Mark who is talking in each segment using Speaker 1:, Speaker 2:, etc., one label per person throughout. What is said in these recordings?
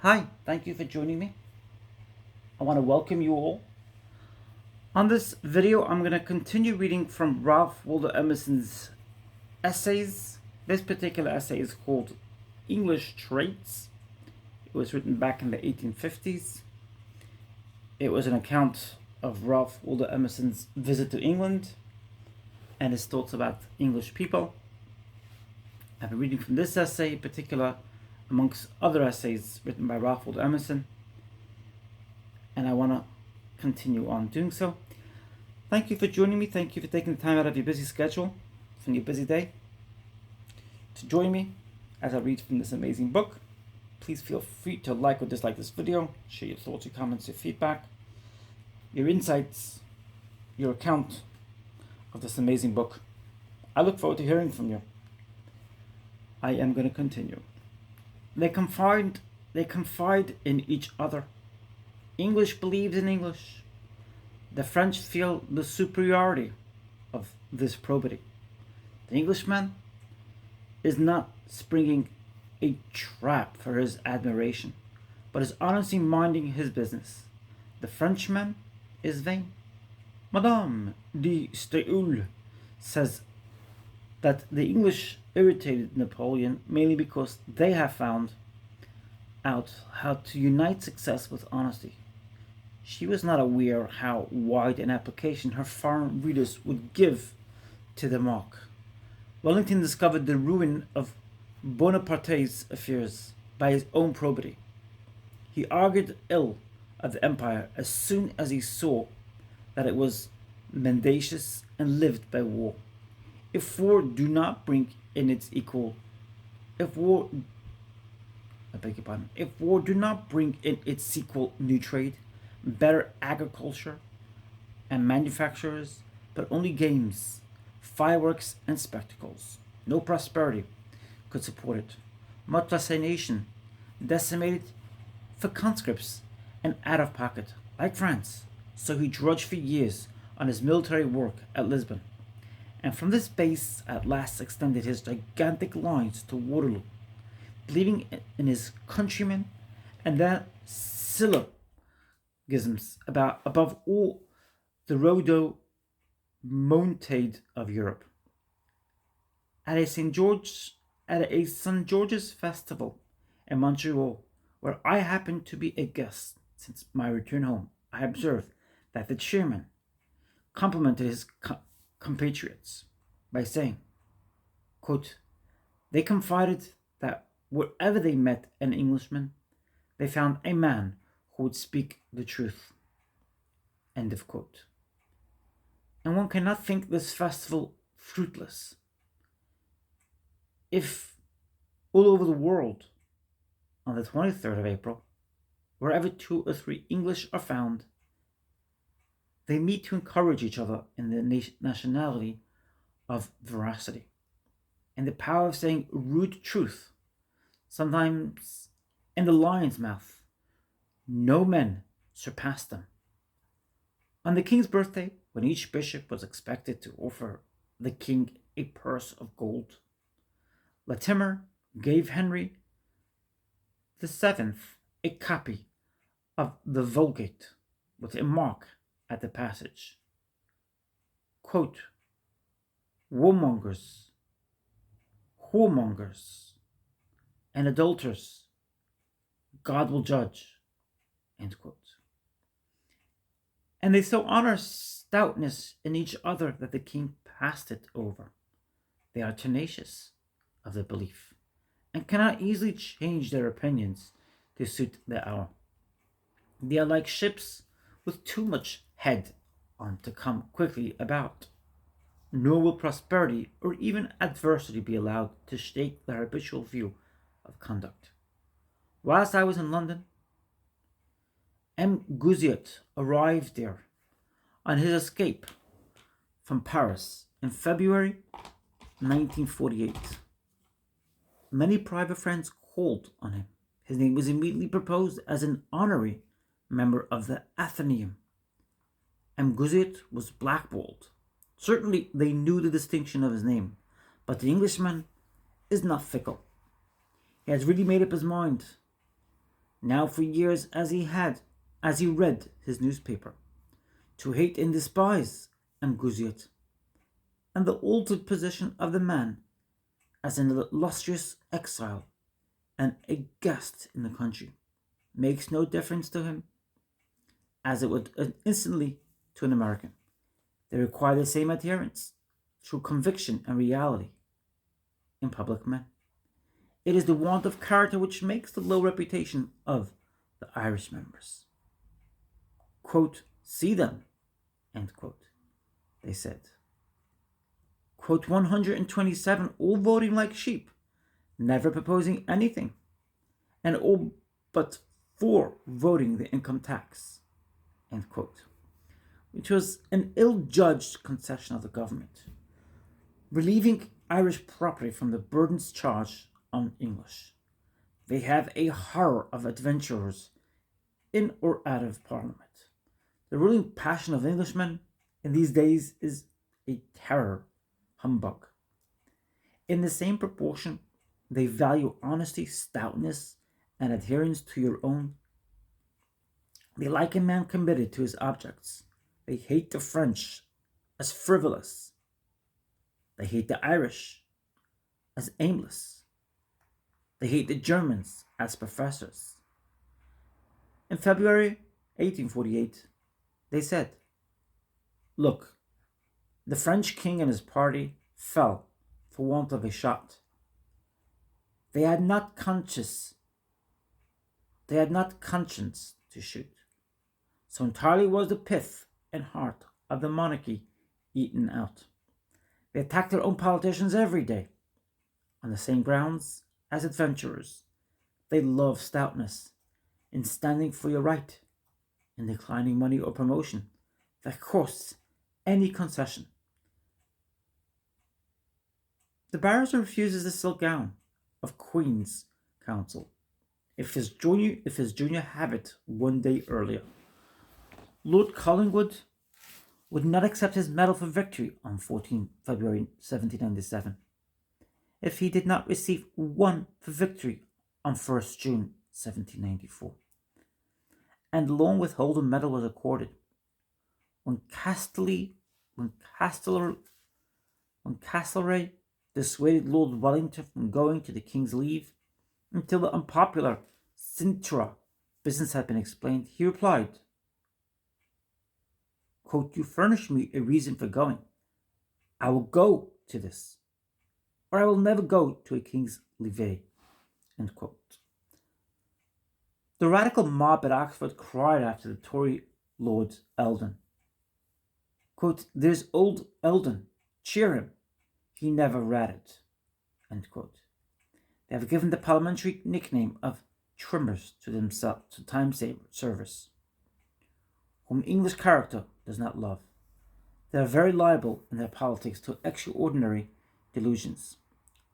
Speaker 1: Hi, thank you for joining me. I want to welcome you all. On this video, I'm going to continue reading from Ralph Waldo Emerson's essays. This particular essay is called English Traits. It was written back in the 1850s. It was an account of Ralph Waldo Emerson's visit to England and his thoughts about English people. I've been reading from this essay in particular amongst other essays written by Ralph Waldo Emerson, and I want to continue on doing so. Thank you for joining me. Thank you for taking the time out of your busy schedule, from your busy day, to join me as I read from this amazing book. Please feel free to like or dislike this video, share your thoughts, your comments, your feedback, your insights, your account of this amazing book. I look forward to hearing from you. I am going to continue. They confide in each other. English believes in English. The French feel the superiority of this probity. The Englishman is not springing a trap for his admiration, but is honestly minding his business. The Frenchman is vain. Madame de Staël says that the English irritated Napoleon mainly because they have found out how to unite success with honesty. She was not aware how wide an application her foreign readers would give to the mark. Wellington discovered the ruin of Bonaparte's affairs by his own probity. He argued ill of the empire as soon as he saw that it was mendacious and lived by war. If war do not bring in its equal, if war do not bring in its sequel new trade, better agriculture and manufacturers, but only games, fireworks, and spectacles, no prosperity could support it, much less a nation decimated for conscripts and out of pocket, like France. So he drudged for years on his military work at Lisbon, and from this base at last extended his gigantic lines to Waterloo, believing in his countrymen and their syllogisms above all the rhodomontade of Europe. At a St. George's festival in Montreal, where I happened to be a guest since my return home, I observed that the chairman complimented his compatriots by saying, quote, they confided that wherever they met an Englishman, they found a man who would speak the truth. End of quote. And one cannot think this festival fruitless. If all over the world, on the 23rd of April, wherever 2 or 3 English are found, they meet to encourage each other in the nationality of veracity and the power of saying rude truth, sometimes in the lion's mouth. No men surpassed them. On the king's birthday, when each bishop was expected to offer the king a purse of gold, Latimer gave Henry VII a copy of the Vulgate with a mark at the passage. Quote, warmongers, whoremongers, and adulterers, God will judge. End quote. And they so honor stoutness in each other that the king passed it over. They are tenacious of the belief and cannot easily change their opinions to suit the hour. They are like ships with too much head on to come quickly about, nor will prosperity or even adversity be allowed to shake their habitual view of conduct. Whilst I was in London, M. Gouziot arrived there on his escape from Paris in February 1948. Many private friends called on him. His name was immediately proposed as an honorary member of the Athenaeum. M. Gouziot was blackballed. Certainly they knew the distinction of his name, but the Englishman is not fickle. He has really made up his mind now for years as he read his newspaper, to hate and despise Mguziot, and the altered position of the man as an illustrious exile and a guest in the country makes no difference to him, as it would instantly to an American. They require the same adherence through conviction and reality in public men. It is the want of character which makes the low reputation of the Irish members. Quote, see them, end quote, they said. Quote, 127 all voting like sheep, never proposing anything, and all but 4 voting the income tax, end quote, which was an ill-judged concession of the government, relieving Irish property from the burdens charged on English. They have a horror of adventurers in or out of Parliament. The ruling passion of Englishmen in these days is a terror humbug. In the same proportion, they value honesty, stoutness, and adherence to your own. They like a man committed to his objects. They hate the French as frivolous. They hate the Irish as aimless. They hate the Germans as professors. In February 1848, they said, look, the French king and his party fell for want of a shot. They had not conscience to shoot. So entirely was the pith and heart of the monarchy eaten out. They attacked their own politicians every day on the same grounds as adventurers. They love stoutness in standing for your right, in declining money or promotion that costs any concession. The barrister refuses the silk gown of Queen's Counsel if his junior have it one day earlier. Lord Collingwood would not accept his medal for victory on 14 February 1797 if he did not receive one for victory on 1st June 1794. And long withholden medal was accorded when Castlereagh dissuaded Lord Wellington from going to the King's leave until the unpopular Sintra business had been explained. He replied, quote, you furnish me a reason for going. I will go to this, or I will never go to a King's levee, end quote. The radical mob at Oxford cried after the Tory Lord Eldon, quote, there's old Eldon, cheer him, he never ratted, end quote. They have given the parliamentary nickname of trimmers to themselves, to time service, whom English character does not love. They are very liable in their politics to extraordinary delusions,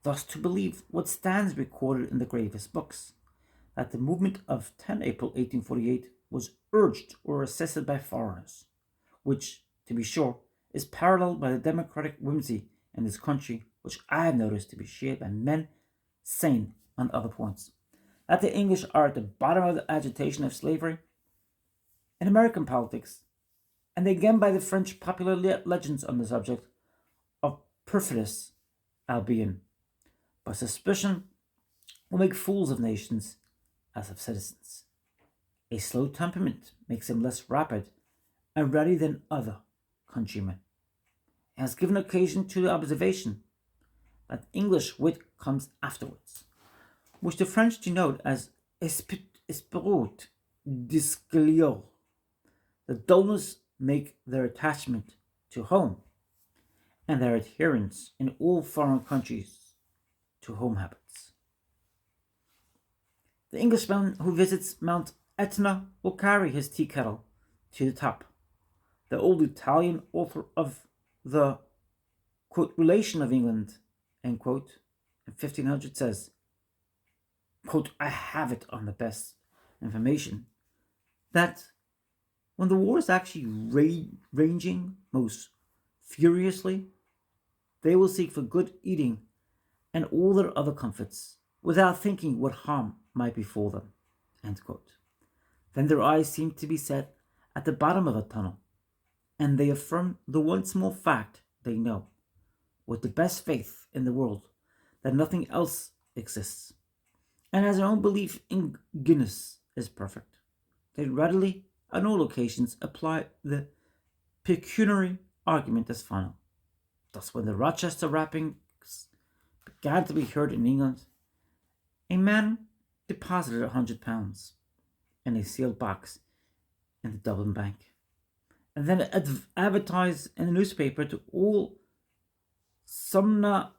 Speaker 1: thus to believe what stands recorded in the gravest books, that the movement of 10 April 1848 was urged or assisted by foreigners, which, to be sure, is paralleled by the democratic whimsy in this country, which I have noticed to be shared by men sane on other points, that the English are at the bottom of the agitation of slavery in American politics, and again by the French popular legends on the subject of perfidious Albion. But suspicion will make fools of nations as of citizens. A slow temperament makes him less rapid and ready than other countrymen. It has given occasion to the observation that English wit comes afterwards, which the French denote as esprit d'escalier. The dullness make their attachment to home, and their adherence in all foreign countries to home habits. The Englishman who visits Mount Etna will carry his tea kettle to the top. The old Italian author of the, quote, Relation of England, end quote, in 1500 says, quote, I have it on the best information that when the war is actually raging most furiously, they will seek for good eating and all their other comforts without thinking what harm might befall them, End quote. Then their eyes seem to be set at the bottom of a tunnel, and they affirm the one small fact they know, with the best faith in the world, that nothing else exists. And as their own belief in Guinness is perfect, they readily, on all occasions, apply the pecuniary argument as final. Thus, when the Rochester rappings began to be heard in England, a man deposited £100 in a sealed box in the Dublin Bank, and then advertised in the newspaper to all somnambulists,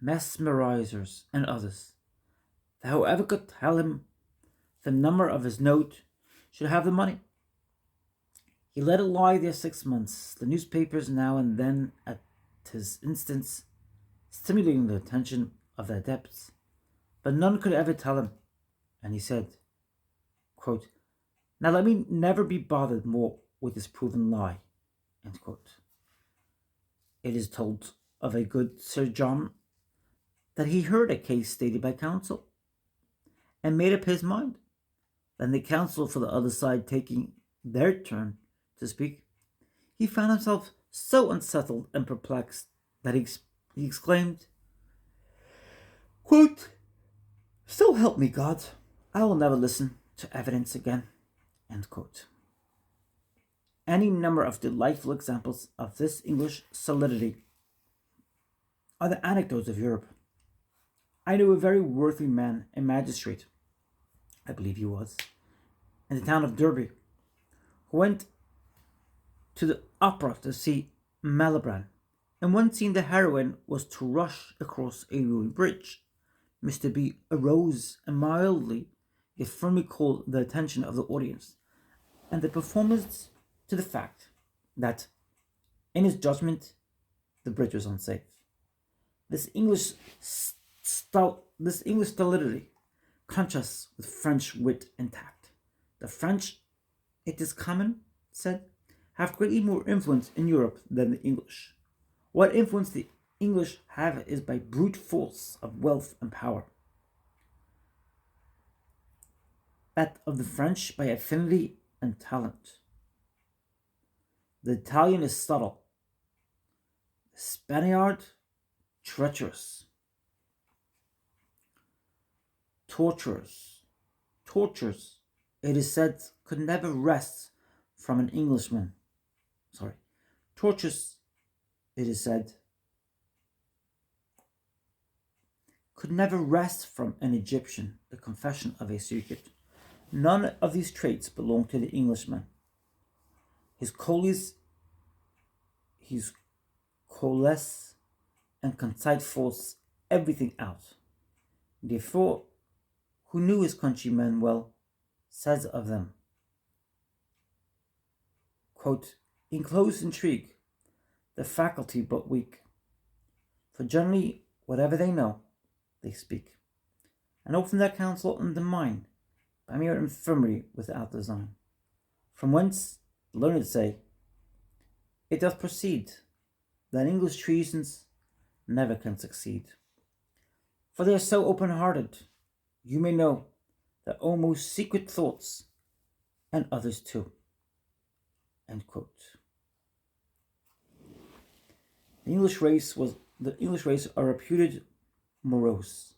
Speaker 1: mesmerizers, and others, that whoever could tell him the number of his note should have the money. He let it lie there 6 months, the newspapers now and then, at his instance, stimulating the attention of their adepts, but none could ever tell him. And he said, quote, "Now let me never be bothered more with this proven lie." End quote. It is told of a good Sir John that he heard a case stated by counsel and made up his mind. Then the counsel for the other side taking their turn to speak, he found himself so unsettled and perplexed that he exclaimed, quote, "So help me God, I will never listen to evidence again." End quote. Any number of delightful examples of this English solidity are the anecdotes of Europe. I knew a very worthy man, a magistrate, I believe he was, in the town of Derby, who went to the opera to see Malibran, and one scene the heroine was to rush across a ruined bridge. Mr. B arose and mildly yet firmly called the attention of the audience and the performers to the fact that, in his judgment, the bridge was unsafe. This English stolidity contrasts with French wit and tact. The French, it is common said, have greatly more influence in Europe than the English. What influence the English have is by brute force of wealth and power. That of the French by affinity and talent. The Italian is subtle, the Spaniard treacherous. Tortures, it is said, could never wrest from an Englishman. Tortures, it is said, could never wrest from an Egyptian the confession of a secret. None of these traits belong to the Englishman. His coolness and conceit force everything out. Therefore, who knew his countrymen well, says of them, quote, "In close intrigue, the faculty but weak, for generally whatever they know, they speak, and often their counsel undermine by mere infirmity without design. From whence, the learned say, it doth proceed that English treasons never can succeed. For they are so open-hearted, you may know their almost secret thoughts, and others too." End quote. The English race are reputed morose.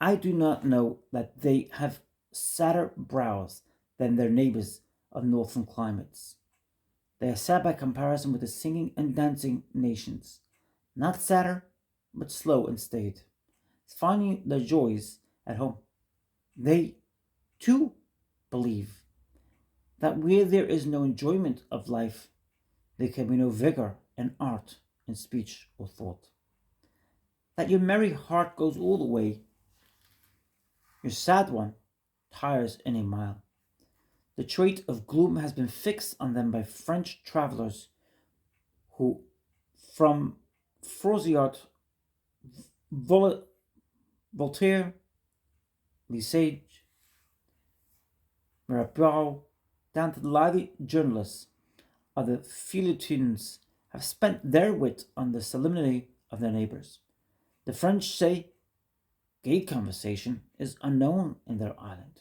Speaker 1: I do not know that they have sadder brows than their neighbours of northern climates. They are sad by comparison with the singing and dancing nations, not sadder, but slow and staid, finding their joys at home. They, too, believe that where there is no enjoyment of life, there can be no vigour in art, in speech, or thought. That your merry heart goes all the way, your sad one tires in a mile. The trait of gloom has been fixed on them by French travellers who, from Froissart, Voltaire, Lesage, Mirabeau, down to the lively journalists of the feuilletons, have spent their wit on the solemnity of their neighbours. The French say Gay conversation is unknown in their island.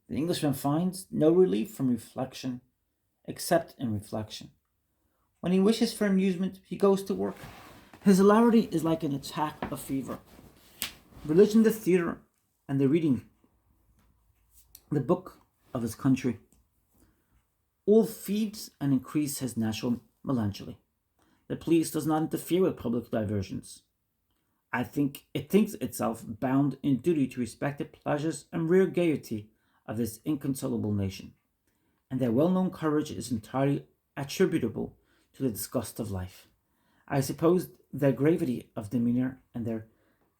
Speaker 1: The Englishman finds no relief from reflection except in reflection. When he wishes for amusement, he goes to work. His hilarity is like an attack of fever. Religion, the theatre, and the reading, the book of his country, all feeds and increase his natural melancholy. The police does not interfere with public diversions. I think it thinks itself bound in duty to respect the pleasures and rare gaiety of this inconsolable nation, and their well-known courage is entirely attributable to the disgust of life. I suppose their gravity of demeanor and their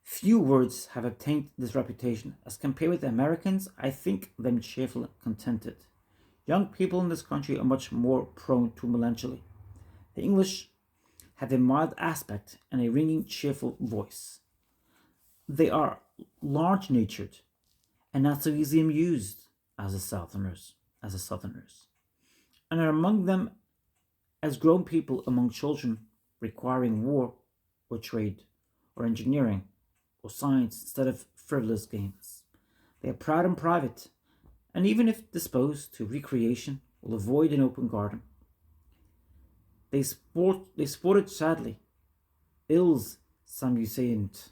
Speaker 1: few words have obtained this reputation. As compared with the Americans, I think them cheerful and contented. Young people in this country are much more prone to melancholy. The English have a mild aspect and a ringing, cheerful voice. They are large-natured and not so easily amused as the Southerners, and are among them as grown people among children requiring war or trade or engineering or science instead of frivolous games. They are proud in private, and even if disposed to recreation, will avoid an open garden. They sported sadly, ills samuseant,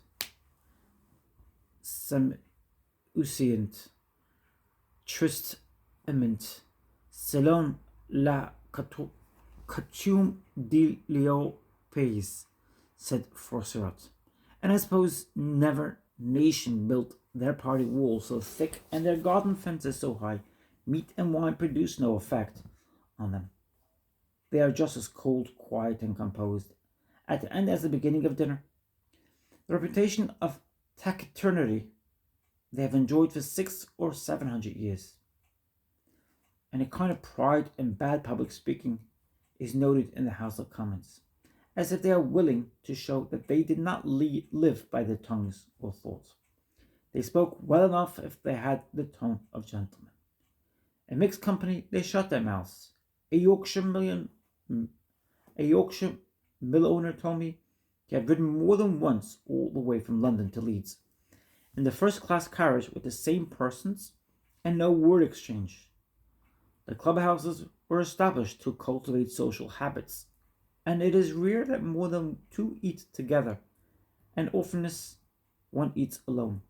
Speaker 1: trist ement, selon la coutume de Leo pays, said Forcerat. And I suppose never nation built their party walls so thick and their garden fences so high, meat and wine produce no effect on them. They are just as cold, quiet, and composed at the end as the beginning of dinner. The reputation of taciturnity they have enjoyed for 600 or 700 years, and a kind of pride in bad public speaking is noted in the House of Commons, as if they are willing to show that they did not live by their tongues or thoughts. They spoke well enough if they had the tone of gentlemen. In mixed company, they shut their mouths. A Yorkshire mill owner told me he had ridden more than once all the way from London to Leeds in the first-class carriage with the same persons and no word exchange. The clubhouses were established to cultivate social habits, and it is rare that more than two eat together, and oftenest one eats alone.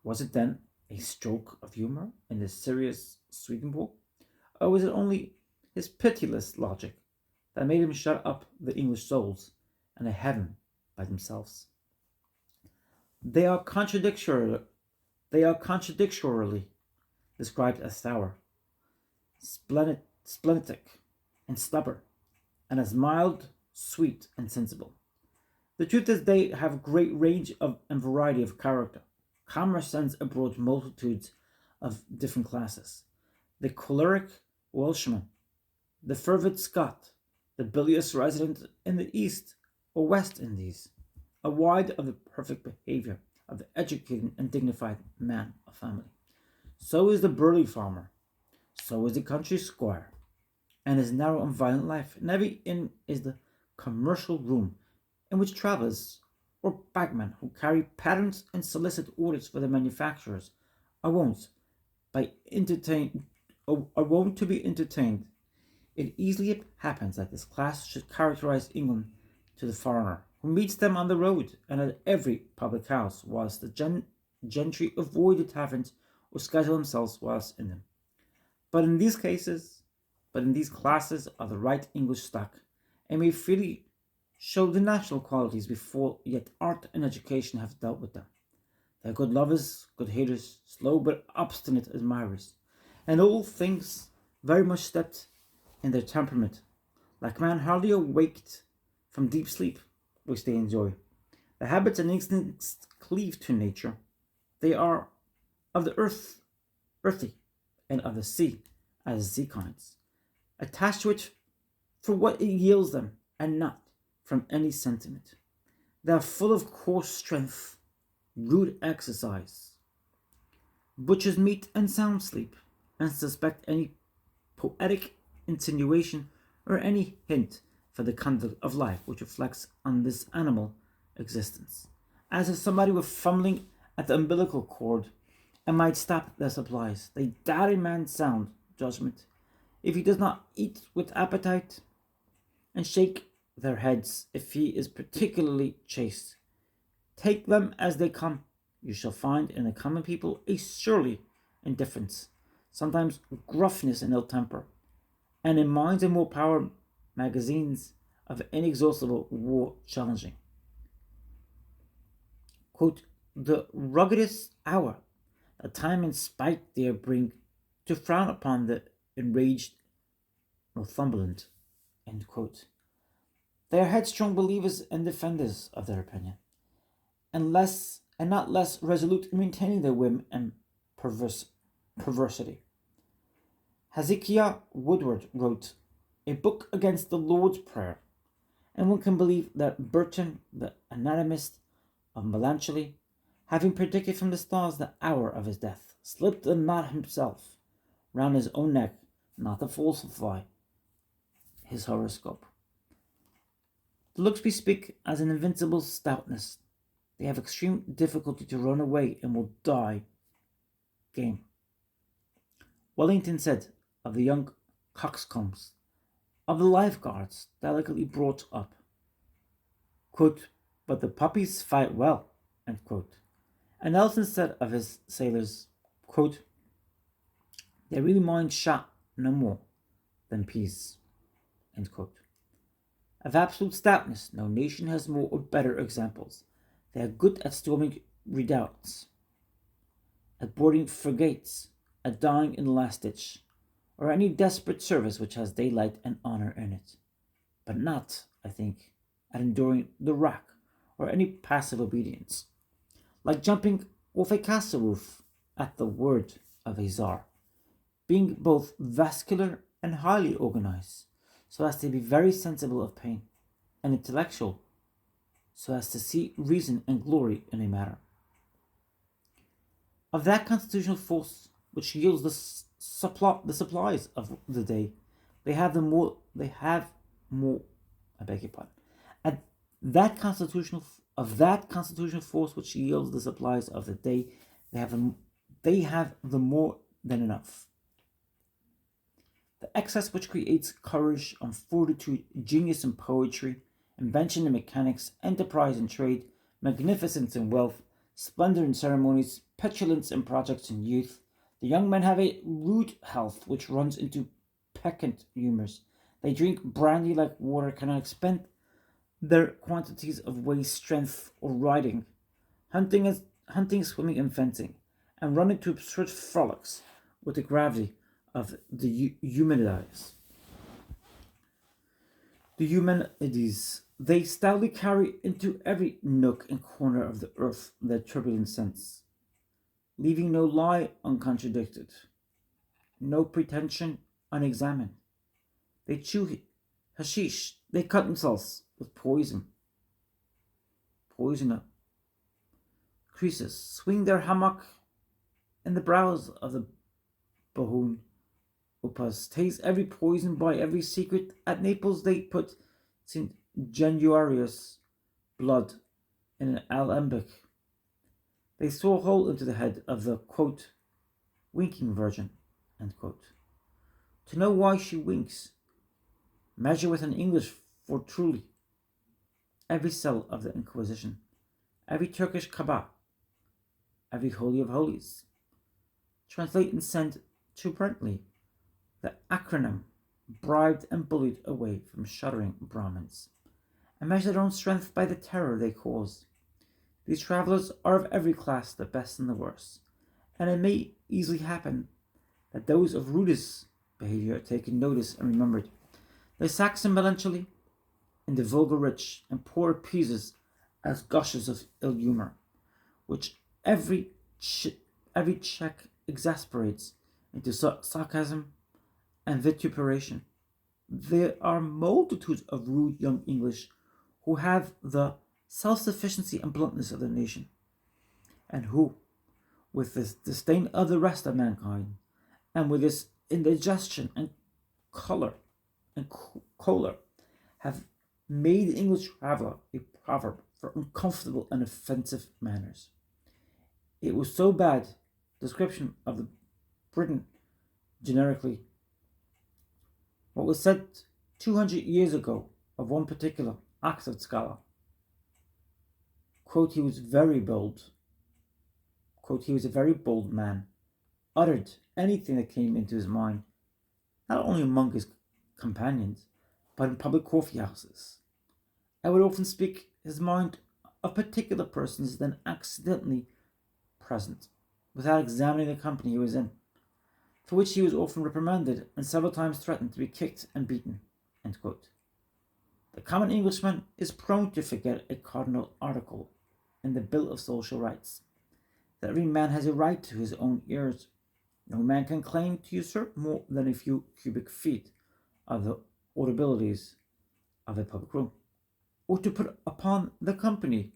Speaker 1: Was it then a stroke of humour in the serious Swedenborg, or was it only his pitiless logic that made him shut up the English souls and a heaven by themselves? They are contradictorily described as sour, splenetic, and stubborn, and as mild, sweet, and sensible. The truth is they have great range and variety of character. Commerce sends abroad multitudes of different classes. The choleric Welshman, the fervid Scot, the bilious resident in the East or West Indies, are wide of the perfect behavior of the educated and dignified man of family. So is the burly farmer, so is the country squire, and his narrow and violent life. In every inn is the commercial room in which travellers or bagmen who carry patterns and solicit orders for the manufacturers are wont to be entertained. It easily happens that this class should characterize England to the foreigner, who meets them on the road and at every public house, whilst the gentry avoid the taverns or schedule themselves whilst in them. But in these classes are the right English stock, and may freely show the national qualities before yet art and education have dealt with them. They are good lovers, good haters, slow but obstinate admirers, and all things very much steeped in their temperament, like man hardly awaked from deep sleep, which they enjoy. The habits and instincts cleave to nature. They are of the earthy, and of the sea, as sea kinds, attached to it for what it yields them, and not from any sentiment. They are full of coarse strength, rude exercise, butcher's meat, and sound sleep, and suspect any poetic insinuation or any hint for the conduct of life which reflects on this animal existence, as if somebody were fumbling at the umbilical cord and might stop their supplies. They doubt a man's sound judgment if he does not eat with appetite, and shake their heads if he is particularly chaste. Take them as they come. You shall find in the common people a surly indifference, sometimes gruffness and ill temper, and in minds and more power magazines of inexhaustible war challenging. Quote, the ruggedest hour, the time and spite they bring to frown upon the enraged Northumberland. End quote. They are headstrong believers and defenders of their opinion, and not less resolute in maintaining their whim and perversity. Hezekiah Woodward wrote a book against the Lord's Prayer, and one can believe that Burton, the anatomist of melancholy, having predicted from the stars the hour of his death, slipped the knot himself round his own neck, not to falsify his horoscope. The looks bespeak as an invincible stoutness. They have extreme difficulty to run away and will die game. Wellington said of the young coxcombs, of the lifeguards delicately brought up, quote, but the puppies fight well, end quote. And Nelson said of his sailors, quote, they really mind shot no more than peas, end quote. Of absolute stoutness, no nation has more or better examples. They are good at storming redoubts, at boarding frigates, at dying in the last ditch, or any desperate service which has daylight and honor in it, but not, I think, at enduring the rack or any passive obedience, like jumping off a castle roof at the word of a czar, being both vascular and highly organized, so as to be very sensible of pain, and intellectual, so as to see reason and glory in a matter. Of that constitutional force which yields the supplies of the day, they have more. I beg your pardon. Of that constitutional force which yields the supplies of the day, they have the more than enough. The excess which creates courage and fortitude, genius in poetry, invention in mechanics, enterprise in trade, magnificence in wealth, splendor in ceremonies, petulance in projects in youth. The young men have a rude health which runs into peccant humours. They drink brandy like water, cannot expend their quantities of waste strength or riding, hunting, swimming, and fencing, and run into absurd frolics with the gravity of the Eumenides. The Eumenides, they stoutly carry into every nook and corner of the earth their turbulent sense, leaving no lie uncontradicted, no pretension unexamined. They chew hashish, they cut themselves with poison creases, swing their hammock in the brows of the Bohun Upas, taste every poison by every secret. At Naples they put St. Januarius' blood in an alembic. They saw a hole into the head of the, quote, winking virgin, end quote. To know why she winks, measure with an English for truly every cell of the Inquisition, every Turkish Kaaba, every Holy of Holies. Translate and send to Brentley the acronym bribed and bullied away from shuddering Brahmins, and measure their own strength by the terror they cause. These travellers are of every class, the best and the worst, and it may easily happen that those of rudest behaviour are taken notice and remembered. The Saxon melancholy, and the vulgar rich and poor appeases as gushes of ill humour, which every check exasperates into sarcasm and vituperation. There are multitudes of rude young English who have the self-sufficiency and bluntness of the nation, and who, with this disdain of the rest of mankind, and with this indigestion and choler, have made the English traveller a proverb for uncomfortable and offensive manners. It was so bad. Description of the Britain generically. What was said 200 years ago of one particular Oxford scholar. Quote, he was very bold. Quote, he was a very bold man. Uttered anything that came into his mind, not only among his companions, but in public coffee houses, and would often speak his mind of particular persons then accidentally present, without examining the company he was in, for which he was often reprimanded and several times threatened to be kicked and beaten. End quote. The common Englishman is prone to forget a cardinal article in the Bill of Social Rights, that every man has a right to his own ears. No man can claim to usurp more than a few cubic feet of the audibilities of a public room, or to put upon the company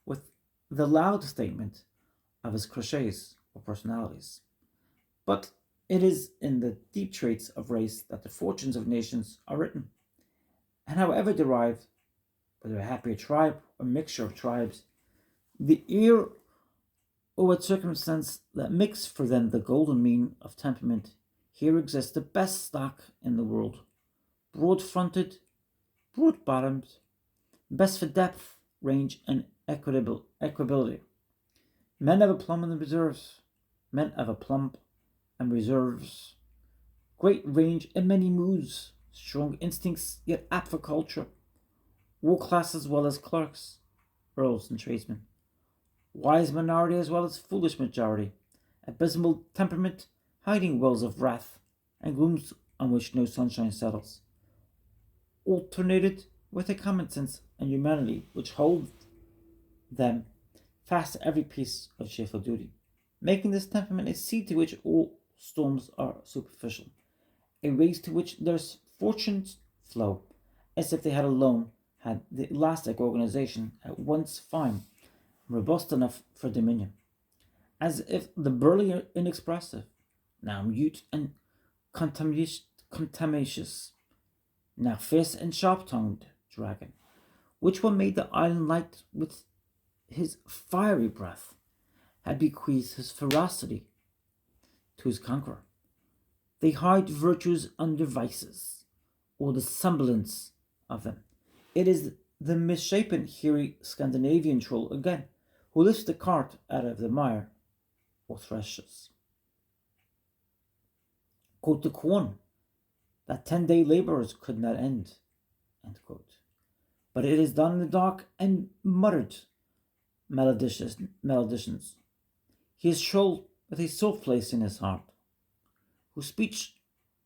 Speaker 1: with the loud statement of his cliches or personalities. But it is in the deep traits of race that the fortunes of nations are written, and however derived, whether a happier tribe or mixture of tribes, the ear or what circumstance that makes for them the golden mean of temperament, here exists the best stock in the world, broad-fronted, broad-bottomed, best for depth, range, and equability. Men have a plumb in the reserves. Men have a plumb and reserves. Great range in many moods. Strong instincts, yet apt for culture. All classes as well as clerks, earls, and tradesmen. Wise minority as well as foolish majority. Abysmal temperament, hiding wells of wrath, and glooms on which no sunshine settles. Alternated with a common sense and humanity which hold them fast to every piece of cheerful duty, making this temperament a sea to which all storms are superficial, a race to which their fortunes flow, as if they had alone had the elastic organization at once fine and robust enough for dominion, as if the burly inexpressive, now mute and contumacious, now fierce and sharp-tongued dragon, which one made the island light with his fiery breath, had bequeathed his ferocity to his conqueror. They hide virtues under vices, or the semblance of them. It is the misshapen, hairy Scandinavian troll again, who lifts the cart out of the mire, or threshes. Quote, the corn that 10-day laborers could not end. End quote. But it is done in the dark and muttered maledictions. He is trolled with a soft place in his heart, whose speech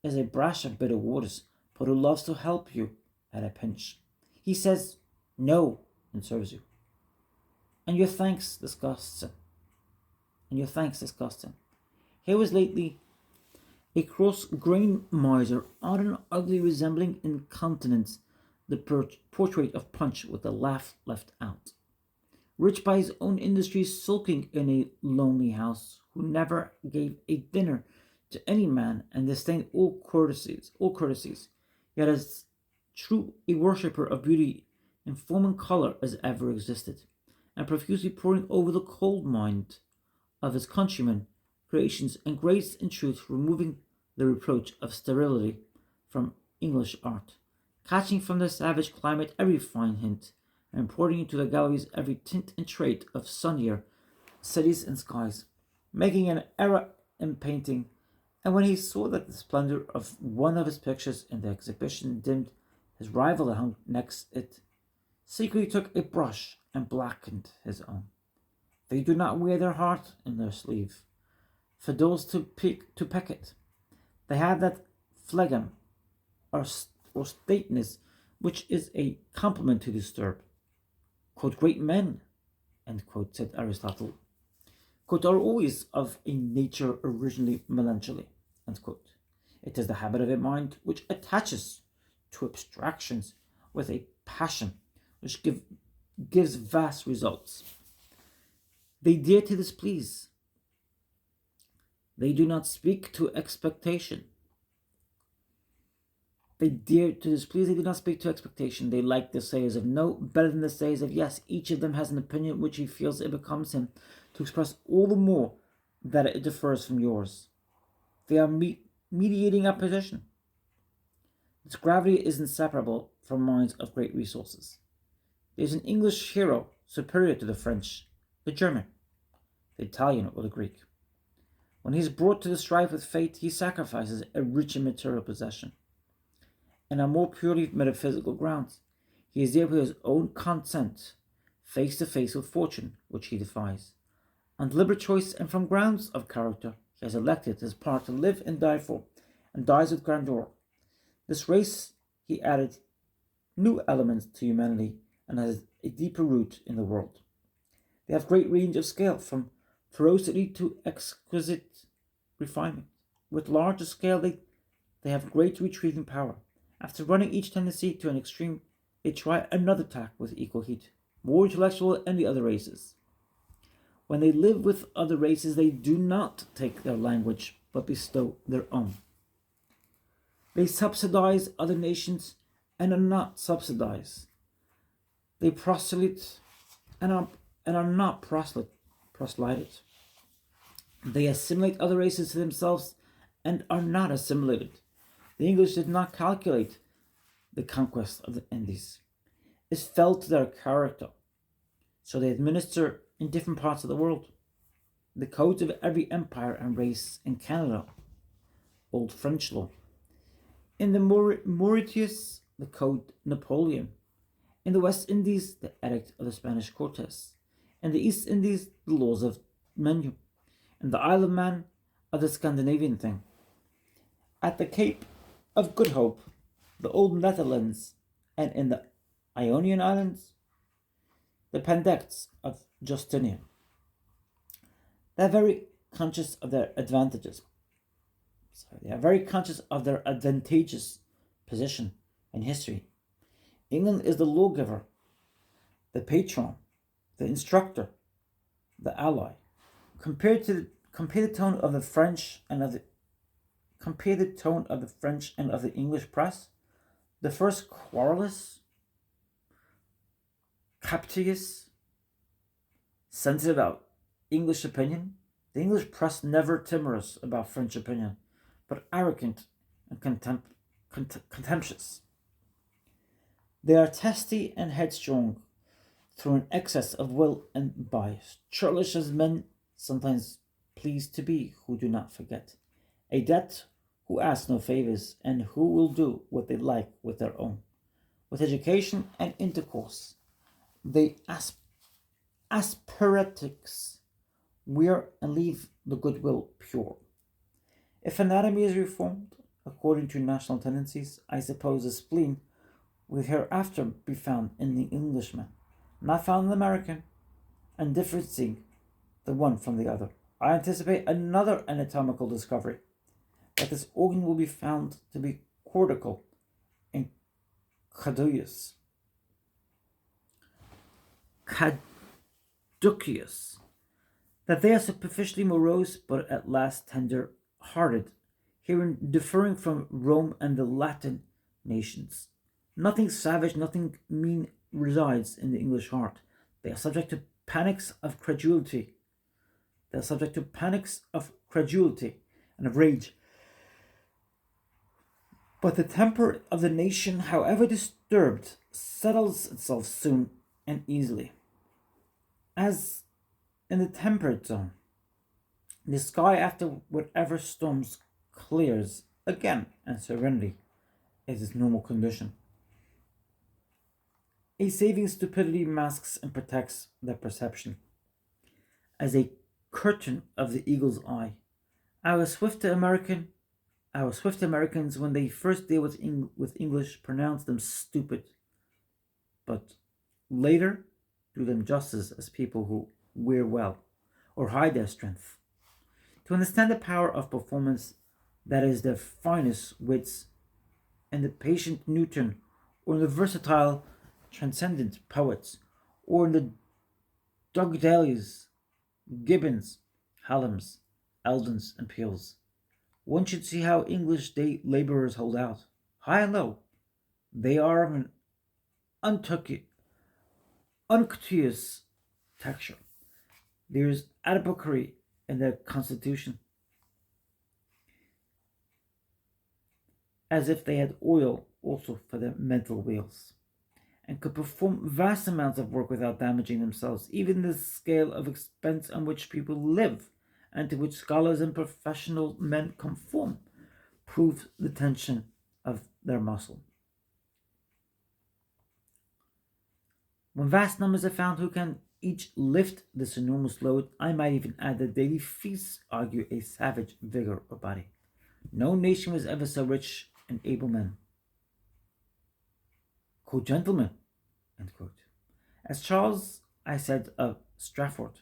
Speaker 1: is a brash of bitter waters, but who loves to help you at a pinch. He says no and serves you, and your thanks disgusts him. Here was lately a cross-grained miser, odd and ugly, resembling in countenance the portrait of Punch with the laugh left out. Rich by his own industries, sulking in a lonely house, who never gave a dinner to any man and disdained all courtesies, yet as true a worshipper of beauty in form and colour as ever existed, and profusely pouring over the cold mind of his countrymen creations and grace in truth, removing the reproach of sterility from English art, catching from the savage climate every fine hint, and importing into the galleries every tint and trait of sunnier cities and skies, making an era in painting. And when he saw that the splendor of one of his pictures in the exhibition dimmed his rival that hung next it, secretly took a brush and blackened his own. They do not wear their heart in their sleeve, for those to peck it. They have that phlegm or stateness which is a compliment to disturb. Quote, great men, end quote, said Aristotle, quote, are always of a nature originally melancholy, end quote. It is the habit of a mind which attaches to abstractions with a passion which gives vast results. They dare to displease. They do not speak to expectation. They dare to displease, they do not speak to expectation. They like the sayers of no better than the sayers of yes. Each of them has an opinion which he feels it becomes him to express all the more that it differs from yours. They are mediating opposition. Its gravity is inseparable from minds of great resources. There is an English hero superior to the French, the German, the Italian, or the Greek. When he is brought to the strife with fate, he sacrifices a rich and material possession. And on more purely metaphysical grounds, he is there with his own consent, face to face with fortune, which he defies. On deliberate choice and from grounds of character, he has elected his part to live and die for, and dies with grandeur. This race, he added, new elements to humanity and has a deeper root in the world. They have great range of scale, from ferocity to exquisite refinement. With larger scale, they have great retrieving power. After running each tendency to an extreme, they try another tack with equal heat, more intellectual than the other races. When they live with other races, they do not take their language, but bestow their own. They subsidize other nations and are not subsidized. They proselyte and are not proselyted. They assimilate other races to themselves and are not assimilated. The English did not calculate the conquest of the Indies. It fell to their character. So they administer in different parts of the world the codes of every empire and race. In Canada, Old French law. In the Mauritius, the Code Napoleon. In the West Indies, the Edict of the Spanish Cortes. In the East Indies, the laws of Menu. In the Isle of Man, of the Scandinavian thing. At the Cape of Good Hope, the Old Netherlands, and in the Ionian Islands, the Pandects of Justinian. They are very conscious of their advantageous position in history. England is the lawgiver, the patron, the instructor, the ally. Compare the tone of the French and of the English press. The first querulous, captious, sensitive about English opinion. The English press never timorous about French opinion, but arrogant and contemptuous. They are testy and headstrong through an excess of will and bias, churlish as men sometimes please to be who do not forget. A debt who ask no favors and who will do what they like with their own. With education and intercourse, they aspiratics wear and leave the goodwill pure. If anatomy is reformed according to national tendencies, I suppose the spleen will hereafter be found in the Englishman, not found in the American, and differencing the one from the other. I anticipate another anatomical discovery, that this organ will be found to be cortical and caduceus, that they are superficially morose, but at last tender-hearted, herein differing from Rome and the Latin nations. Nothing savage, nothing mean resides in the English heart. They are subject to panics of credulity. And of rage. But the temper of the nation, however disturbed, settles itself soon and easily. As in the temperate zone, the sky after whatever storms clears again, and serenity is its normal condition. A saving stupidity masks and protects their perception. As a curtain of the eagle's eye, our swift Americans, when they first deal with English, pronounce them stupid, but later do them justice as people who wear well or hide their strength. To understand the power of performance that is their finest wits, and the patient Newton, or in the versatile, transcendent poets, or in the Dugdales, Gibbons, Hallam's, Eldons, and Peels. One should see how English day laborers hold out, high and low, they are of an unctuous texture. There's advocacy in their constitution, as if they had oil also for their mental wheels, and could perform vast amounts of work without damaging themselves. Even the scale of expense on which people live, and to which scholars and professional men conform, proves the tension of their muscle. When vast numbers are found who can each lift this enormous load, I might even add that daily feasts argue a savage vigor of body. No nation was ever so rich in able men. Quote, gentlemen, end quote. As Charles, I said of Strafford,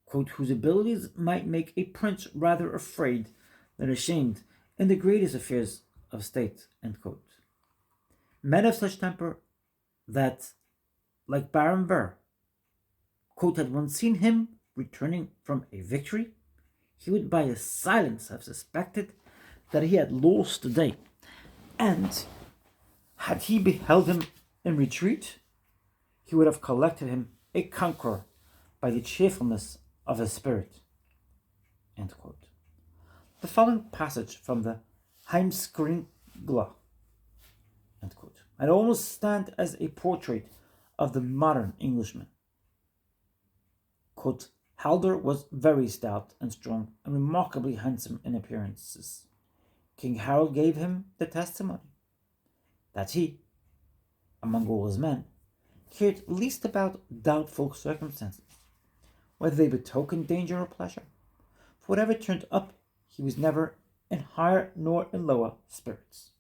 Speaker 1: quote, whose abilities might make a prince rather afraid than ashamed in the greatest affairs of state, end quote. Men of such temper that, like Baron Burr, quote, had one seen him returning from a victory, he would by his silence have suspected that he had lost the day, and had he beheld him in retreat, he would have collected him a conqueror by the cheerfulness of his spirit. End quote. The following passage from the Heimskringla, end quote, might almost stand as a portrait of the modern Englishman. Quote, Halder was very stout and strong and remarkably handsome in appearances. King Harold gave him the testimony that he, among all his men, cared least about doubtful circumstances, whether they betokened danger or pleasure. For whatever turned up, he was never in higher nor in lower spirits.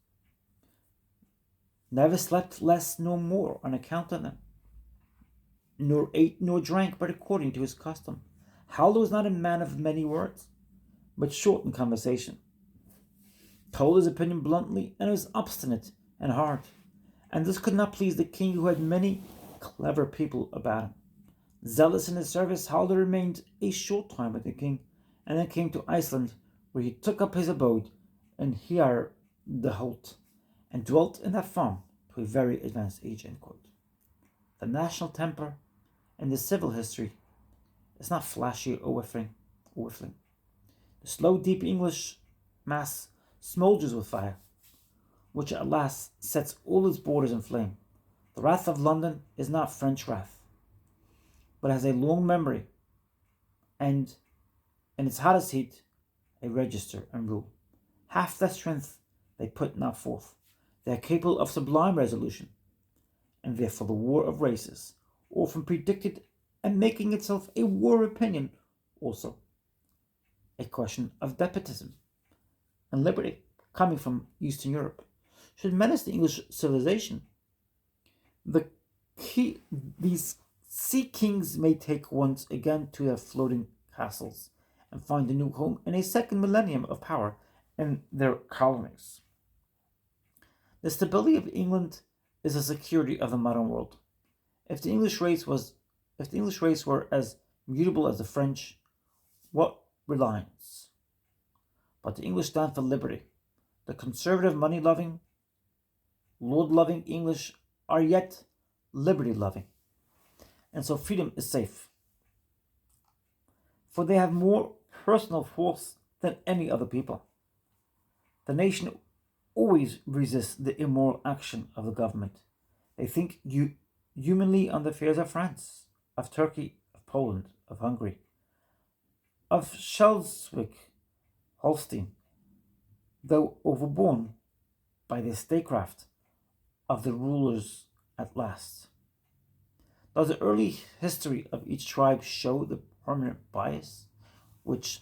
Speaker 1: Never slept less nor more on account of them, nor ate nor drank but according to his custom. Haldo was not a man of many words, but short in conversation, told his opinion bluntly, and was obstinate and hard, and this could not please the king, who had many clever people about him. Zealous in his service, Haldo remained a short time with the king, and then came to Iceland, where he took up his abode in Hiardaholt, and dwelt in that farm to a very advanced age. End quote. The national temper and the civil history is not flashy or whiffling. The slow, deep English mass smolders with fire, which at last sets all its borders in flame. The wrath of London is not French wrath, but has a long memory, and in its hottest heat, a register and rule. Half their strength they put not forth. They are capable of sublime resolution, and therefore the war of races, often predicted and making itself a war opinion, also a question of despotism and liberty coming from Eastern Europe, should menace the English civilization. These sea kings may take once again to their floating castles and find a new home in a second millennium of power in their colonies. The stability of England is the security of the modern world. If the English race were as mutable as the French, what reliance? But the English stand for liberty. The conservative, money-loving, lord-loving English are yet liberty-loving, and so freedom is safe. For they have more personal force than any other people. The nation always resists the immoral action of the government. They think humanly on the affairs of France, of Turkey, of Poland, of Hungary, of Schleswig-Holstein, though overborne by the statecraft of the rulers at last. Does the early history of each tribe show the permanent bias, which,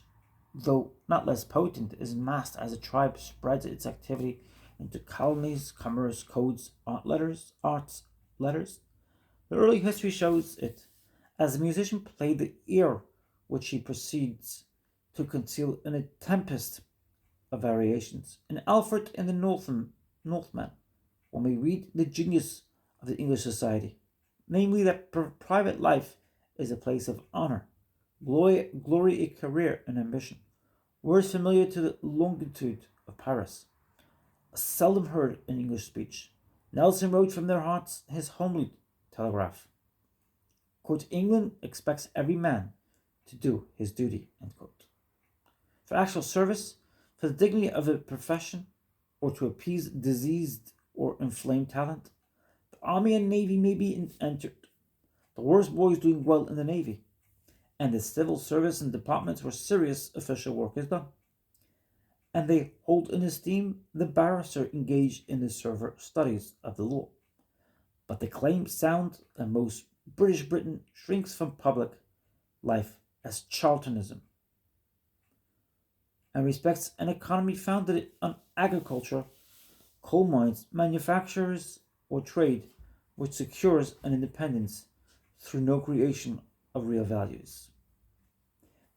Speaker 1: though not less potent, is masked as a tribe spreads its activity into colonies, commerce, codes, arts letters? The early history shows it, as the musician played the ear which he proceeds to conceal in a tempest of variations. In Alfred and the Northman, when we read the genius of the English society, namely that private life is a place of honor, glory a career and ambition, words familiar to the longitude of Paris. seldom heard in English speech. Nelson wrote from their hearts his homely telegraph. Quote, England expects every man to do his duty, end quote. For actual service, for the dignity of a profession, or to appease diseased or inflamed talent, the army and navy may be entered. The worst boys doing well in the navy, and the civil service and departments where serious official work is done. And they hold in esteem the barrister engaged in the severe studies of the law. But they claim sound that most British Britain shrinks from public life as charlatanism, and respects an economy founded on agriculture, coal mines, manufactures, or trade, which secures an independence through no creation of real values.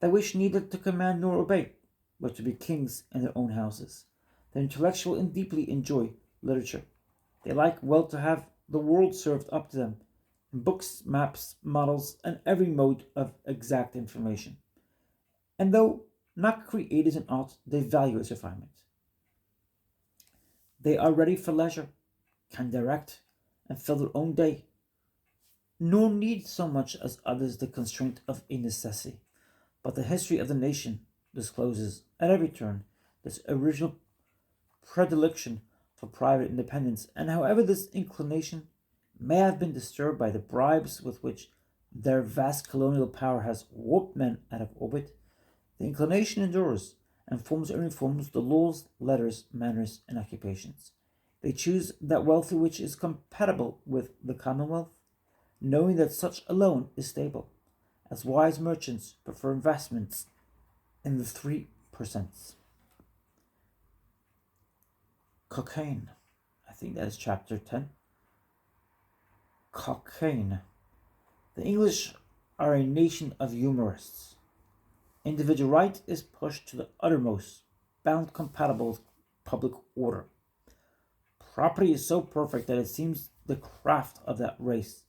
Speaker 1: They wish neither to command nor obey, but to be kings in their own houses. They intellectual and deeply enjoy literature. They like well to have the world served up to them in books, maps, models, and every mode of exact information. And though not creators in art, they value its refinement. They are ready for leisure, can direct, and fill their own day, nor need so much as others the constraint of a necessity. But the history of the nation discloses at every turn this original predilection for private independence, and however this inclination may have been disturbed by the bribes with which their vast colonial power has warped men out of orbit, the inclination endures and forms and reforms the laws, letters, manners, and occupations. They choose that wealth which is compatible with the commonwealth, knowing that such alone is stable, as wise merchants prefer investments in the 3%. Cocaine. I think that is chapter 10. Cocaine. The English are a nation of humorists. Individual right is pushed to the uttermost, bound compatible with public order. Property is so perfect that it seems the craft of that race,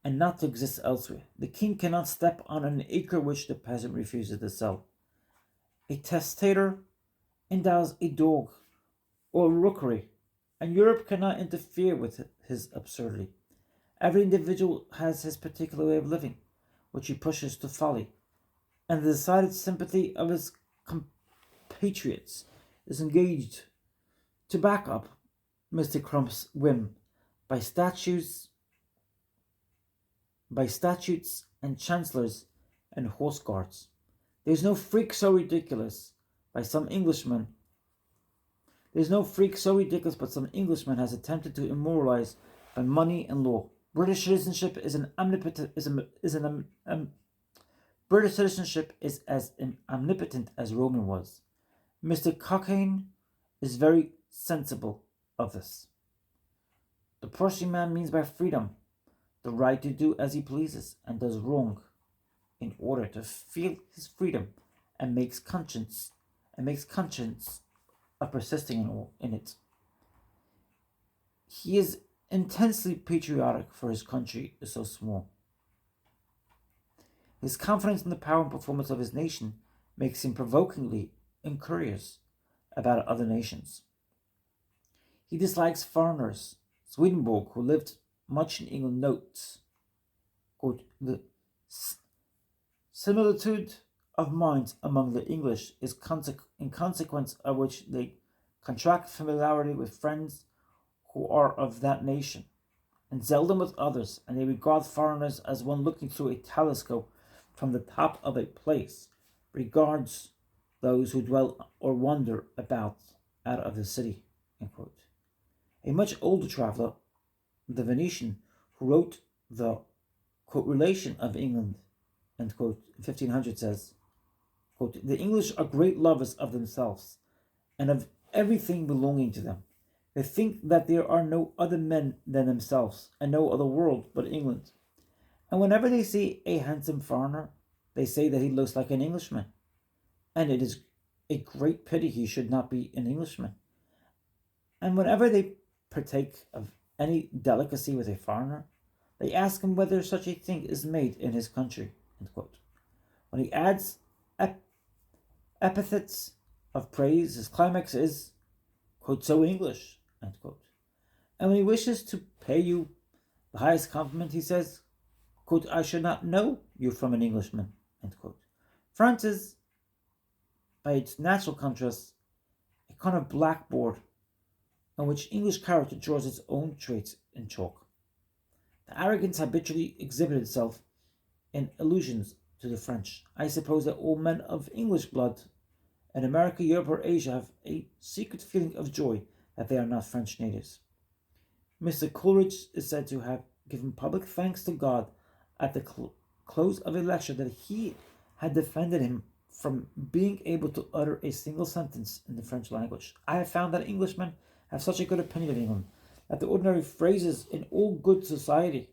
Speaker 1: and not to exist elsewhere. The king cannot step on an acre which the peasant refuses to sell. A testator endows a dog or a rookery, and Europe cannot interfere with his absurdity. Every individual has his particular way of living, which he pushes to folly, and the decided sympathy of his compatriots is engaged to back up Mr. Crump's whim by statutes and chancellors and horse guards. There is no freak so ridiculous but some Englishman has attempted to immoralize by money and law. British citizenship is as omnipotent as Roman was. Mr. Cockayne is very sensible of this. The Prussian man means by freedom the right to do as he pleases and does wrong, in order to feel his freedom, and makes conscience of persisting in it. He is intensely patriotic, for his country is so small. His confidence in the power and performance of his nation makes him provokingly incurious about other nations. He dislikes foreigners. Swedenborg, who lived much in England, notes, quote, the similitude of minds among the English is in consequence of which they contract familiarity with friends who are of that nation, and seldom with others, and they regard foreigners as one looking through a telescope from the top of a place regards those who dwell or wander about out of the city, end quote. A much older traveller, the Venetian, who wrote the, quote, Relation of England, end quote, 1500, says, quote, the English are great lovers of themselves and of everything belonging to them. They think that there are no other men than themselves, and no other world but England. And whenever they see a handsome foreigner, they say that he looks like an Englishman, and it is a great pity he should not be an Englishman. And whenever they partake of any delicacy with a foreigner, they ask him whether such a thing is made in his country, end quote. When he adds epithets of praise, his climax is, quote, so English, end quote. And when he wishes to pay you the highest compliment, he says, quote, I should not know you from an Englishman, end quote. France is, by its natural contrast, a kind of blackboard on which English character draws its own traits in chalk. The arrogance habitually exhibited itself in allusions to the French. I suppose that all men of English blood in America, Europe, or Asia have a secret feeling of joy that they are not French natives. Mr. Coleridge is said to have given public thanks to God at the close of a lecture that he had defended him from being able to utter a single sentence in the French language. I have found that Englishmen have such a good opinion of England that the ordinary phrases in all good society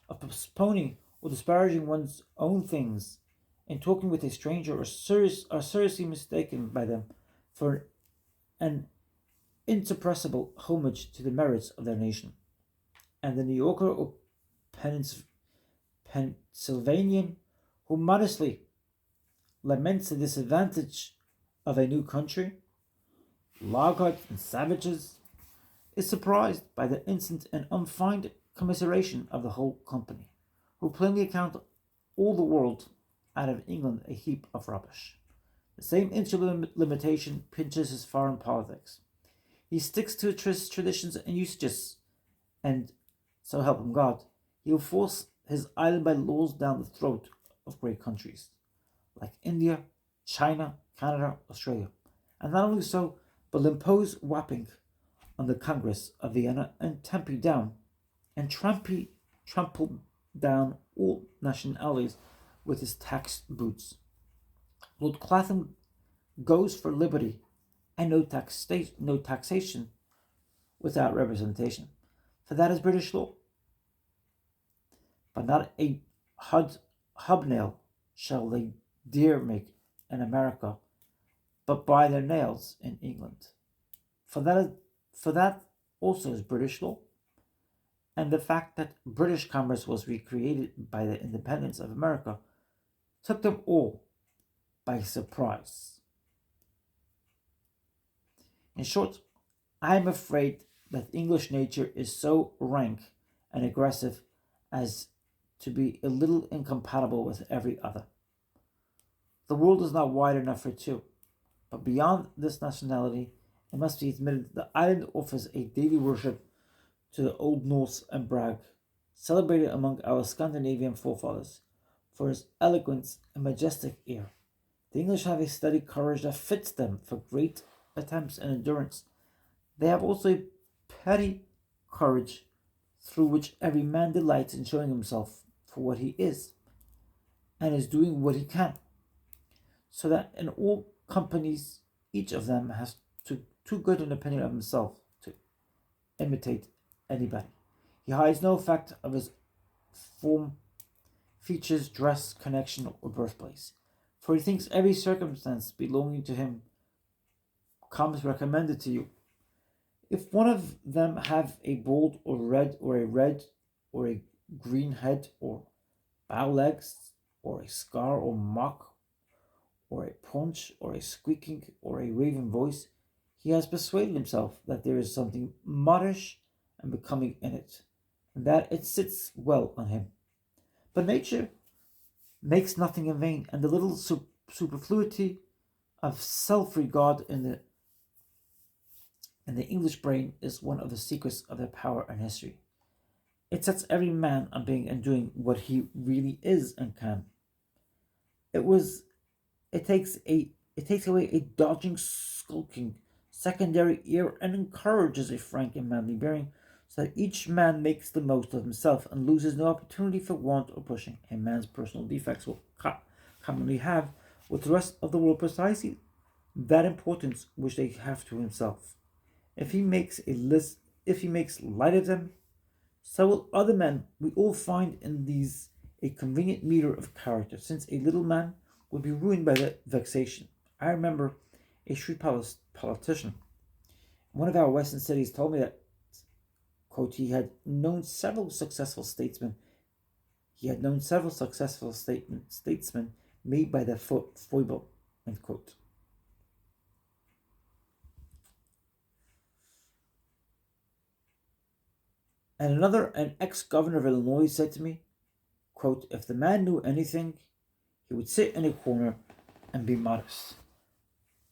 Speaker 1: of postponing or disparaging one's own things in talking with a stranger are seriously mistaken by them for an insuppressible homage to the merits of their nation. And the New Yorker or Pennsylvanian who modestly laments the disadvantage of a new country, loggards and savages, is surprised by the instant and unfeigned commiseration of the whole company, who plainly account all the world out of England a heap of rubbish. The same insular limitation pinches his foreign politics. He sticks to his traditions and usages, and, so help him God, he will force his island by laws down the throat of great countries, like India, China, Canada, Australia. And not only so, but will impose whapping on the Congress of Vienna and trample down all nationalities with his tax boots. Lord Clapham goes for liberty and no taxation without representation, for that is British law. But not a hobnail shall they dare make in America, but buy their nails in England. For that also is British law, and the fact that British commerce was recreated by the independence of America took them all by surprise. In short, I am afraid that English nature is so rank and aggressive as to be a little incompatible with every other. The world is not wide enough for two, but beyond this nationality, it must be admitted that the island offers a daily worship to the Old Norse and brag, celebrated among our Scandinavian forefathers for his eloquence and majestic air. The English have a steady courage that fits them for great attempts and endurance. They have also a petty courage through which every man delights in showing himself for what he is, and is doing what he can, so that in all companies each of them has too good an opinion of himself to imitate anybody. He hides no fact of his form, features, dress, connection, or birthplace, for he thinks every circumstance belonging to him comes recommended to you. If one of them have a bald or a red or a green head or bow legs or a scar or mock or a paunch or a squeaking or a raven voice, he has persuaded himself that there is something modish and becoming in it, and that it sits well on him. But nature makes nothing in vain, and the little superfluity of self-regard in the English brain is one of the secrets of their power and history. It sets every man on being and doing what he really is and can. It takes away a dodging, skulking, secondary air and encourages a frank and manly bearing, so that each man makes the most of himself and loses no opportunity for want or pushing. A man's personal defects will commonly have with the rest of the world precisely that importance which they have to himself. If he makes light of them, so will other men. We all find in these a convenient meter of character, since a little man would be ruined by the vexation. I remember a shrewd politician in one of our western cities told me that, quote, he had known several successful statesmen made by the foible, end quote. And an ex-governor of Illinois said to me, quote, if the man knew anything, he would sit in a corner and be modest.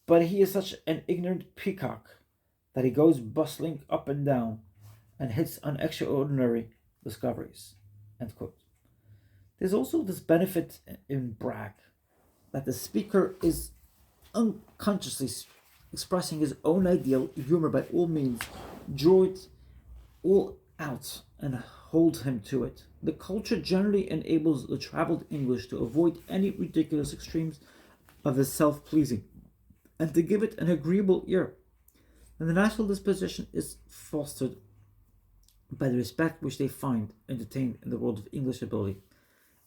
Speaker 1: But he is such an ignorant peacock that he goes bustling up and down and hits on extraordinary discoveries. End quote. There's also this benefit in brag that the speaker is unconsciously expressing his own ideal humor by all means, draw it all out and hold him to it. The culture generally enables the traveled English to avoid any ridiculous extremes of the self-pleasing and to give it an agreeable ear. And the natural disposition is fostered by the respect which they find entertained in the world of English ability.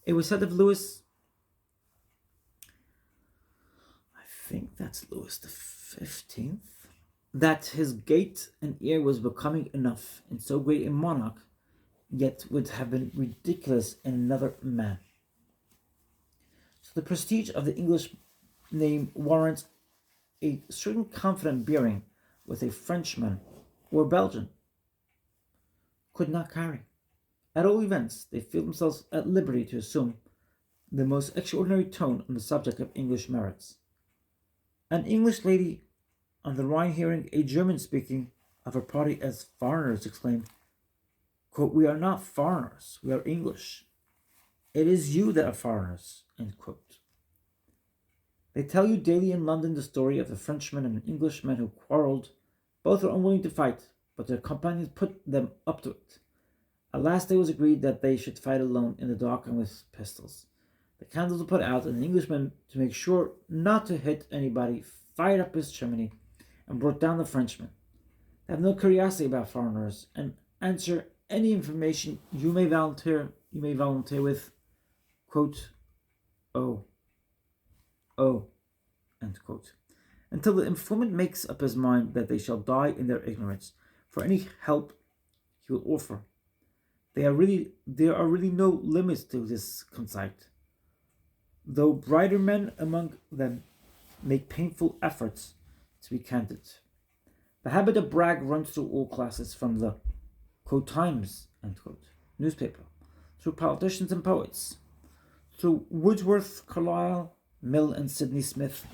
Speaker 1: It was said of Louis, I think that's Louis the 15th, that his gait and ear was becoming enough in so great a monarch, yet would have been ridiculous in another man. So the prestige of the English name warrants a certain confident bearing with a Frenchman or Belgian could not carry. At all events, they feel themselves at liberty to assume the most extraordinary tone on the subject of English merits. An English lady on the Rhine, hearing a German speaking of her party as foreigners, exclaimed, quote, we are not foreigners, we are English. It is you that are foreigners, end quote. They tell you daily in London the story of a Frenchman and an Englishman who quarreled. Both are unwilling to fight, but their companions put them up to it. At last it was agreed that they should fight alone in the dark and with pistols. The candles were put out, and the Englishman, to make sure not to hit anybody, fired up his chimney and brought down the Frenchman. They have no curiosity about foreigners, and answer any information you may volunteer with, quote, oh, end quote, until the informant makes up his mind that they shall die in their ignorance. For any help he will offer, there are really no limits to this conceit, though brighter men among them make painful efforts to be candid. The habit of brag runs through all classes, from the quote, Times, end quote, newspaper, through politicians and poets, through Wordsworth, Carlyle, Mill, and Sidney Smith,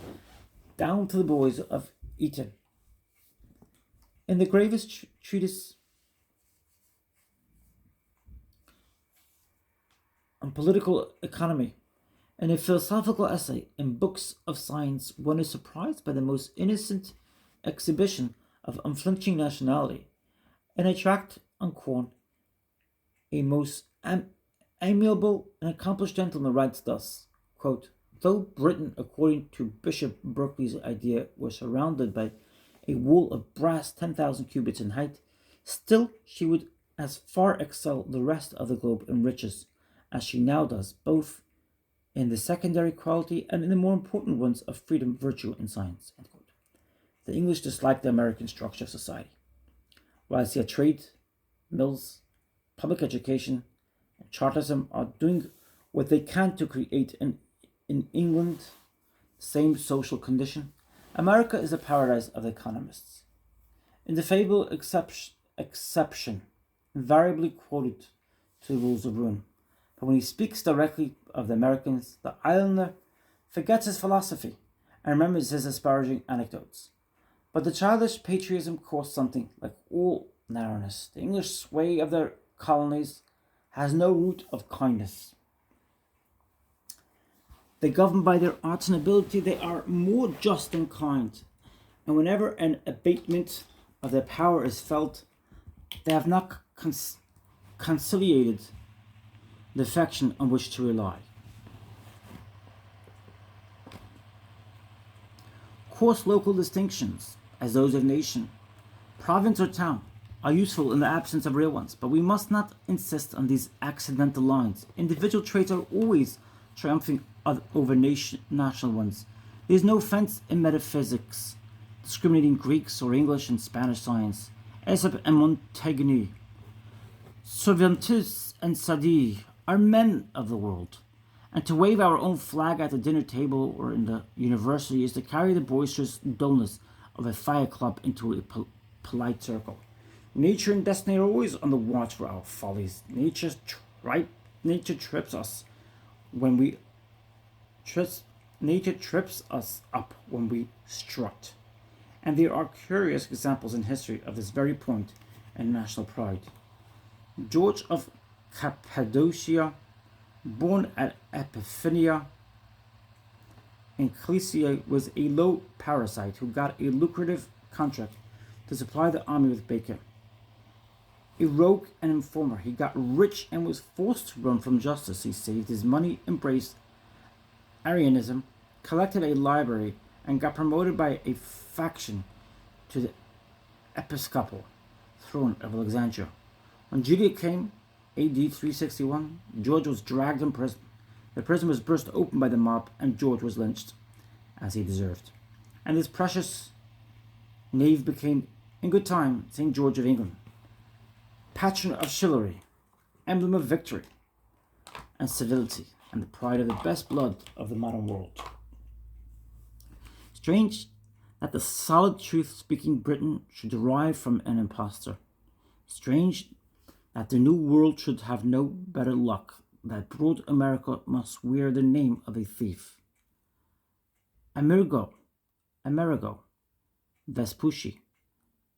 Speaker 1: down to the boys of Eton. In the gravest treatise on political economy, in a philosophical essay, in books of science, one is surprised by the most innocent exhibition of unflinching nationality. In a tract on corn, a most amiable and accomplished gentleman writes thus, quote, though Britain, according to Bishop Berkeley's idea, was surrounded by a wall of brass 10,000 cubits in height, still she would as far excel the rest of the globe in riches as she now does, both in the secondary quality and in the more important ones of freedom, virtue, and science. End quote. The English dislike the American structure of society. Whilst yet trade, mills, public education, and chartism are doing what they can to create in England the same social condition, America is a paradise of economists. In the fable exception, invariably quoted to the rules of ruin, but when he speaks directly of the Americans, the islander forgets his philosophy and remembers his disparaging anecdotes. But the childish patriotism costs something, like all narrowness. The English sway of their colonies has no root of kindness. They govern by their arts and ability. They are more just than kind. And whenever an abatement of their power is felt, they have not conciliated the affection on which to rely. Coarse local distinctions, as those of nation, province, or town, are useful in the absence of real ones, but we must not insist on these accidental lines. Individual traits are always triumphing over national ones. There is no offense in metaphysics, discriminating Greeks or English and Spanish science. Aesop and Montaigne, Cervantes and Sadi are men of the world, and to wave our own flag at the dinner table or in the university is to carry the boisterous dullness of a fire club into a polite circle. Nature and destiny are always on the watch for our follies. Nature trips us when we trips, nature trips us up when we strut. And there are curious examples in history of this very point and national pride. George of Cappadocia, born at Epiphania in Cilicia, was a low parasite who got a lucrative contract to supply the army with bacon. A rogue and informer, he got rich and was forced to run from justice. He saved his money, embraced Arianism, collected a library, and got promoted by a faction to the episcopal throne of Alexandria. When Judea came, AD 361, George was dragged in prison. The prison was burst open by the mob, and George was lynched, as he deserved. And this precious knave became, in good time, St. George of England, patron of chivalry, emblem of victory and civility, and the pride of the best blood of the modern world. Strange that the solid truth-speaking Briton should derive from an impostor. Strange that the New World should have no better luck, that broad America must wear the name of a thief. Amerigo Vespucci,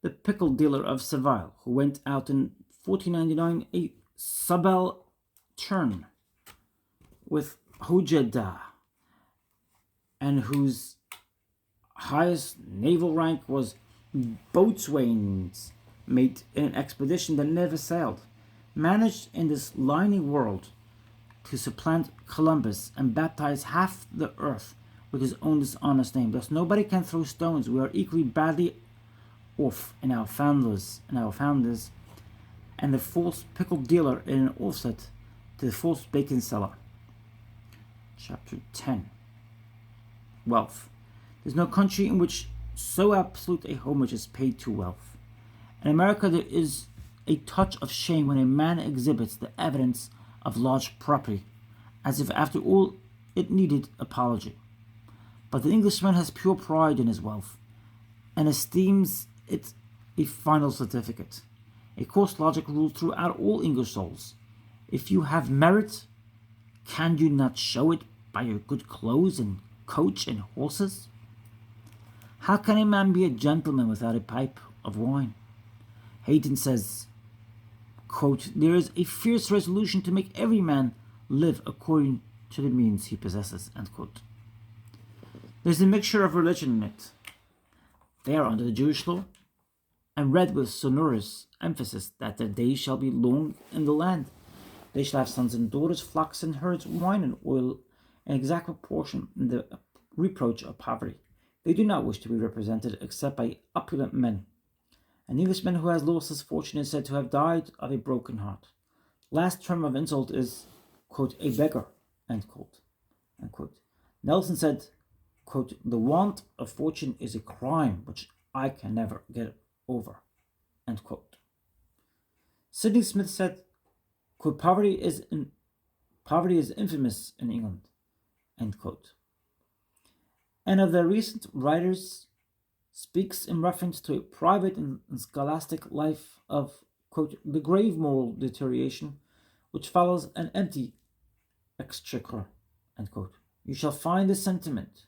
Speaker 1: the pickle dealer of Seville, who went out in 1499 a subaltern with Hojeda, and whose highest naval rank was boatswain's mate in an expedition that never sailed, managed in this lining world to supplant Columbus and baptize half the earth with his own dishonest name. Thus nobody can throw stones. We are equally badly off in our founders, and the false pickle dealer in an offset to the false bacon seller. Chapter 10. Wealth. There's no country in which so absolute a homage is paid to wealth. In America there is a touch of shame when a man exhibits the evidence of large property, as if after all it needed apology. But the Englishman has pure pride in his wealth, and esteems it a final certificate. A coarse logic rules throughout all English souls. If you have merit, can you not show it by your good clothes and coach and horses? How can a man be a gentleman without a pipe of wine? Hayton says, quote, there is a fierce resolution to make every man live according to the means he possesses, end quote. There's a mixture of religion in it. They are under the Jewish law, and read with sonorous emphasis that their days shall be long in the land. They shall have sons and daughters, flocks and herds, wine and oil, in exact proportion in the reproach of poverty. They do not wish to be represented except by opulent men. An Englishman who has lost his fortune is said to have died of a broken heart. Last term of insult is, quote, a beggar, end quote, end quote. Nelson said, quote, the want of fortune is a crime which I can never get over, end quote. Sidney Smith said, quote, poverty is infamous in England, end quote. And of their recent writers speaks in reference to a private and scholastic life of, quote, the grave moral deterioration which follows an empty exchequer, end quote. You shall find this sentiment,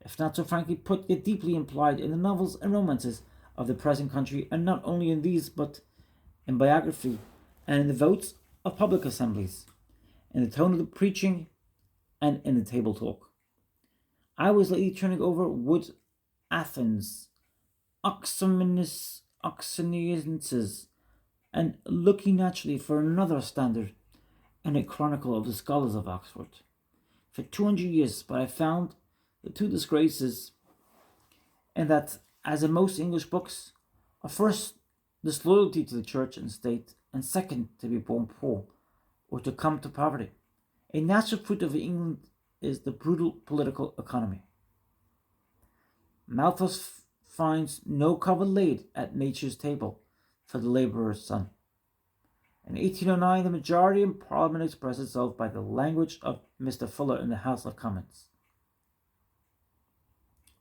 Speaker 1: if not so frankly put, yet deeply implied in the novels and romances of the present country, and not only in these, but in biography and in the votes of public assemblies, in the tone of the preaching and in the table talk. I was lately turning over Wood Athens, Oxonienses, and looking naturally for another standard in a chronicle of the scholars of Oxford. For 200 years, but I found the two disgraces in that, as in most English books, are first disloyalty to the church and state, and second, to be born poor, or to come to poverty. A natural fruit of England is the brutal political economy. Malthus finds no cover laid at nature's table for the labourer's son. In 1809, the majority in Parliament expressed itself by the language of Mr. Fuller in the House of Commons.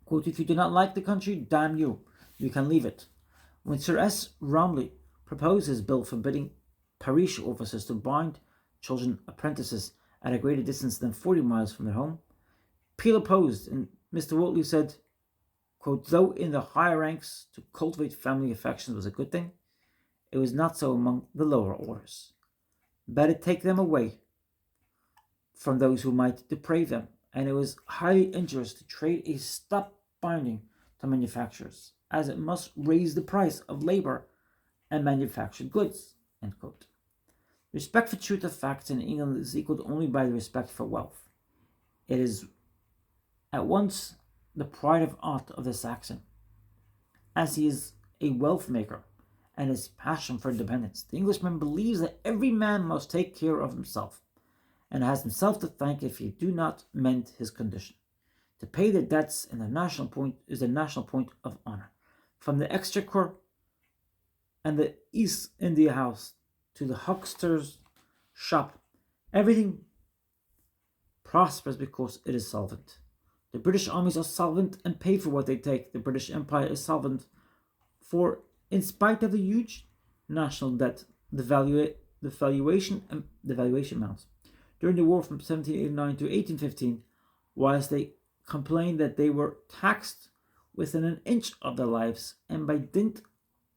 Speaker 1: Quote, if you do not like the country, damn you, you can leave it. When Sir S. Romilly proposed his bill forbidding parish officers to bind children apprentices at a greater distance than 40 miles from their home, Peel opposed, and Mr. Whately said, quote, though in the higher ranks to cultivate family affections was a good thing, it was not so among the lower orders. Better take them away from those who might deprave them, and it was highly injurious to trade a stop binding to manufacturers, as it must raise the price of labor and manufactured goods. End quote. Respect for truth of facts in England is equaled only by the respect for wealth. It is at once the pride of art of the Saxon, as he is a wealth maker, and his passion for independence. The Englishman believes that every man must take care of himself, and has himself to thank if he do not mend his condition. To pay the debts in the national point is the national point of honor. From the Exchequer and the East India House to the huckster's shop, everything prospers because it is solvent. The British armies are solvent and pay for what they take. The British Empire is solvent, for in spite of the huge national debt, the valuation amounts. During the war from 1789 to 1815, whilst they complained that they were taxed within an inch of their lives, and by dint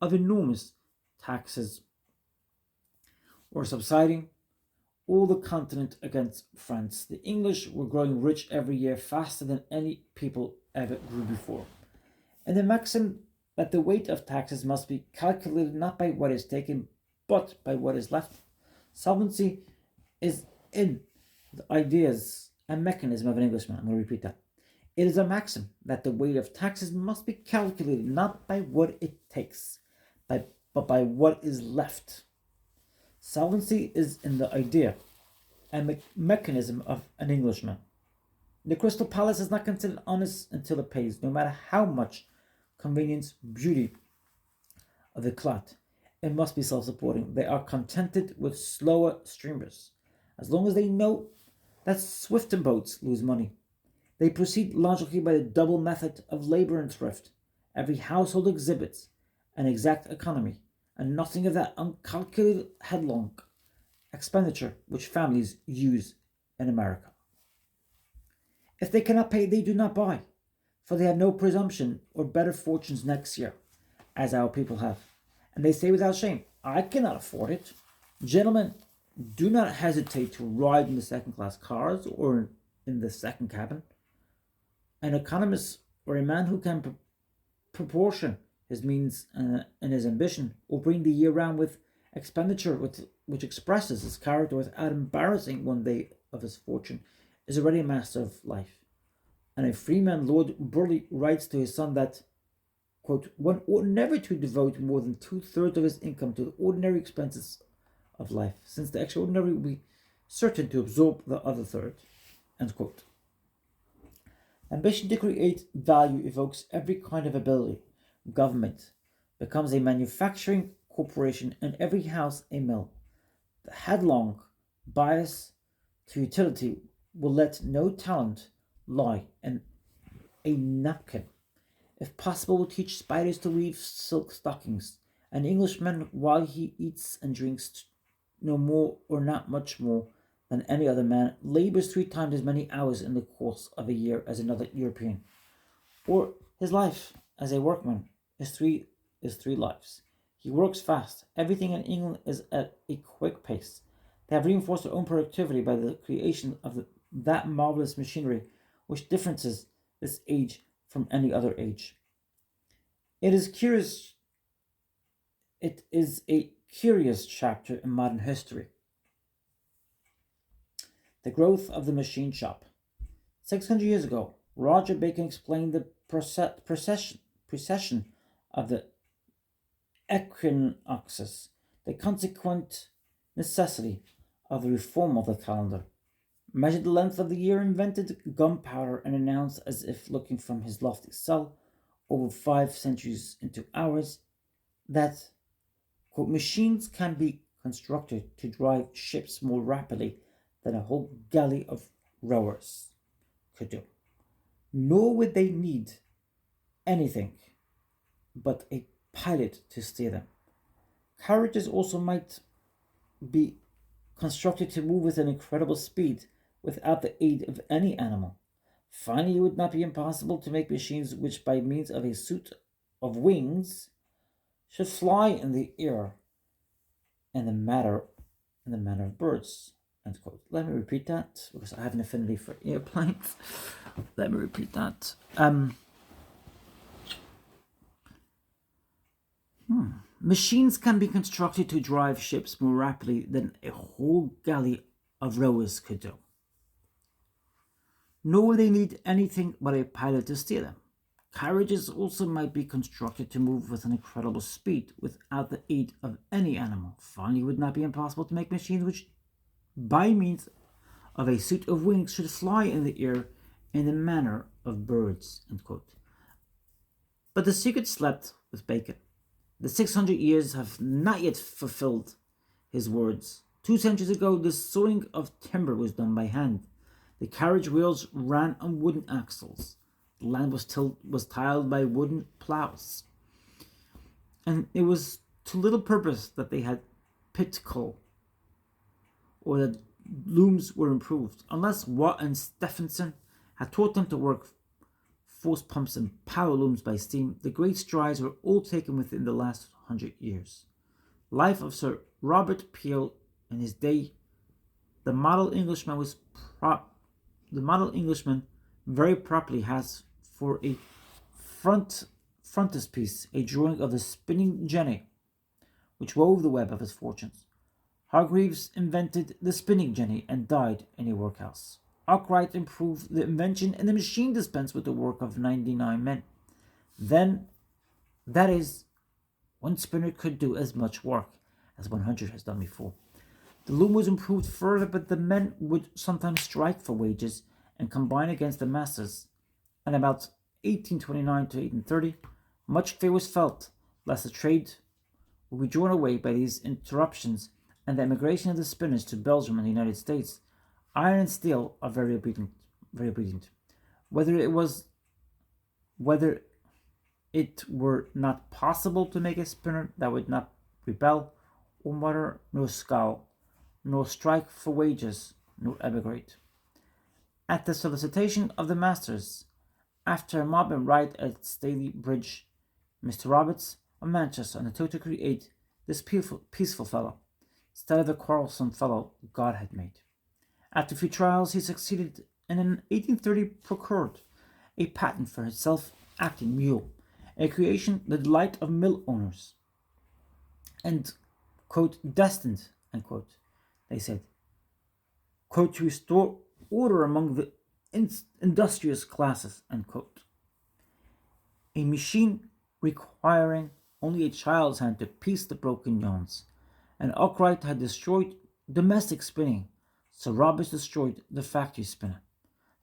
Speaker 1: of enormous taxes were subsiding all the continent against France, the English were growing rich every year faster than any people ever grew before. And the maxim that the weight of taxes must be calculated not by what is taken, but by what is left. Solvency is in the ideas and mechanism of an Englishman. I'm going to repeat that. It is a maxim that the weight of taxes must be calculated not by what it takes, but by what is left. Solvency is in the idea and mechanism of an Englishman. The Crystal Palace is not considered honest until it pays, no matter how much convenience, beauty of the cloth. It must be self-supporting. They are contented with slower streamers, as long as they know that swifter boats lose money. They proceed logically by the double method of labor and thrift. Every household exhibits an exact economy, and nothing of that uncalculated headlong expenditure which families use in America. If they cannot pay, they do not buy, for they have no presumption or better fortunes next year, as our people have. And they say without shame, I cannot afford it. Gentlemen, do not hesitate to ride in the second-class cars or in the second cabin. An economist or a man who can proportion his means and his ambition will bring the year round with expenditure which expresses his character without embarrassing one day of his fortune, is already a master of life. And a freeman, Lord Burleigh, writes to his son that, quote, one ought never to devote more than 2/3 of his income to the ordinary expenses of life, since the extraordinary will be certain to absorb the other third. End quote. Ambition to create value evokes every kind of ability. Government becomes a manufacturing corporation and every house a mill. The headlong bias to utility will let no talent lie in a napkin. If possible, will teach spiders to weave silk stockings. An Englishman, while he eats and drinks no more or not much more than any other man, labors 3 times as many hours in the course of a year as another European. Or his life as a workman is three lives. He works fast. Everything in England is at a quick pace. They have reinforced their own productivity by the creation of that marvelous machinery which differences this age from any other age. It is a curious chapter in modern history. The growth of the machine shop. 600 years ago, Roger Bacon explained the precession of the equinoxes, the consequent necessity of the reform of the calendar, measured the length of the year, invented gunpowder, and announced, as if looking from his lofty cell over 5 centuries into ours, that, quote, machines can be constructed to drive ships more rapidly than a whole galley of rowers could do. Nor would they need anything but a pilot to steer them. Carriages also might be constructed to move with an incredible speed without the aid of any animal. Finally, it would not be impossible to make machines which, by means of a suit of wings, should fly in the air in the manner of birds. End quote. Let me repeat that because I have an affinity for airplanes. Let me repeat that. Machines can be constructed to drive ships more rapidly than a whole galley of rowers could do. Nor will they need anything but a pilot to steer them. Carriages also might be constructed to move with an incredible speed without the aid of any animal. Finally, it would not be impossible to make machines which, by means of a suit of wings, should fly in the air in the manner of birds. End quote. But the secret slept with Bacon. The 600 years have not yet fulfilled his words. 2 centuries ago, the sawing of timber was done by hand. The carriage wheels ran on wooden axles. The land was tiled by wooden plows. And it was to little purpose that they had pit coal, or that looms were improved, unless Watt and Stephenson had taught them to work force pumps and power looms by steam. The great strides were all taken within the last 100 years. Life of Sir Robert Peel in his day, the model Englishman very properly has for a frontispiece a drawing of the spinning jenny, which wove the web of his fortunes. Hargreaves invented the spinning jenny and died in a workhouse. Arkwright improved the invention, and the machine dispensed with the work of 99 men. Then, that is, one spinner could do as much work as 100 has done before. The loom was improved further, but the men would sometimes strike for wages and combine against the masters. And about 1829 to 1830, much fear was felt lest the trade would be drawn away by these interruptions and the emigration of the spinners to Belgium and the United States. Iron and steel are very obedient. Whether it were not possible to make a spinner that would not rebel, or mutter, nor scowl, nor strike for wages, nor emigrate. At the solicitation of the masters, after a mob and riot at Staley Bridge, Mr. Roberts of Manchester undertook to create this peaceful fellow, instead of the quarrelsome fellow God had made. After a few trials, he succeeded, and in 1830 procured a patent for his self-acting mule, a creation the delight of mill owners, and, quote, destined, unquote, they said, quote, to restore order among the industrious classes, unquote. A machine requiring only a child's hand to piece the broken yarns, and Arkwright had destroyed domestic spinning, so Roberts destroyed the factory spinner.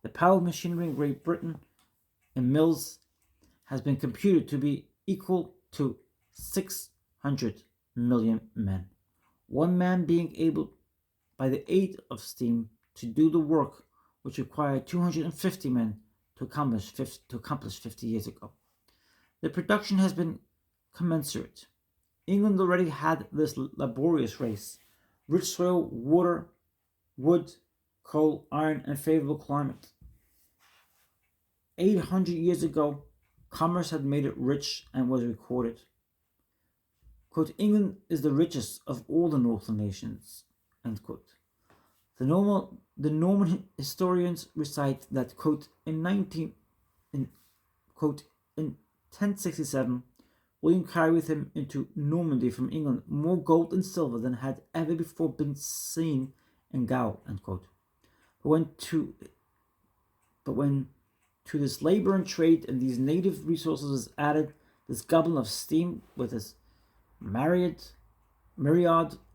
Speaker 1: The power of machinery in Great Britain in mills has been computed to be equal to 600 million men, one man being able, by the aid of steam, to do the work which required 250 men to accomplish 50 years ago. The production has been commensurate. England already had this laborious race: rich soil, water, wood, coal, iron, and favorable climate. 800 years ago, commerce had made it rich and was recorded. Quote, England is the richest of all the northern nations. End quote. The Norman historians recite that, quote, in 1067, William carried with him into Normandy from England more gold and silver than had ever before been seen in Gaul, end quote. But when to this labor and trade and these native resources is added this goblin of steam with his myriad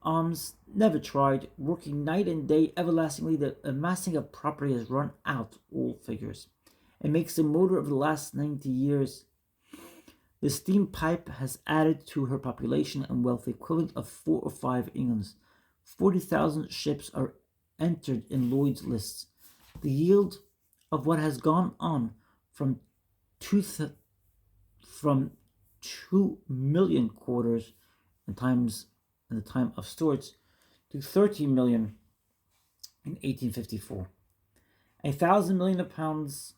Speaker 1: arms never tried, working night and day everlastingly, the amassing of property has run out all figures. It makes the motor of the last 90 years. The steam pipe has added to her population and wealth the equivalent of 4 or 5 Englands. 40,000 ships are entered in Lloyd's lists. The yield of what has gone on from 2 million quarters in the time of Stuarts to 30 million in 1854. 1,000 million of pounds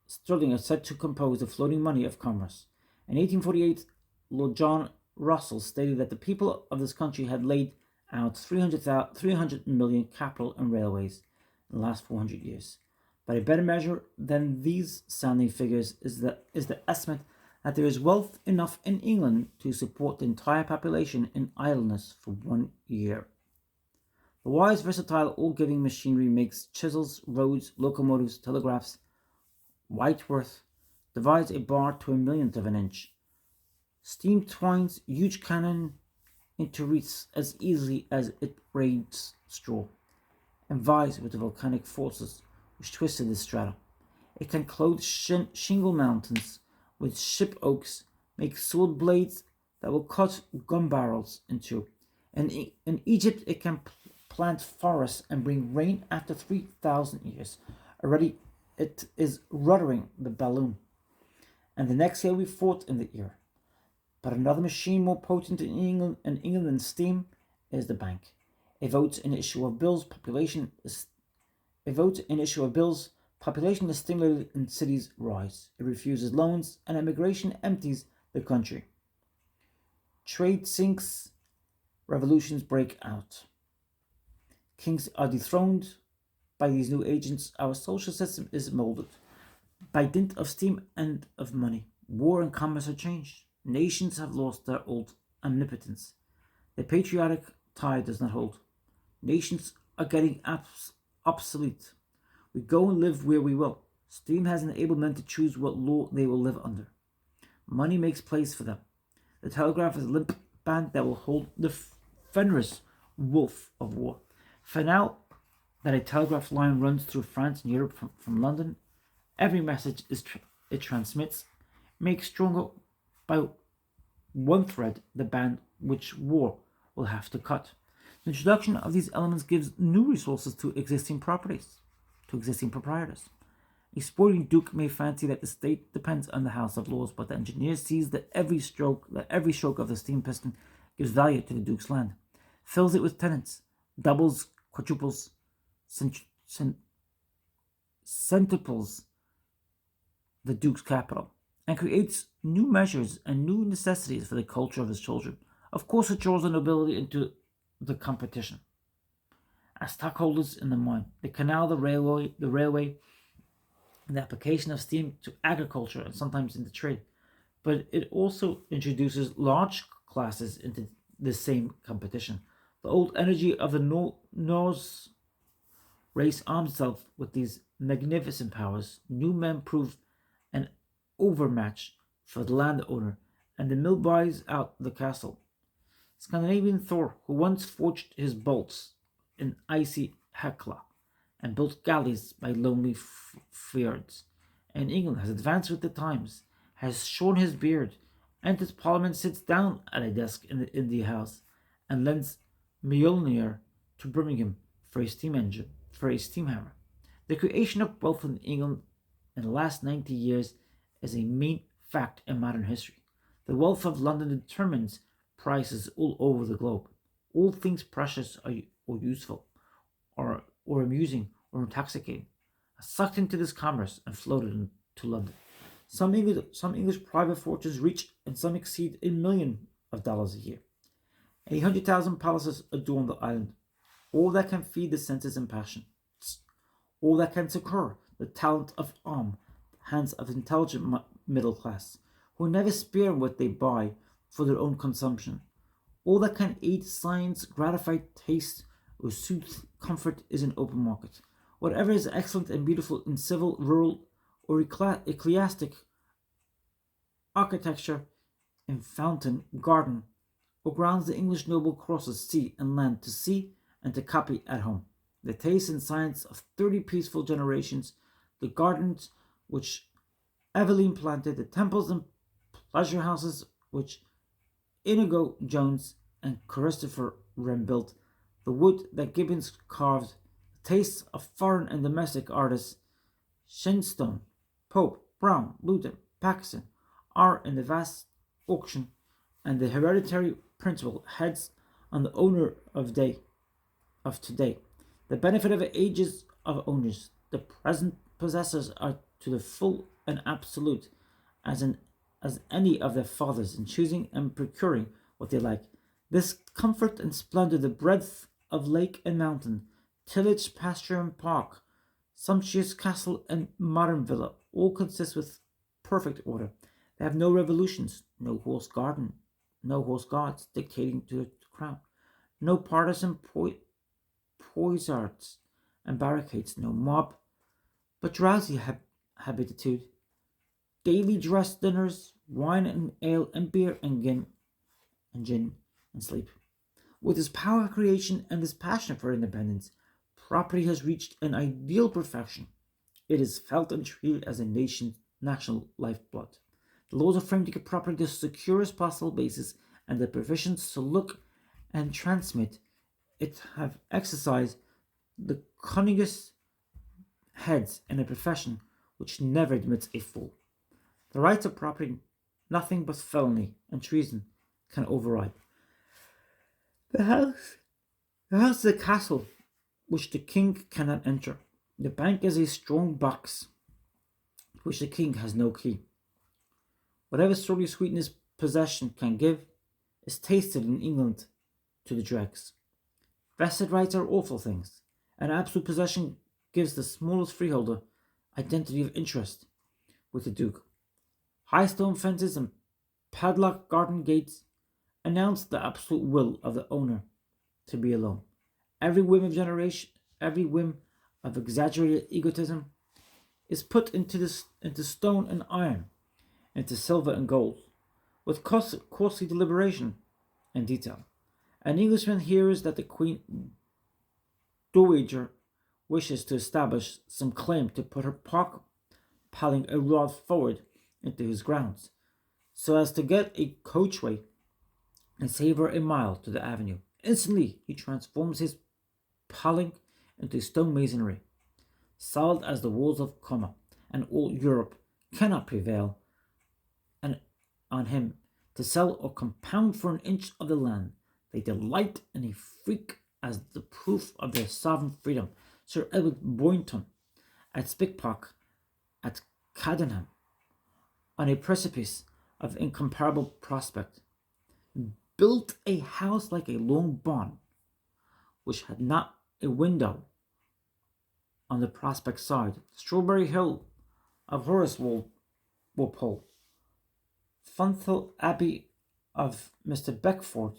Speaker 1: sterling are said to compose the floating money of commerce. In 1848, Lord John Russell stated that the people of this country had laid out 300 million capital in railways in the last 400 years. But a better measure than these sounding figures is the estimate that there is wealth enough in England to support the entire population in idleness for 1 year. The wise, versatile, all-giving machinery makes chisels, roads, locomotives, telegraphs. Whiteworth divides a bar to a millionth of an inch. Steam twines huge cannon into wreaths as easily as it braids straw, and vies with the volcanic forces which twisted the strata. It can clothe shingle mountains with ship oaks, make sword blades that will cut gun barrels in two. And in Egypt, it can plant forests and bring rain after 3,000 years. Already, it is ruddering the balloon, and the next year we fought in the ear. But another machine more potent in England than steam is the bank. It votes in issue of bills. Population is stimulated and cities rise. It refuses loans, and immigration empties the country. Trade sinks, revolutions break out. Kings are dethroned. By these new agents, our social system is molded. By dint of steam and of money, war and commerce are changed. Nations have lost their old omnipotence. The patriotic tie does not hold. Nations are getting obsolete. We go and live where we will. Steam has enabled men to choose what law they will live under. Money makes place for them. The telegraph is a limp band that will hold the Fenris wolf of war. For now that a telegraph line runs through France and Europe from London, every message it transmits makes stronger by one thread the band which war will have to cut. The introduction of these elements gives new resources to existing properties, to existing proprietors. A sporting duke may fancy that the state depends on the House of Lords, but the engineer sees that every stroke of the steam piston gives value to the duke's land, fills it with tenants, doubles, quadruples, centuples the duke's capital, and creates new measures and new necessities for the culture of his children. Of course, it draws the nobility into the competition as stockholders in the mine, the canal, the railway, and the application of steam to agriculture and sometimes into trade. But it also introduces large classes into the same competition. The old energy of the Norse race arms itself with these magnificent powers. New men prove an overmatch for the landowner, and the mill buys out the castle. Scandinavian Thor, who once forged his bolts in icy Hekla and built galleys by lonely fjords, and England has advanced with the times, has shorn his beard, enters Parliament, sits down at a desk in the India House, and lends Mjolnir to Birmingham for a steam hammer. The creation of wealth in England in the last 90 years is a main fact in modern history. The wealth of London determines prices all over the globe. All things precious or useful, or amusing, or intoxicating, are sucked into this commerce and floated into London. Some English private fortunes reach and some exceed $1 million a year. 100,000 palaces adorn the island, all that can feed the senses and passions, all that can succor the talent of hands of intelligent middle class, who never spare what they buy for their own consumption. All that can aid science, gratify taste, or soothe comfort is an open market. Whatever is excellent and beautiful in civil, rural, or ecclesiastic architecture, in fountain, garden, or grounds the English noble crosses sea and land to see and to copy at home. The taste and science of 30 peaceful generations, the gardens which Evelyn planted, the temples and pleasure houses which Inigo Jones and Christopher Wren built, the wood that Gibbons carved, the tastes of foreign and domestic artists, Shenstone, Pope, Brown, Luton, Paxson, are in the vast auction, and the hereditary principle heads on the owner of today. The benefit of ages of owners, the present possessors are to the full and absolute as any of their fathers in choosing and procuring what they like. This comfort and splendor, the breadth of lake and mountain, tillage, pasture, and park, sumptuous castle and modern villa, all consist with perfect order. They have no revolutions, no horse garden, no horse guards dictating to the crown, no partisan poisards and barricades, no mob, but drowsy habitude, daily dress dinners, wine and ale and beer and gin and sleep. With his power of creation and his passion for independence, property has reached an ideal perfection. It is felt and treated as a nation's national lifeblood. The laws are framed to give property the securest possible basis, and the provisions to look and transmit it have exercised the cunningest heads in a profession which never admits a fool. The rights of property nothing but felony and treason can override. The house is a castle which the king cannot enter. The bank is a strong box which the king has no key. Whatever sorely sweetness possession can give is tasted in England to the dregs. Vested rights are awful things, and absolute possession gives the smallest freeholder identity of interest with the duke. High stone fences and padlocked garden gates announce the absolute will of the owner to be alone. Every whim of exaggerated egotism is put into stone and iron, into silver and gold, with costly deliberation and detail. An Englishman hears that the Queen Dowager wishes to establish some claim to put her park paling a rod forward into his grounds, so as to get a coachway and save her a mile to the avenue. Instantly he transforms his paling into stone masonry, solid as the walls of Coma, and all Europe cannot prevail on him to sell or compound for an inch of the land. They delight in a freak as the proof of their sovereign freedom. Sir Edward Boynton at Spickpock, at Cadenham, on a precipice of incomparable prospect, built a house like a long barn, which had not a window on the prospect side. Strawberry Hill of Horace Walpole, Funthal Abbey of Mr. Beckford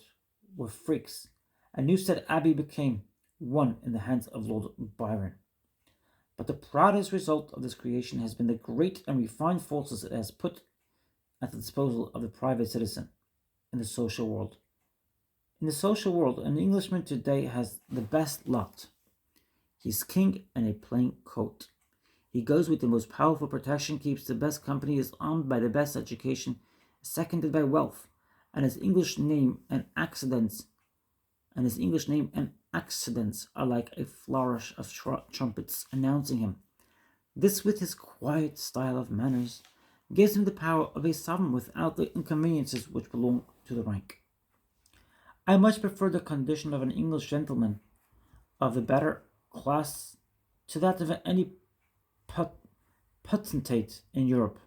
Speaker 1: were freaks, and Newstead Abbey became one in the hands of Lord Byron. But the proudest result of this creation has been the great and refined forces it has put at the disposal of the private citizen in the social world. In the social world, an Englishman today has the best lot. He's king in a plain coat. He goes with the most powerful protection, keeps the best company, is armed by the best education, seconded by wealth, and his English name and accidents are like a flourish of trumpets announcing him. This, with his quiet style of manners, gives him the power of a sovereign without the inconveniences which belong to the rank. I much prefer the condition of an English gentleman of the better class to that of any potentate in Europe,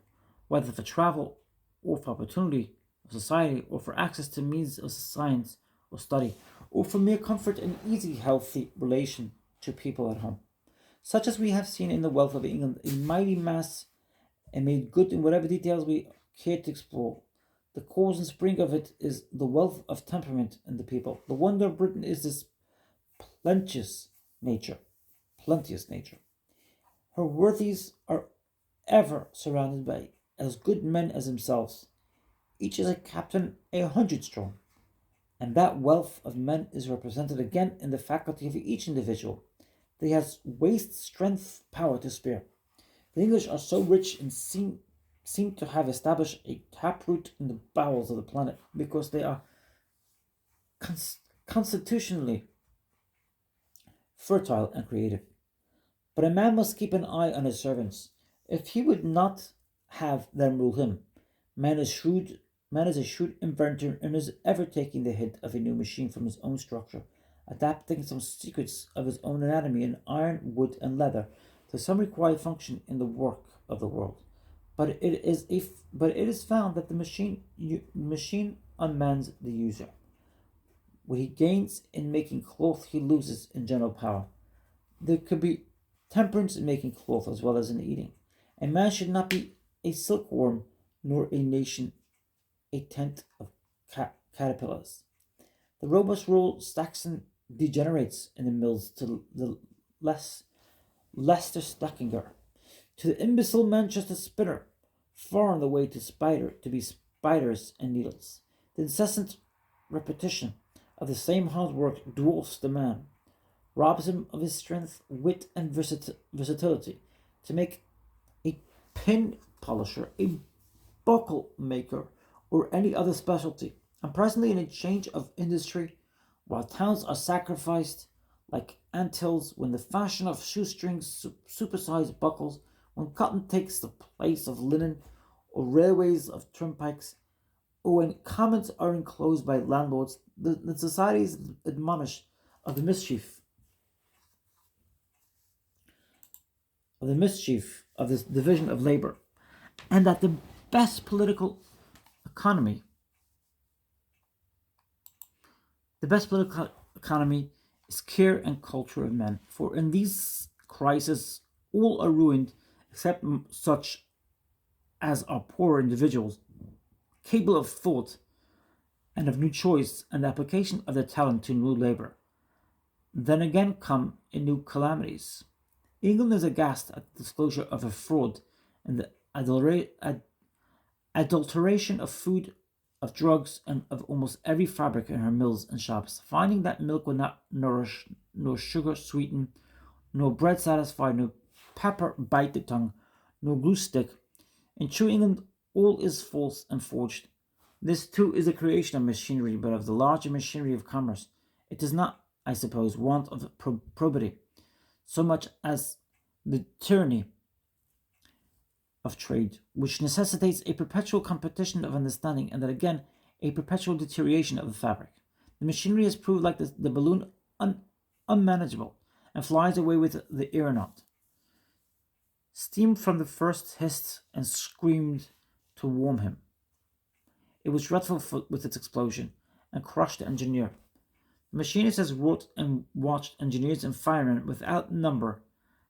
Speaker 1: whether for travel or for opportunity of society, or for access to means of science or study, or for mere comfort and easy, healthy relation to people at home. Such as we have seen in the wealth of England, a mighty mass, and made good in whatever details we care to explore. The cause and spring of it is the wealth of temperament in the people. The wonder of Britain is this plenteous nature. Her worthies are ever surrounded by as good men as themselves. Each is a captain 100 strong, and that wealth of men is represented again in the faculty of each individual. They has waste, strength, power to spare. The English are so rich and seem to have established a taproot in the bowels of the planet because they are constitutionally fertile and creative. But a man must keep an eye on his servants, if he would not have them rule him. Man is shrewd Man is a shrewd inventor and is ever taking the hint of a new machine from his own structure, adapting some secrets of his own anatomy in iron, wood, and leather to some required function in the work of the world. But it is found that the machine unmans the user. What he gains in making cloth he loses in general power. There could be temperance in making cloth as well as in eating. A man should not be a silkworm, nor a nation a tent of caterpillars. The robust rural Saxon degenerates in the mills to the Leicester stockinger, to the imbecile Manchester spinner, far on the way to be spiders and needles. The incessant repetition of the same hard work dwarfs the man, robs him of his strength, wit, and versatility. To make a pin polisher, a buckle maker, or any other specialty, and presently in a change of industry, while towns are sacrificed like anthills when the fashion of shoestrings supersized buckles, when cotton takes the place of linen, or railways of turnpikes, or when commons are enclosed by landlords, the society is admonished of the mischief of this division of labor, and that the best political economy is care and culture of men, for in these crises all are ruined except such as are poor individuals, capable of thought and of new choice and the application of their talent to new labor. Then again come in new calamities. England is aghast at the disclosure of a fraud in the adulteration of food, of drugs, and of almost every fabric in her mills and shops, finding that milk will not nourish, nor sugar sweeten, nor bread satisfy, nor pepper bite the tongue, nor glue stick. In true England all is false and forged. This too is the creation of machinery, but of the larger machinery of commerce. It does not, I suppose, want of probity, so much as the tyranny of trade, which necessitates a perpetual competition of understanding, and that again a perpetual deterioration of the fabric. The machinery has proved like the balloon unmanageable, and flies away with the aeronaut. Steam from the first hissed and screamed to warm him. It was dreadful with its explosion, and crushed the engineer. The machinist has wrought and watched engineers and firemen without number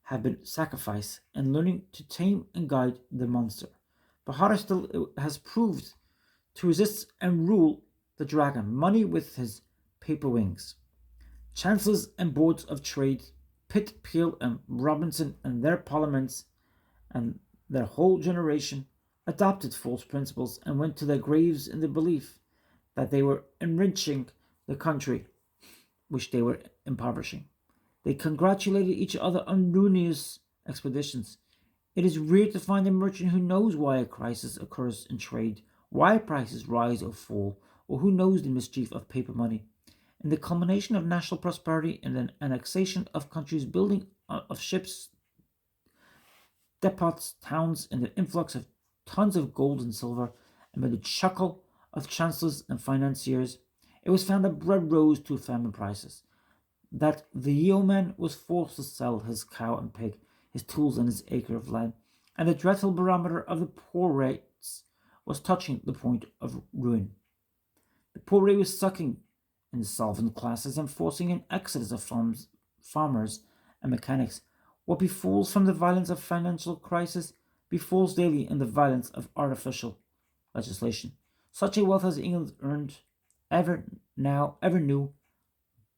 Speaker 1: have been sacrificed in learning to tame and guide the monster. But harder still, it has proved to resist and rule the dragon, money with his paper wings. Chancellors and boards of trade, Pitt, Peel, and Robinson and their parliaments and their whole generation adopted false principles and went to their graves in the belief that they were enriching the country which they were impoverishing. They congratulated each other on ruinous expeditions. It is rare to find a merchant who knows why a crisis occurs in trade, why prices rise or fall, or who knows the mischief of paper money. In the culmination of national prosperity and the annexation of countries, building of ships, depots, towns, and the influx of tons of gold and silver, amid the chuckle of chancellors and financiers, it was found that bread rose to famine prices, that the yeoman was forced to sell his cow and pig, his tools and his acre of land, and the dreadful barometer of the poor rates was touching the point of ruin. The poor rate was sucking in the solvent classes and forcing an exodus of farmers and mechanics. What befalls from the violence of financial crisis befalls daily in the violence of artificial legislation. Such a wealth as England earned, ever new,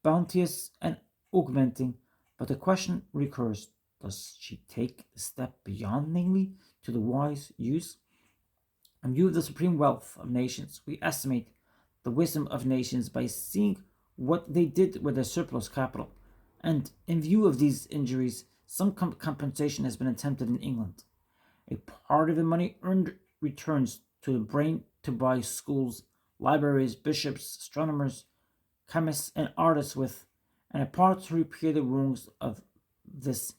Speaker 1: bounteous and augmenting, but the question recurs, does she take the step beyond, namely, to the wise use? In view of the supreme wealth of nations, we estimate the wisdom of nations by seeing what they did with their surplus capital, and in view of these injuries, some compensation has been attempted in England. A part of the money earned returns to the brain to buy schools, libraries, bishops, astronomers, chemists, and artists with, and a part to repair the wrongs of this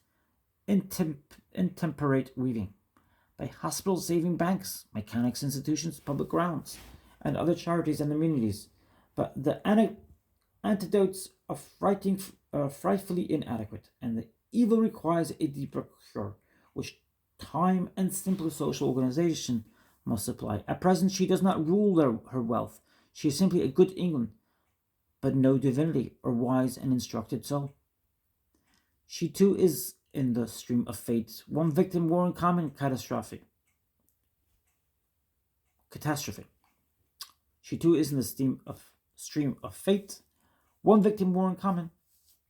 Speaker 1: intemperate weaving, by hospitals saving banks, mechanics institutions, public grounds, and other charities and immunities, but the antidotes are frightfully inadequate, and the evil requires a deeper cure, which time and simpler social organization must supply. At present, she does not rule her wealth. She is simply a good England, but no divinity or wise and instructed soul. She too is in the stream of fate, one victim more in common catastrophe. She too is in the stream of fate, one victim more in common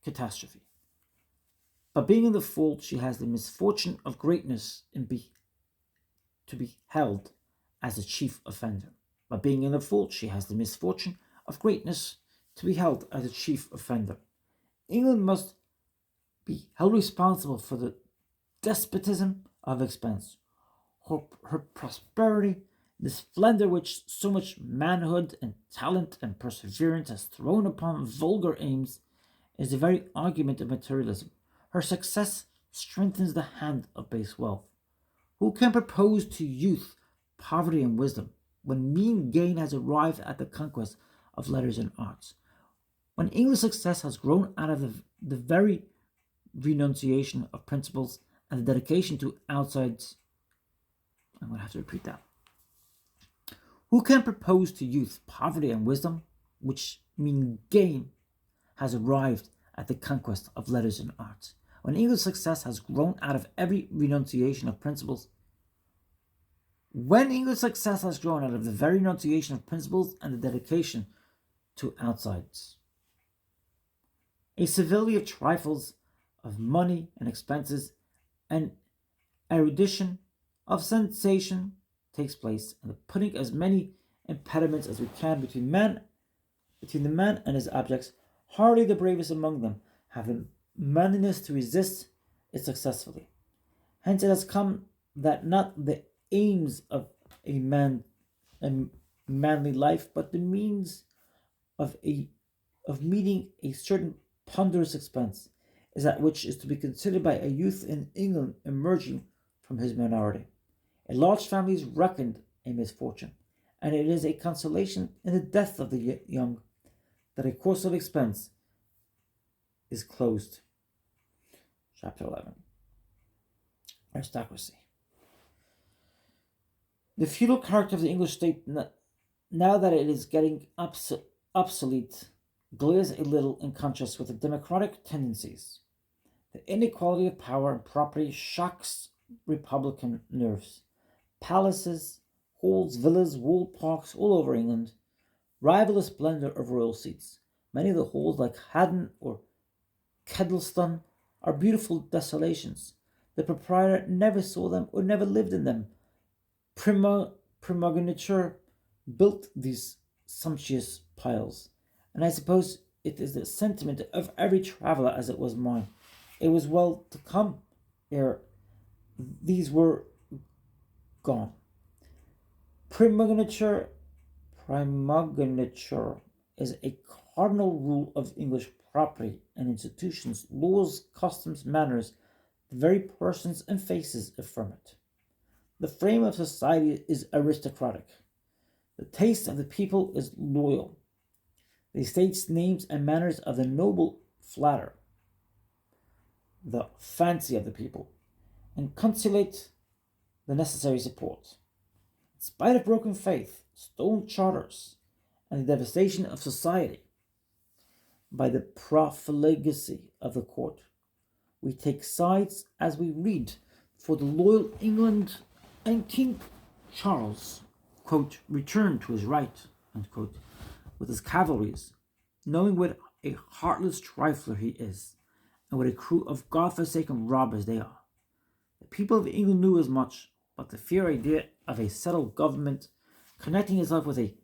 Speaker 1: catastrophe. But being in the fold, she has the misfortune of greatness to be held as a chief offender. But being in the fold, she has the misfortune of greatness to be held as a chief offender. England must be held responsible for the despotism of expense, her prosperity, the splendor which so much manhood and talent and perseverance has thrown upon vulgar aims, is the very argument of materialism. Her success strengthens the hand of base wealth. Who can propose to youth poverty and wisdom when mean gain has arrived at the conquest of letters and arts? When English success has grown out of the very renunciation of principles and the dedication to outsides, I'm going to have to repeat that. Who can propose to youth poverty and wisdom, which mean gain, has arrived at the conquest of letters and arts? When English success has grown out of every renunciation of principles, when English success has grown out of the very renunciation of principles and the dedication to outsides, a civility of trifles, of money and expenses, and erudition of sensation takes place, and the putting as many impediments as we can between the man and his objects. Hardly the bravest among them have the manliness to resist it successfully. Hence it has come that not the aims of a manly life, but the means of meeting a certain ponderous expense, is that which is to be considered by a youth in England emerging from his minority. A large family is reckoned a misfortune, and it is a consolation in the death of the young that a course of expense is closed. Chapter 11. Aristocracy. The feudal character of the English state, now that it is getting obsolete, glares a little in contrast with the democratic tendencies. The inequality of power and property shocks republican nerves. Palaces, halls, villas, walled parks all over England rival the splendor of royal seats. Many of the halls, like Haddon or Kedleston, are beautiful desolations. The proprietor never saw them or never lived in them. Primogeniture built these sumptuous piles, and I suppose it is the sentiment of every traveller as it was mine. It was well to come ere these were gone. Primogeniture is a cardinal rule of English property and institutions, laws, customs, manners. The very persons and faces affirm it. The frame of society is aristocratic. The taste of the people is loyal. The estates, names, and manners of the noble flatter the fancy of the people and conciliate the necessary support. In spite of broken faith, stone charters, and the devastation of society by the profligacy of the court, we take sides as we read for the loyal England, and King Charles, quote, returned to his right, unquote, with his cavalries, knowing what a heartless trifler he is, and what a crew of godforsaken robbers they are. The people of England knew as much, but the fear idea of a settled government connecting itself with a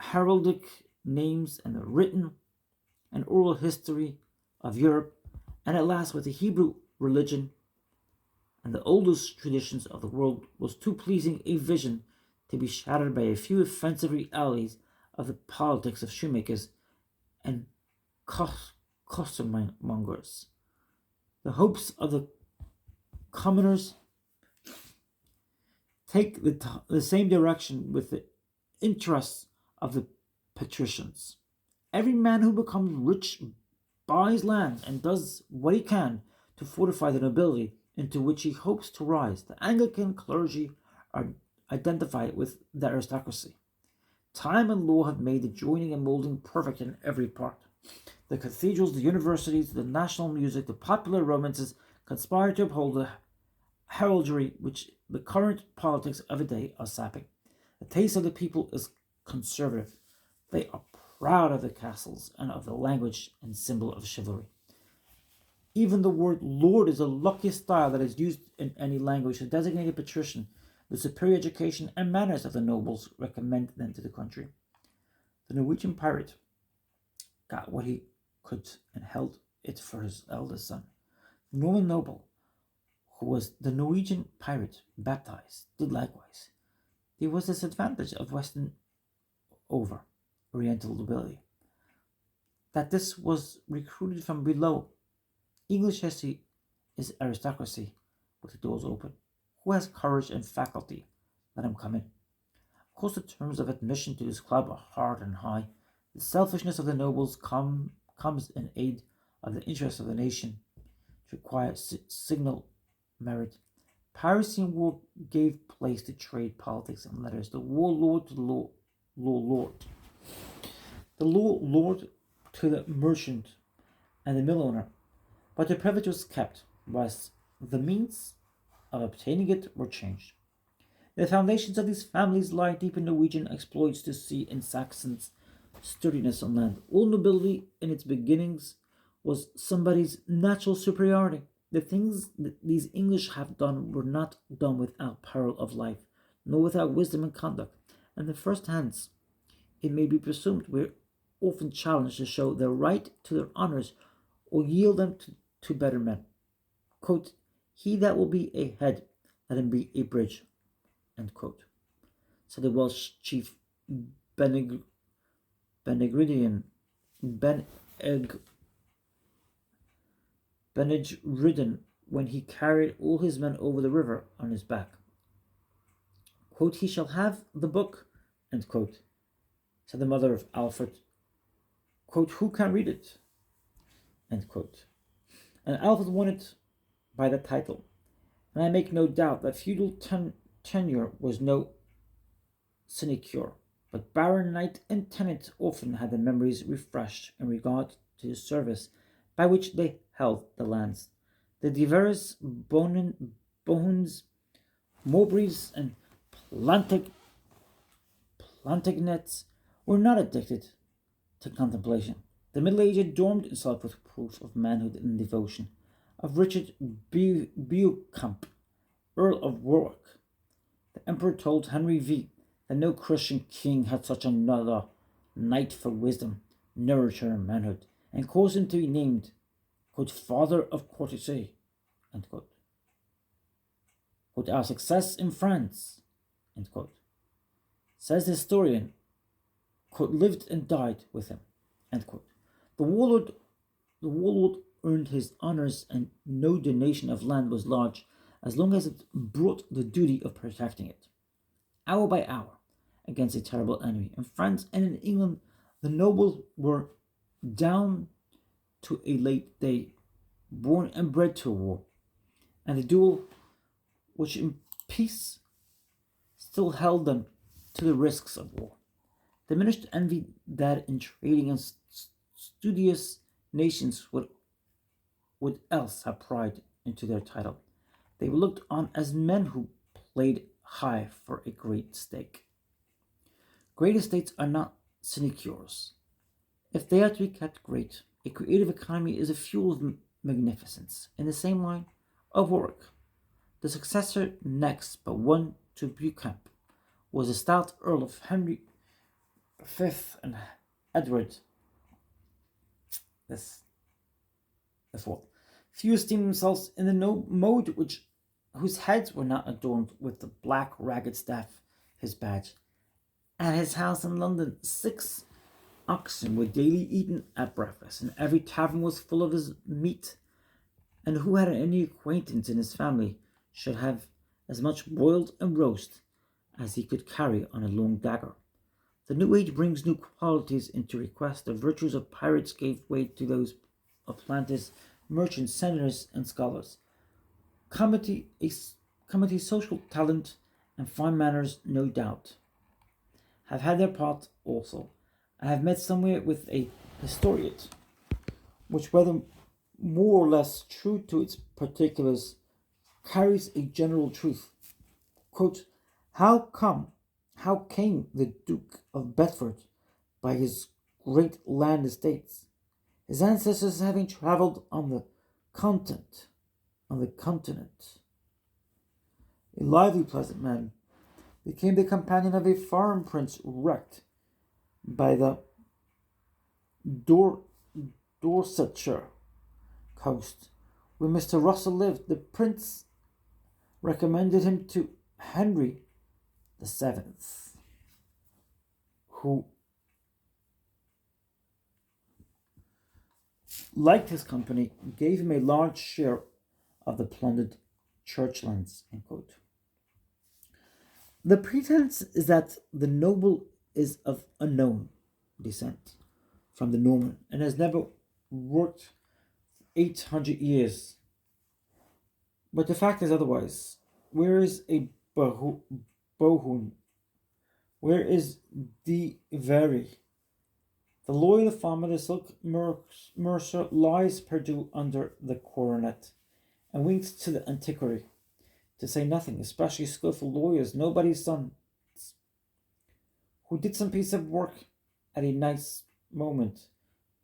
Speaker 1: heraldic names and the written and oral history of Europe, and at last with the Hebrew religion and the oldest traditions of the world, was too pleasing a vision to be shattered by a few offensive realities of the politics of shoemakers and costermongers. The hopes of the commoners take the same direction with the interests of the patricians. Every man who becomes rich buys land and does what he can to fortify the nobility into which he hopes to rise. The Anglican clergy are identified with the aristocracy. Time and law have made the joining and moulding perfect in every part. The cathedrals, the universities, the national music, the popular romances conspire to uphold the heraldry which the current politics of the day are sapping. The taste of the people is conservative. They are proud of the castles and of the language and symbol of chivalry. Even the word lord is the luckiest style that is used in any language to designate a patrician. The superior education and manners of the nobles recommend them to the country. The Norwegian pirate got what he could and held it for his eldest son. The Norman noble, who was the Norwegian pirate baptized, did likewise. There was this advantage of Western over Oriental nobility, that this was recruited from below. English history is aristocracy with the doors open. Who has courage and faculty? Let him come in. Of course, the terms of admission to this club are hard and high. The selfishness of the nobles comes in aid of the interests of the nation, to require signal merit. Piracy and war gave place to trade, politics, and letters. The warlord to the law lord. The law lord to the merchant and the mill owner. But the privilege was kept, whilst the means of obtaining it were changed. The foundations of these families lie deep in Norwegian exploits to sea and Saxon's sturdiness on land. All nobility in its beginnings was somebody's natural superiority. The things that these English have done were not done without peril of life, nor without wisdom and conduct. And the first hands, it may be presumed, were often challenged to show their right to their honours or yield them to better men. Quote, he that will be a head, let him be a bridge. End quote. Said the Welsh chief Benegridion when he carried all his men over the river on his back. Quote, he shall have the book, end quote, said the mother of Alfred. Quote, who can read it? End quote. And Alfred won it by the title. And I make no doubt that feudal tenure was no sinecure, but baron, knight, and tenant often had their memories refreshed in regard to the service by which they held the lands. The divers Bohuns, Mowbrays, and Plantagenets were not addicted to contemplation. The Middle Age adorned itself with proof of manhood and devotion, of Richard Beauchamp, Earl of Warwick. The Emperor told Henry V that no Christian king had such another knight for wisdom, nurture, and manhood, and caused him to be named, quote, father of courtesy, end quote. Quote, our success in France, end quote. Says the historian, quote, lived and died with him, end quote. The warlord earned his honours, and no donation of land was large, as long as it brought the duty of protecting it, hour by hour, against a terrible enemy. In France and in England, the nobles were down to a late day, born and bred to war, and the duel which in peace still held them to the risks of war. Diminished envy that in trading and studious nations would else have pride into their title. They were looked on as men who played high for a great stake. Great estates are not sinecures. If they are to be kept great, a creative economy is a fuel of magnificence. In the same line of work, the successor next but one to Beauchamp was the stout Earl of Henry V and Edward the Fourth. Few esteemed themselves in the mode whose heads were not adorned with the black ragged staff, his badge. At his house in London, 6 oxen were daily eaten at breakfast, and every tavern was full of his meat. And who had any acquaintance in his family should have as much boiled and roast as he could carry on a long dagger. The New Age brings new qualities into request. The virtues of pirates gave way to those of planters, merchants, senators, and scholars. Comedy, social talent, and fine manners, no doubt, have had their part also. I have met somewhere with a historiette, which, whether more or less true to its particulars, carries a general truth. Quote, how came the Duke of Bedford by his great land estates, his ancestors having travelled continent, on the continent? A lively, pleasant man, became the companion of a foreign prince wrecked by the Dorsetshire coast, where Mr. Russell lived. The prince recommended him to Henry VII, who liked his company, gave him a large share of the plundered churchlands. End quote. The pretense is that the noble is of unknown descent from the Norman and has never worked 800 years. But the fact is otherwise. Where is a Bohun? Where is the Very? The loyal farmer, the silk mercer, lies perdu under the coronet and winks to the antiquary, to say nothing, especially skilful lawyers, nobody's sons, who did some piece of work at a nice moment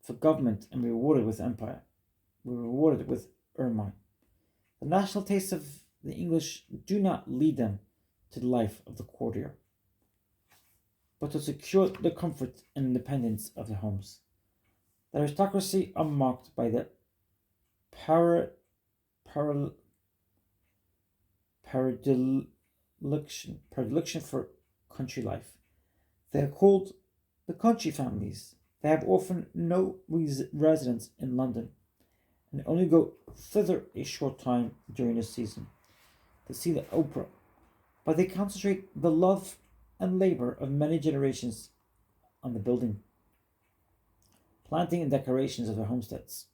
Speaker 1: for government and rewarded with empire, were rewarded with ermine. The national tastes of the English do not lead them to the life of the courtier, but to secure the comfort and independence of their homes. The aristocracy are marked by the predilection for country life. They are called the country families. They have often no residence in London and only go thither a short time during the season to see the opera, but they concentrate the love and labor of many generations on the building, planting, and decorations of their homesteads.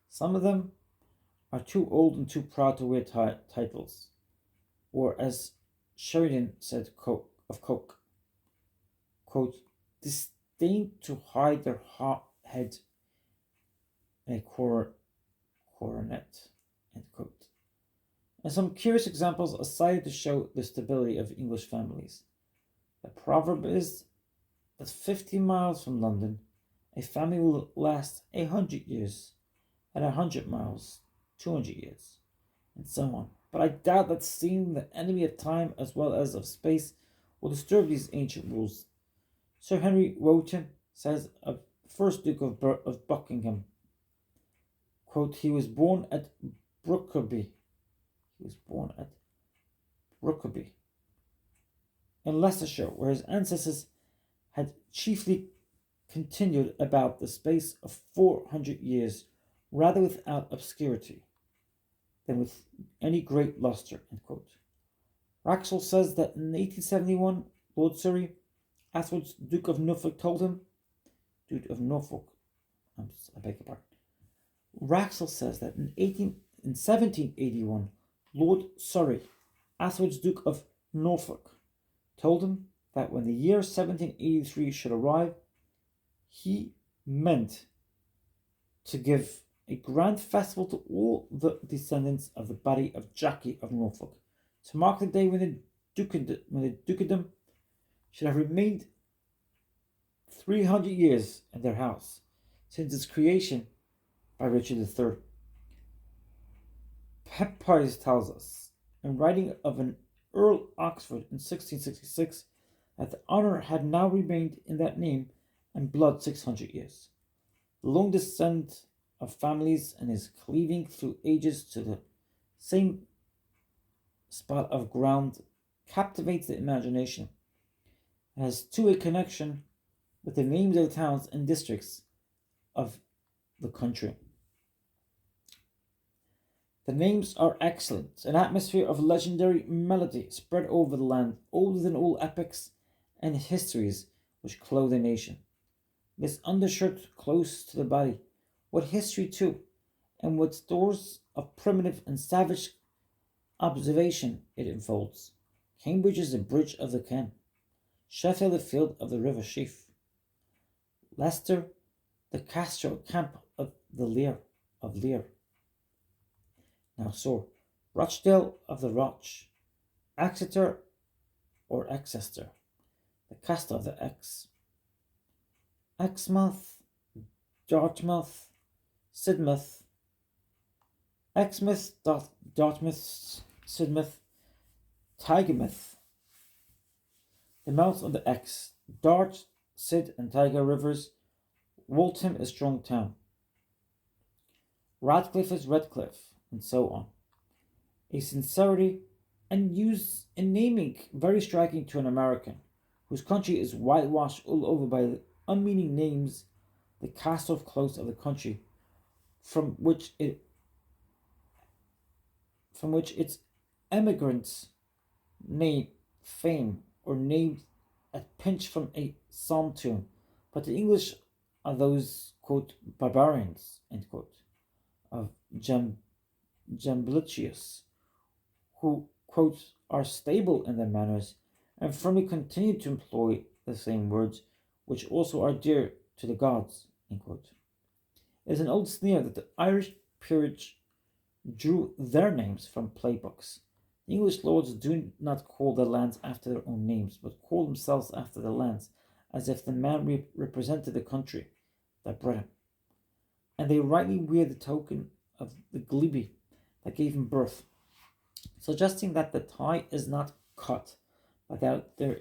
Speaker 1: Some of them are too old and too proud to wear titles, or as Sheridan said of Coke, quote, disdain to hide their head in a coronet, end quote. And some curious examples are cited to show the stability of English families. The proverb is that 50 miles from London, a family will last 100 years, at 100 miles, 200 years, and so on. But I doubt that seeing the enemy of time as well as of space will disturb these ancient rules. Sir Henry Wotton says of the first Duke of Buckingham, quote, he was born at Brookerby. In Leicestershire, where his ancestors had chiefly continued about the space of 400 years, rather without obscurity than with any great lustre. End quote. Wraxall says that in 1871, Lord Surrey, afterwards Duke of Norfolk, told him, Wraxall says that in 1781, Lord Surrey, afterwards Duke of Norfolk, told him that when the year 1783 should arrive, he meant to give a grand festival to all the descendants of the body of Jackie of Norfolk, to mark the day when the dukedom should have remained 300 years in their house, since its creation by Richard III. Pepys tells us, in writing of an Earl Oxford in 1666, that the honour had now remained in that name and blood 600 years. The long descent of families and his cleaving through ages to the same spot of ground captivates the imagination, and has too a connection with the names of the towns and districts of the country. The names are excellent, an atmosphere of legendary melody spread over the land, older than all epics and histories which clothe a nation. This undershirt close to the body, what history too, and what stores of primitive and savage observation it enfolds. Cambridge is the bridge of the Ken, Sheffield the field of the river Sheaf, Leicester the Castro camp of the Lear. Now so, Rochdale of the Roch, Exeter or Exeter, the Castle of the Exmouth, Dartmouth, Sidmouth, Exmouth, Dartmouth, Sidmouth, Tygemouth, the mouth of the Ex, Dart, Sid, and Tyger rivers. Waltham is strong town. Radcliffe is Redcliffe, and so on. A sincerity and use in naming very striking to an American, whose country is whitewashed all over by the unmeaning names, the cast-off clothes of the country, from which its emigrants name fame or named at pinch from a psalm tune. But the English are those, quote, barbarians, end quote, of Jamblichius, who, quote, are stable in their manners and firmly continue to employ the same words, which also are dear to the gods, end quote. It is an old sneer that the Irish peerage drew their names from playbooks. The English lords do not call their lands after their own names, but call themselves after the lands, as if the man represented the country that bred him. And they rightly wear the token of the glebe that gave him birth, suggesting that the tie is not cut, but that there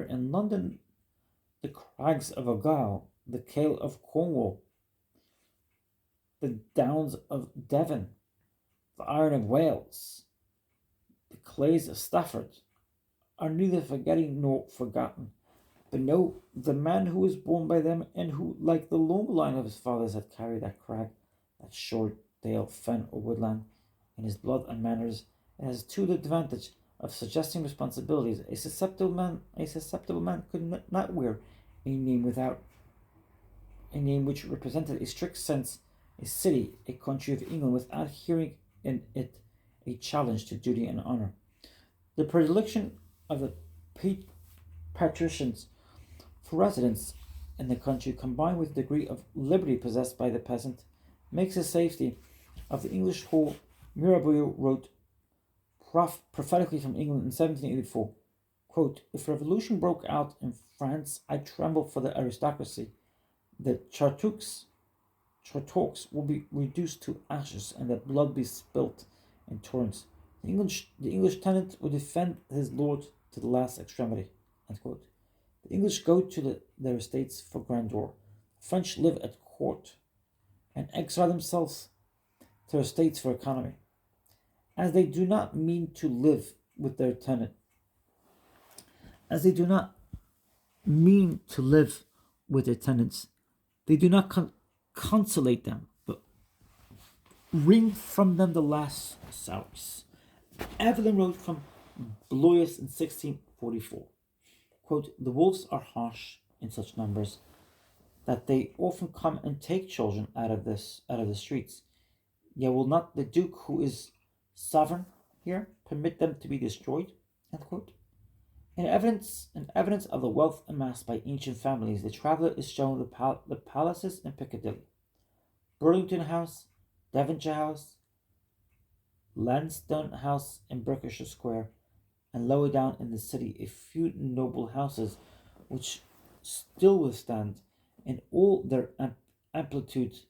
Speaker 1: in London the crags of Argyll, the Kale of Cornwall, the Downs of Devon, the iron of Wales, the clays of Stafford, are neither forgetting nor forgotten, but know the man who was born by them, and who, like the long line of his fathers, had carried that crag, that short dale, fen, or woodland in his blood and manners. It has too the advantage of suggesting responsibilities. A susceptible man could not wear a name which represented a strict sense, a city, a country of England, without hearing in it a challenge to duty and honor. The predilection of the patricians for residence in the country, combined with the degree of liberty possessed by the peasant, makes the safety of the English whole. Mirabeau wrote prophetically from England in 1784, quote, "If revolution broke out in France, I tremble for the aristocracy. The Chartouks will be reduced to ashes, and their blood be spilt in torrents. The English tenant will defend his lord to the last extremity." End quote. The English go to their estates for grandeur. The French live at court and exile themselves to their estates for economy. As they do not mean to live with their tenants, they do not consolate them, but wring from them the last solace. Evelyn wrote from Blois in 1644, quote, "The wolves are harsh in such numbers that they often come and take children out of the streets. Yet will not the Duke, who is sovereign here, permit them to be destroyed?" End quote. In evidence of the wealth amassed by ancient families, the traveller is shown the palaces in Piccadilly, Burlington House, Devonshire House, Lansdowne House in Berkshire Square, and lower down in the city a few noble houses which still withstand in all their amplitude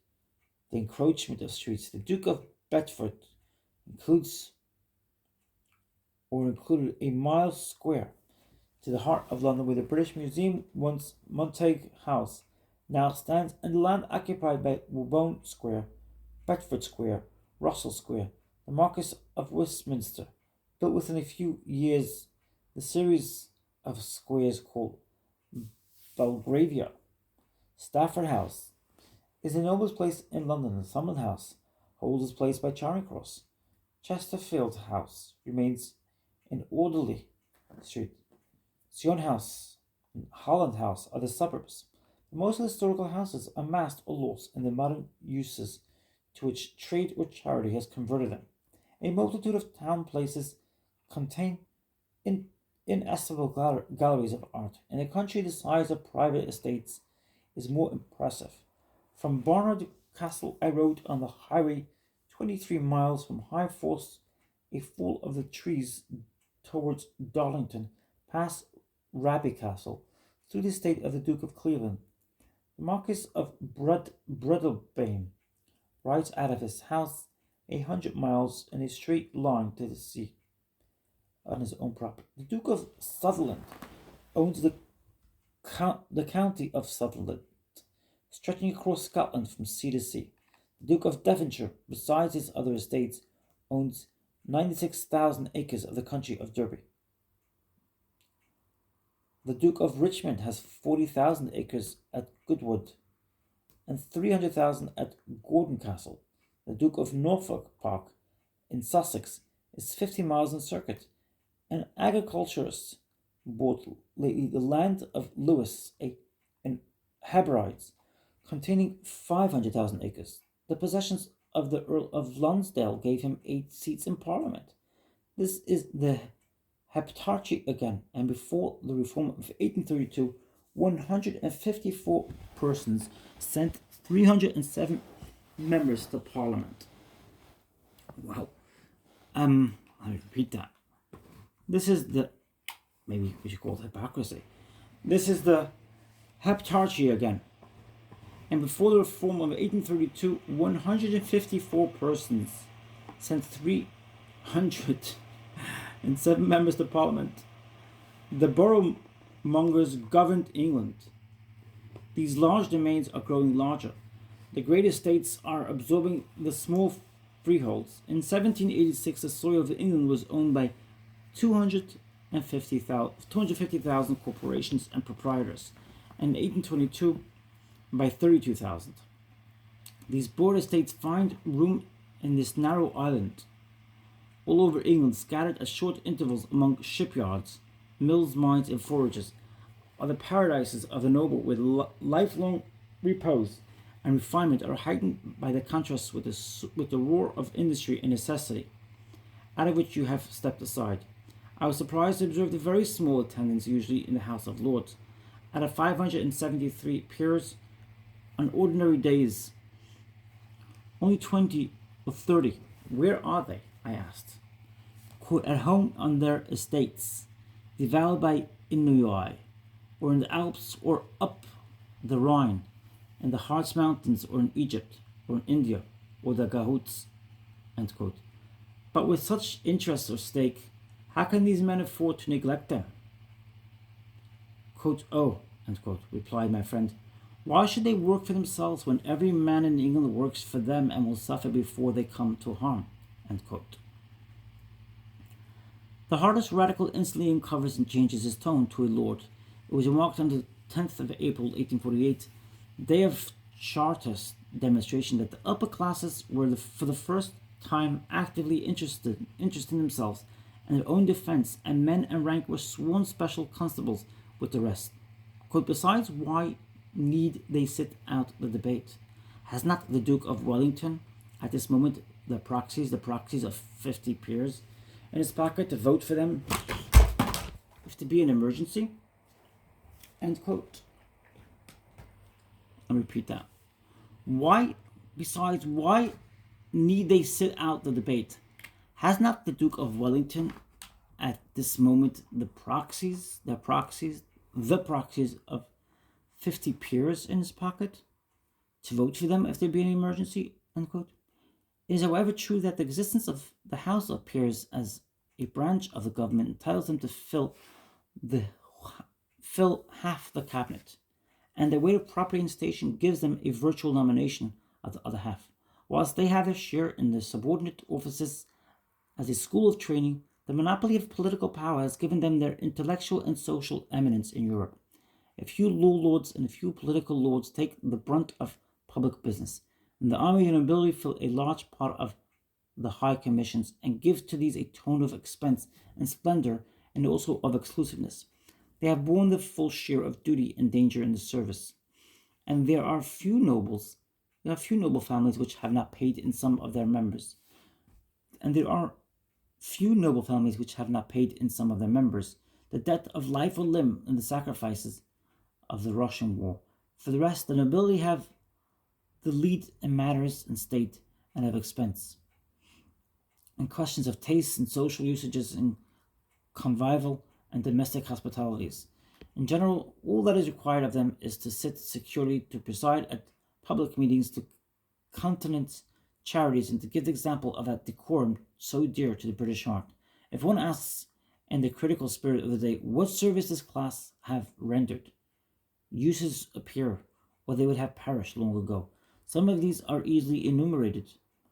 Speaker 1: the encroachment of streets. The Duke of Bedford included a mile square to the heart of London, where the British Museum, once Montague House, now stands, and the land occupied by Woburn Square, Bedford Square, Russell Square, the Marquis of Westminster, built within a few years the series of squares called Belgravia. Stafford House is the noblest place in London, and Thomond House holds its place by Charing Cross. Chesterfield House remains in Alderley Street. Sion House and Holland House are the suburbs. Most historical houses amassed or lost in the modern uses to which trade or charity has converted them. A multitude of town places contain in, inestimable galleries of art. In a country the size of private estates is more impressive. From Barnard Castle I rode on the highway 23 miles from High Force, a full of the trees towards Darlington, past Raby Castle, through the estate of the Duke of Cleveland. The Marquis of Breadalbane rides out of his house 100 miles in a straight line to the sea on his own property. The Duke of Sutherland owns the county of Sutherland, stretching across Scotland from sea to sea. The Duke of Devonshire, besides his other estates, owns 96,000 acres of the country of Derby. The Duke of Richmond has 40,000 acres at Goodwood and 300,000 at Gordon Castle. The Duke of Norfolk Park in Sussex is 50 miles in circuit. An agriculturist bought lately the land of Lewis in Hebrides, containing 500,000 acres. The possessions of the Earl of Lonsdale gave him 8 seats in Parliament. This is the Heptarchy again, and before the reform of 1832, 154 persons sent 307 members to Parliament. Wow. I repeat that. This is the, maybe we should call it hypocrisy. This is the Heptarchy again. And before the reform of 1832, 154 persons sent 307 members to Parliament. The borough mongers governed England. These large domains are growing larger. The great estates are absorbing the small freeholds. In 1786, the soil of England was owned by 250,000 corporations and proprietors, and in 1822 by 32,000. These broad estates find room in this narrow island all over England, scattered at short intervals among shipyards, mills, mines, and forages, are the paradises of the noble, with lifelong repose and refinement are heightened by the contrast with the roar of industry and necessity, out of which you have stepped aside. I was surprised to observe the very small attendance usually in the House of Lords. Out of 573 peers on ordinary days, only 20 or 30. Where are they? I asked. Quote, at home on their estates, devoured by ennui, or in the Alps, or up the Rhine, in the Harz Mountains, or in Egypt, or in India, or the Ghauts. End quote. But with such interests at stake, how can these men afford to neglect them? Quote, oh, end quote, replied my friend, why should they work for themselves when every man in England works for them and will suffer before they come to harm? End quote. The hardest radical instantly uncovers and changes his tone to a lord. It was remarked on the 10th of April 1848, day of Chartist demonstration, that the upper classes were for the first time actively interested in themselves and their own defence, and men and rank were sworn special constables with the rest. Quote, besides, why need they sit out the debate? Has not the Duke of Wellington at this moment the proxies of 50 peers in his pocket to vote for them if to be an emergency? End quote. I'll repeat that. Why need they sit out the debate? Has not the Duke of Wellington at this moment the proxies of 50 peers in his pocket to vote for them if there be an emergency? End quote. It is, however, true that the existence of the House of Peers as a branch of the government entitles them to fill half the cabinet, and their weight of property and station gives them a virtual nomination of the other half. Whilst they have their share in the subordinate offices as a school of training, the monopoly of political power has given them their intellectual and social eminence in Europe. A few law lords and a few political lords take the brunt of public business, and the army and nobility fill a large part of the high commissions and give to these a tone of expense and splendor and also of exclusiveness. They have borne the full share of duty and danger in the service. And there are few noble families which have not paid in some of their members. And there are few noble families which have not paid in some of their members the debt of life or limb in the sacrifices of the Russian war. For the rest, the nobility have the lead in matters in state and of expense, in questions of tastes and social usages, in convivial and domestic hospitalities. In general, all that is required of them is to sit securely, to preside at public meetings, to countenance charities, and to give the example of that decorum so dear to the British heart. If one asks in the critical spirit of the day what service this class have rendered, uses appear, or they would have perished long ago. Some of these are easily enumerated,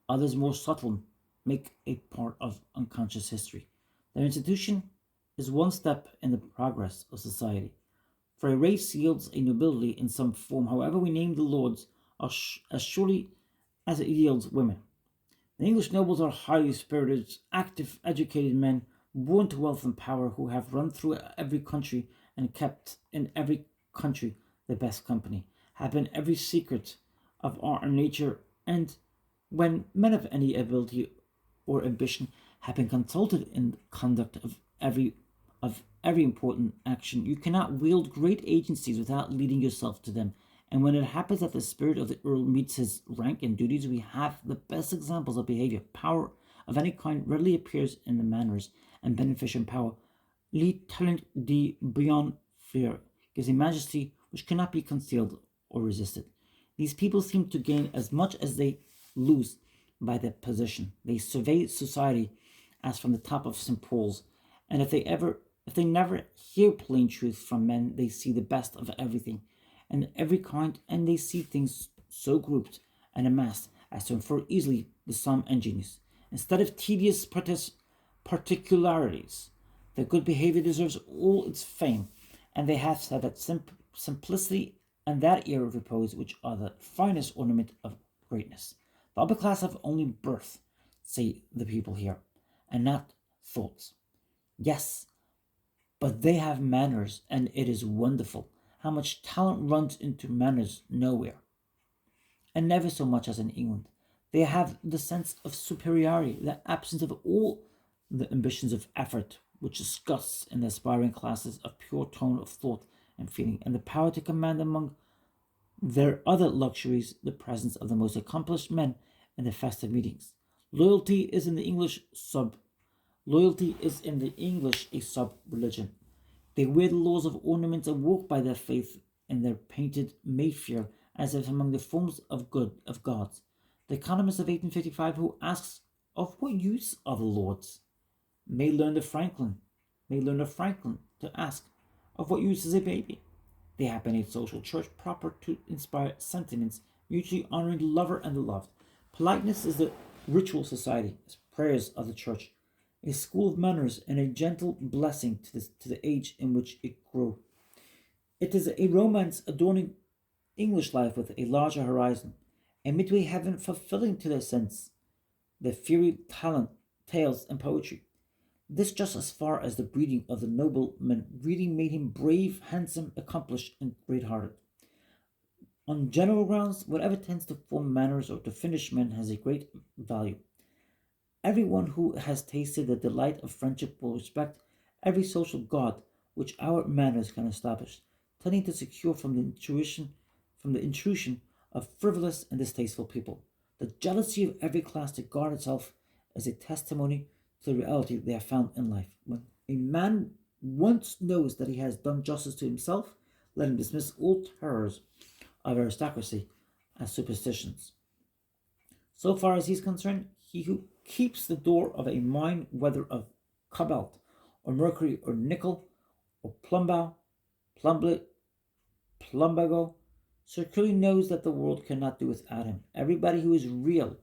Speaker 1: others more subtle make a part of unconscious history. Their institution is one step in the progress of society. For a race yields a nobility in some form, however we name the lords, as surely as it yields women. The English nobles are highly spirited, active, educated men, born to wealth and power, who have run through every country and kept in every country the best company, have been every secret of art and nature, and when men of any ability or ambition have been consulted in the conduct of every important action, you cannot wield great agencies without leading yourself to them. And when it happens that the spirit of the Earl meets his rank and duties, we have the best examples of behavior. Power of any kind readily appears in the manners, and beneficent power, lead talent de beyond fear, gives a majesty which cannot be concealed or resisted. These people seem to gain as much as they lose by their position. They survey society as from the top of St. Paul's, and if they never hear plain truth from men, they see the best of everything and every kind, and they see things so grouped and amassed as to infer easily the sum and genius. Instead of tedious particularities, their good behavior deserves all its fame, and they have said that simplicity and that air of repose which are the finest ornament of greatness. The upper class have only birth, say the people here, and not thoughts. Yes, but they have manners, and it is wonderful how much talent runs into manners nowhere, and never so much as in England. They have the sense of superiority, the absence of all the ambitions of effort which disgusts in the aspiring classes, of pure tone of thought and feeling, and the power to command among their other luxuries the presence of the most accomplished men in the festive meetings. Loyalty is in the English a sub-religion. They wear the laws of ornaments and walk by their faith in their painted Mayfair, as if among the forms of gods. The economist of 1855, who asks, "Of what use are the lords?" may learn of Franklin to ask, "Of what use is a baby?" They have been a social church proper to inspire sentiments, mutually honoring the lover and the loved. Politeness is the ritual society, as prayers of the church, a school of manners, and a gentle blessing to the age in which it grew. It is a romance adorning English life with a larger horizon, a midway heaven fulfilling to their sense the fairy tales and poetry. This just as far as the breeding of the nobleman really made him brave, handsome, accomplished, and great-hearted. On general grounds, whatever tends to form manners or to finish men has a great value. Everyone who has tasted the delight of friendship will respect every social god which our manners can establish, tending to secure from the intrusion of frivolous and distasteful people. The jealousy of every class to guard itself is a testimony to the reality they have found in life. When a man once knows that he has done justice to himself, let him dismiss all terrors of aristocracy as superstitions. So far as he is concerned, he who keeps the door of a mine, whether of cobalt, or mercury, or nickel, or plumbago, securely knows that the world cannot do without him. Everybody who is real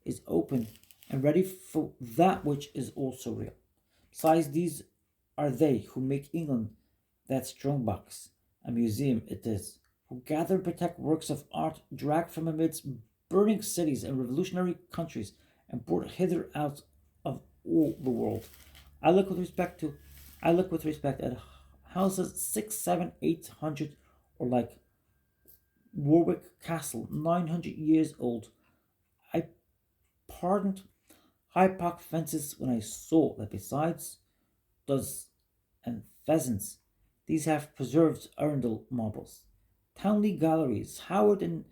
Speaker 1: is open and ready for that which is also real. Besides, these are they who make England that strong box, a museum it is, who gather and protect works of art dragged from amidst burning cities and revolutionary countries and brought hither out of all the world. I look with respect at houses 6, 7, 800, or like Warwick Castle, 900 years old. I pardoned high park fences when I saw that besides does and pheasants, these have preserved Arundel marbles. Townley galleries, Howard and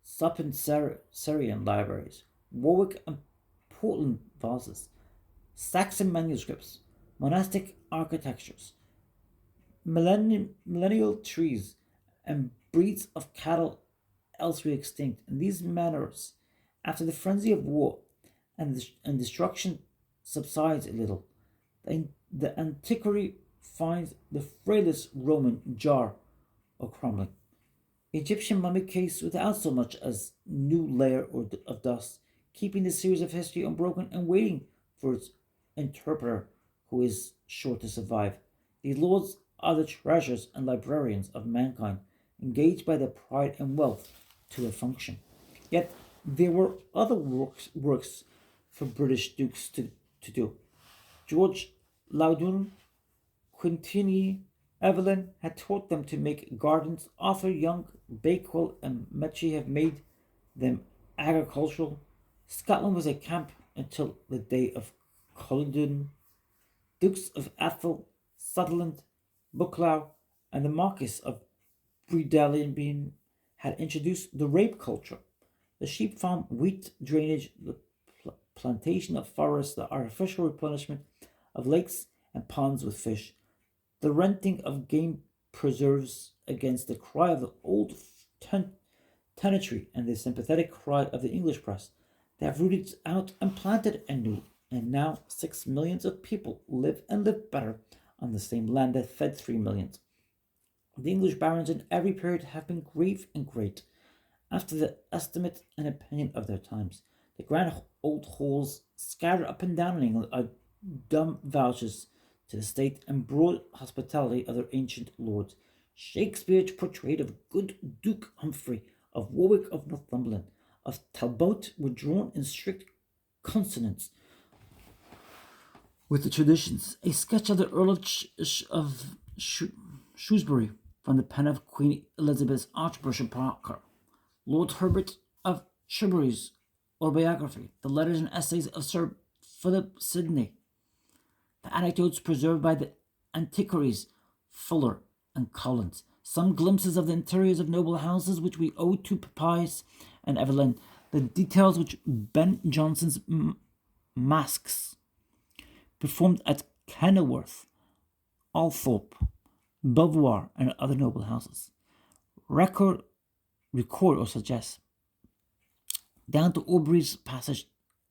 Speaker 1: Sapenserian libraries, Warwick and Portland vases, Saxon manuscripts, monastic architectures, millennial trees, and breeds of cattle elsewhere extinct. In these manners, after the frenzy of war and destruction subsides a little, the antiquary finds the frailest Roman jar or crumbling. Egyptian mummy case without so much as new layer of dust, keeping the series of history unbroken and waiting for its interpreter, who is sure to survive. These lords are the treasures and librarians of mankind, engaged by their pride and wealth to a function. Yet there were other works for British dukes to do. George Loudon, Quintini, Evelyn had taught them to make gardens. Arthur Young, Bakewell, and Metchy have made them agricultural. Scotland was a camp until the day of Culloden. Dukes of Atholl, Sutherland, Buccleuch, and the Marquis of Breadalbane had introduced the rape culture. The sheep farm, wheat drainage, the plantation of forests, the artificial replenishment of lakes and ponds with fish, the renting of game preserves against the cry of the old tenantry and the sympathetic cry of the English press. They have rooted out and planted anew, and now 6 millions of people live and live better on the same land that fed 3 millions. The English barons in every period have been grave and great, after the estimate and opinion of their times. The grand old halls scattered up and down in England are dumb vouchers to the state and broad hospitality of their ancient lords. Shakespeare's portrait of good Duke Humphrey, of Warwick of Northumberland, of Talbot were drawn in strict consonance with the traditions. A sketch of the Earl of Shrewsbury from the pen of Queen Elizabeth's Archbishop Parker. Lord Herbert of Cherbury's autobiography, the letters and essays of Sir Philip Sidney, the anecdotes preserved by the antiquaries Fuller and Collins, some glimpses of the interiors of noble houses which we owe to Pepys and Evelyn, the details which Ben Jonson's masques performed at Kenilworth, Althorpe, Belvoir, and other noble houses. Record or suggest, down to Aubrey's passage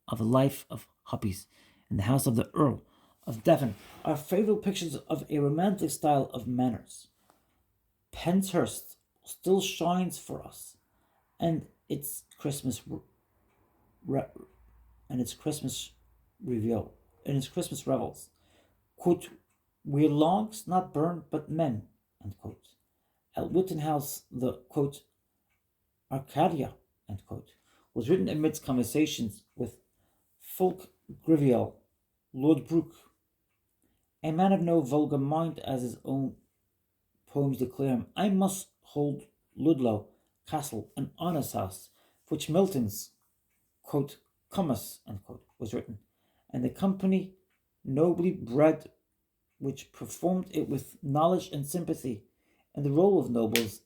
Speaker 1: of the life of Hoppies in the house of the Earl of Devon, are favourite pictures of a romantic style of manners. Penshurst still shines for us, and its Christmas revels. Quote, "We're logs not burned but men," end quote. At Witton House, the quote, "Arcadia," end quote, was written amidst conversations with Fulk Griviel, Lord Brooke, a man of no vulgar mind, as his own poems declare him. I must hold Ludlow Castle an honest house, for which Milton's quote, "Comus," end quote, was written, and the company nobly bred which performed it with knowledge and sympathy. In the roll of nobles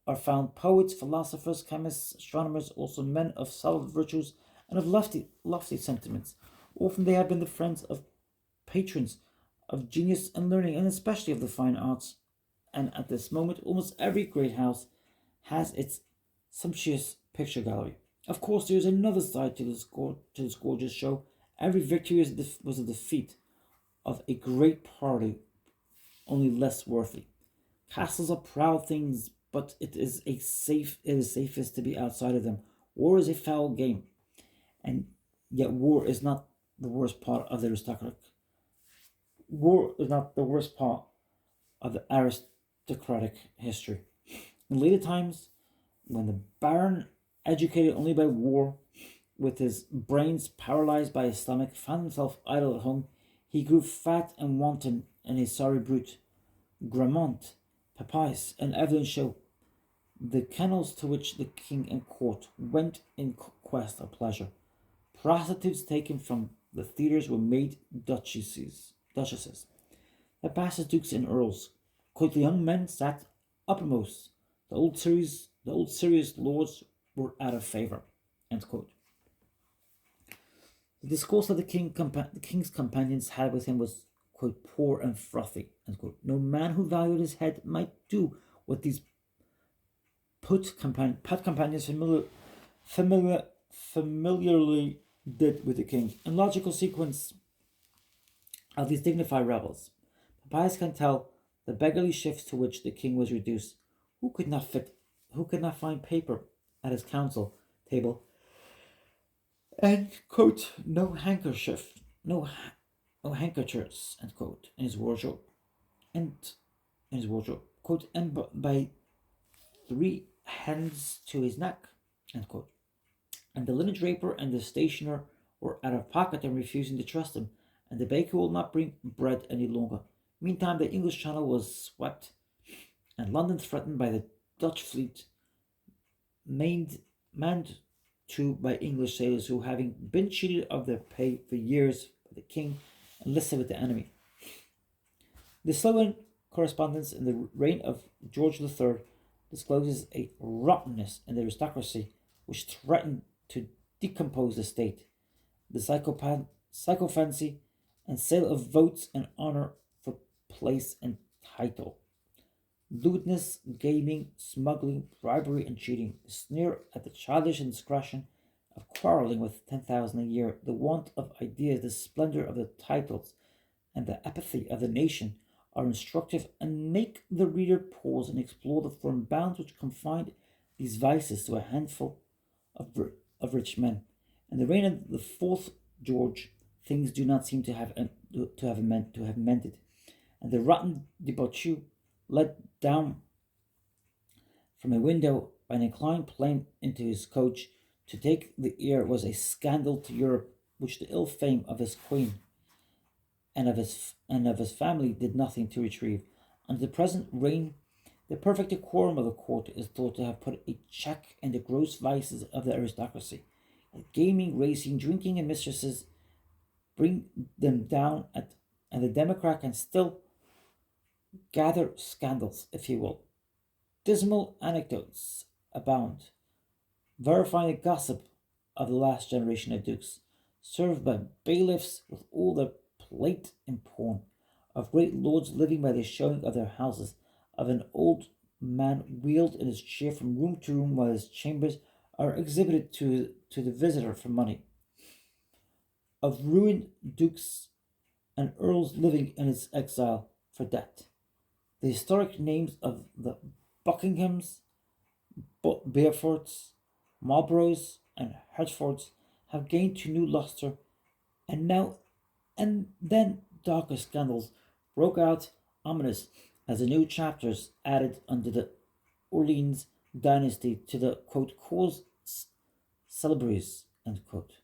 Speaker 1: are found poets, philosophers, chemists, astronomers, also men of solid virtues and of lofty sentiments. Often they have been the friends of patrons of genius and learning, and especially of the fine arts. And at this moment, almost every great house has its sumptuous picture gallery. Of course, there is another side to this gorgeous show. Every victory was a defeat of a great party, only less worthy. Castles are proud things, but it is safest to be outside of them. War is a foul game, and yet war is not the worst part of the aristocratic history. In later times, when the baron, educated only by war, with his brains paralyzed by his stomach, found himself idle at home, he grew fat and wanton and a sorry brute. Grammont, Papias, and evidence show the kennels to which the king and court went in quest of pleasure. Prostitutes taken from the theatres were made duchesses. The bastard dukes and earls. Quote, the young men sat uppermost. The old serious lords were out of favour. End quote. The discourse that the king's companions had with him was, quote, poor and frothy. End quote. No man who valued his head might do what these put companions familiarly did with the king. In logical sequence of these dignified rebels, Papias can tell the beggarly shifts to which the king was reduced. Who could not find paper at his council table, and quote, no handkerchief, no handkerchiefs, end quote, in his wardrobe, quote, and by 3 hands to his neck, end quote. And the linen draper and the stationer were out of pocket and refusing to trust him, and the baker will not bring bread any longer. Meantime, the English Channel was swept, and London threatened by the Dutch fleet, manned too by English sailors who, having been cheated of their pay for years by the king, enlisted with the enemy. The Sloan correspondence in the reign of George III discloses a rottenness in the aristocracy which threatened to decompose the state. The sycophancy and sale of votes and honour for place and title. Lewdness, gaming, smuggling, bribery, and cheating, the sneer at the childish indiscretion of quarrelling with 10,000 a year, the want of ideas, the splendour of the titles, and the apathy of the nation are instructive and make the reader pause and explore the firm bounds which confined these vices to a handful of rich men. In the reign of the 4th George, things do not seem to have mended, and the rotten debauchee let down from a window by an inclined plane into his coach to take the air was a scandal to Europe, which the ill fame of his queen and of his family did nothing to retrieve. Under the present reign, the perfect decorum of the court is thought to have put a check in the gross vices of the aristocracy. Gaming, racing, drinking, and mistresses bring them down, and the democrat can still gather scandals, if you will. Dismal anecdotes abound, verifying the gossip of the last generation of dukes, served by bailiffs with all their plate in pawn, of great lords living by the showing of their houses, of an old man wheeled in his chair from room to room while his chambers are exhibited to the visitor for money, of ruined dukes and earls living in his exile for debt. The historic names of the Buckinghams, Beauforts, Marlboroughs, and Hertfords have gained to new lustre, and then darker scandals broke out ominous as the new chapters added under the Orleans dynasty to the, quote, cause célèbres, end quote.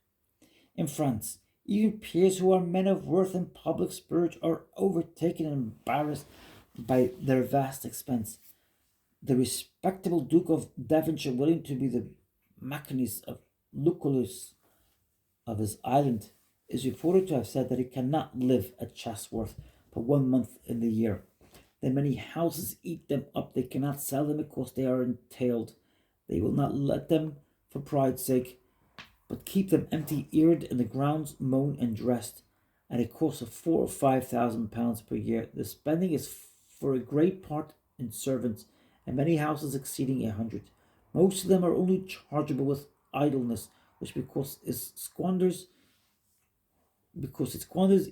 Speaker 1: In France, even peers who are men of worth and public spirit are overtaken and embarrassed by their vast expense. The respectable Duke of Devonshire, willing to be the Maecenas of Lucullus of his island, is reported to have said that he cannot live at Chatsworth for 1 month in the year. The many houses eat them up. They cannot sell them because they are entailed. They will not let them for pride's sake, but keep them empty-eared in the grounds mown and dressed, at a cost of £4,000 or £5,000 per year. The spending is for a great part in servants, and many houses exceeding 100. Most of them are only chargeable with idleness, which because it squanders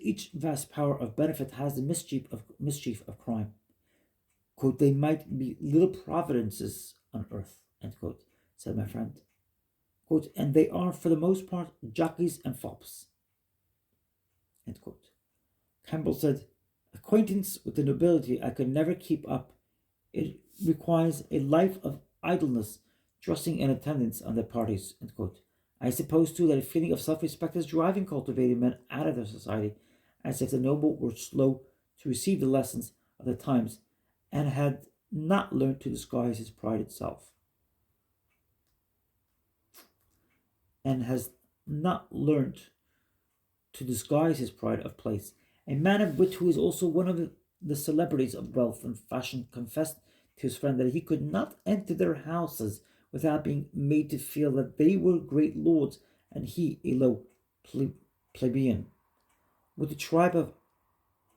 Speaker 1: each vast power of benefit has the mischief of crime. Quote, they might be little providences on earth, end quote, said my friend. Quote, and they are for the most part jockeys and fops, end quote. Campbell said, acquaintance with the nobility I could never keep up. It requires a life of idleness, trusting in attendance on their parties, end quote. I suppose, too, that a feeling of self-respect is driving cultivated men out of their society, as if the noble were slow to receive the lessons of the times, and had not learned to disguise his pride itself, and has not learned to disguise his pride of place. A man of wit who is also one of the celebrities of wealth and fashion confessed to his friend that he could not enter their houses without being made to feel that they were great lords and he a low plebeian. With the tribe of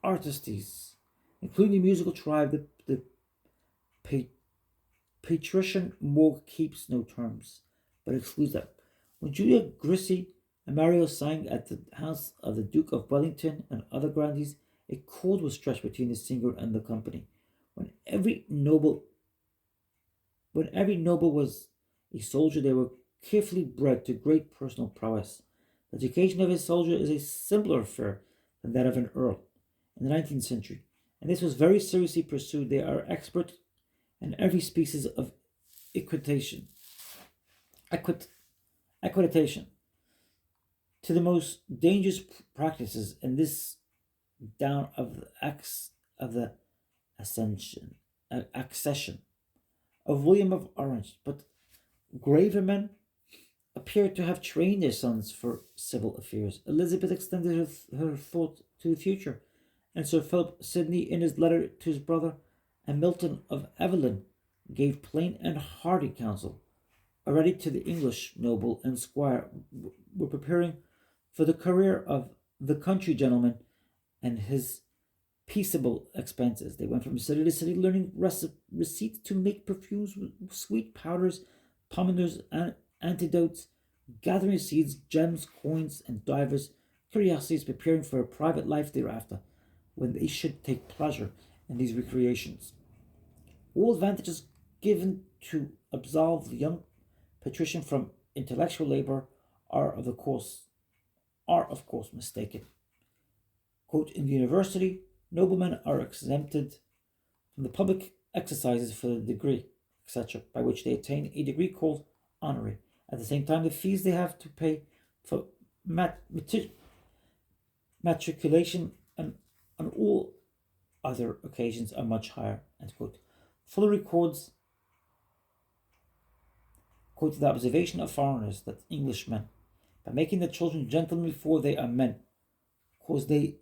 Speaker 1: artistes, including the musical tribe, the patrician morgue keeps no terms, but excludes them. When Julia Grisi and Mario sang at the house of the Duke of Wellington and other grandees, a cord was stretched between the singer and the company. When every noble was a soldier, they were carefully bred to great personal prowess. The education of a soldier is a simpler affair than that of an earl in the 19th century, and this was very seriously pursued. They are expert in every species of equitation. Equitation. To the most dangerous practices in this down of the accession of William of Orange, but graver men appear to have trained their sons for civil affairs. Elizabeth extended her thought to the future, and Sir Philip Sidney, in his letter to his brother, and Milton of Evelyn, gave plain and hearty counsel. Already to the English noble and squire were preparing for the career of the country gentleman and his peaceable expenses. They went from city to city, learning receipts to make perfumes, sweet powders, pomanders, and antidotes, gathering seeds, gems, coins, and divers curiosities, preparing for a private life thereafter, when they should take pleasure in these recreations. All advantages given to absolve the young patrician from intellectual labor are of course mistaken. Quote, in the university, noblemen are exempted from the public exercises for the degree, etc., by which they attain a degree called honorary. At the same time, the fees they have to pay for matriculation and on all other occasions are much higher. End quote. Fuller records, quote, the observation of foreigners that Englishmen, by making their children gentlemen before they are men, cause they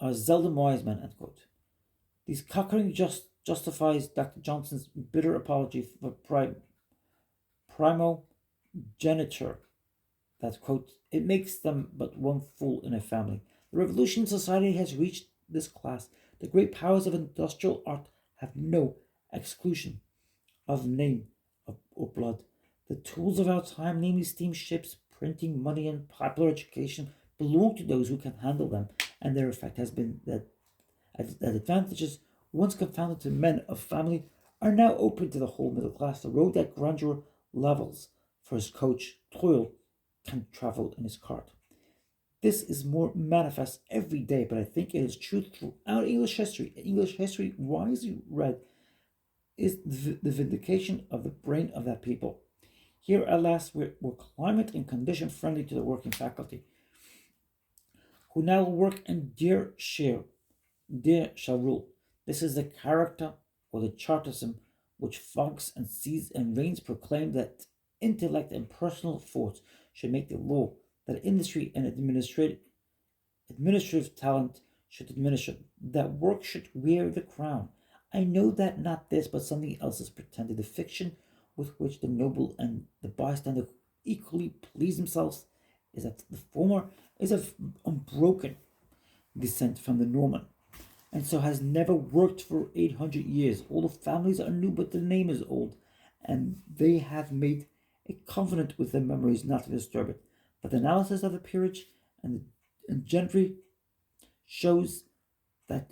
Speaker 1: are seldom wise men, end quote. These cockering justifies Dr. Johnson's bitter apology for primogeniture, that, quote, it makes them but one fool in a family. The revolution in society has reached this class. The great powers of industrial art have no exclusion of name or blood. The tools of our time, namely steamships, printing, money, and popular education, belong to those who can handle them, and their effect has been that advantages once confounded to men of family are now open to the whole middle class. The road that grandeur levels for his coach, toil can travel in his cart. This is more manifest every day, but I think it is true throughout English history. English history, wisely read, is the vindication of the brain of that people. Here at last we're climate and condition friendly to the working faculty, who now work and dear shall rule. This is the character or the chartism which fogs and seas and rains proclaim, that intellect and personal force should make the law, that industry and administrative talent should administer, that work should wear the crown. I know that not this, but something else is pretended. The fiction with which the noble and the bystander equally please themselves is that the former is of unbroken descent from the Norman, and so has never worked for 800 years. All the families are new, but the name is old, and they have made a covenant with their memories not to disturb it. But the analysis of the peerage and gentry shows the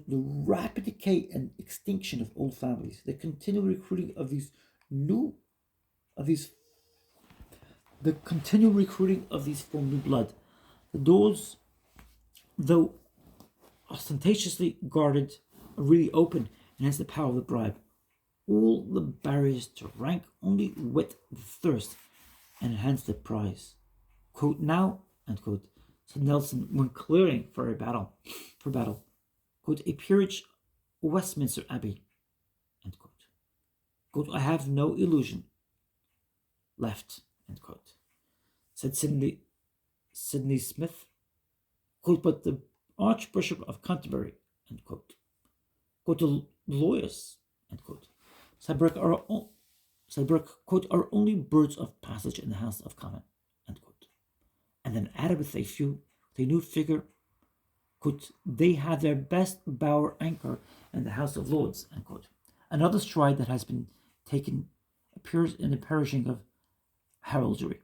Speaker 1: rapid decay and extinction of old families, the continual recruiting of these from new blood. The doors, though ostentatiously guarded, are really open and has the power of the bribe. All the barriers to rank only whet the thirst and enhance the prize. Quote, now, end quote, said Nelson when clearing for battle. Quote, a peerage Westminster Abbey, end quote. Quote, I have no illusion left, end quote, said Sidney Smith, quote, but the Archbishop of Canterbury, end quote, quote, the lawyers, end quote, said Burke, quote, are only birds of passage in the House of Commons, end quote, and then added with a new figure, quote, they have their best bower anchor in the House of Lords, end quote. Another stride that has been taken appears in the perishing of heraldry.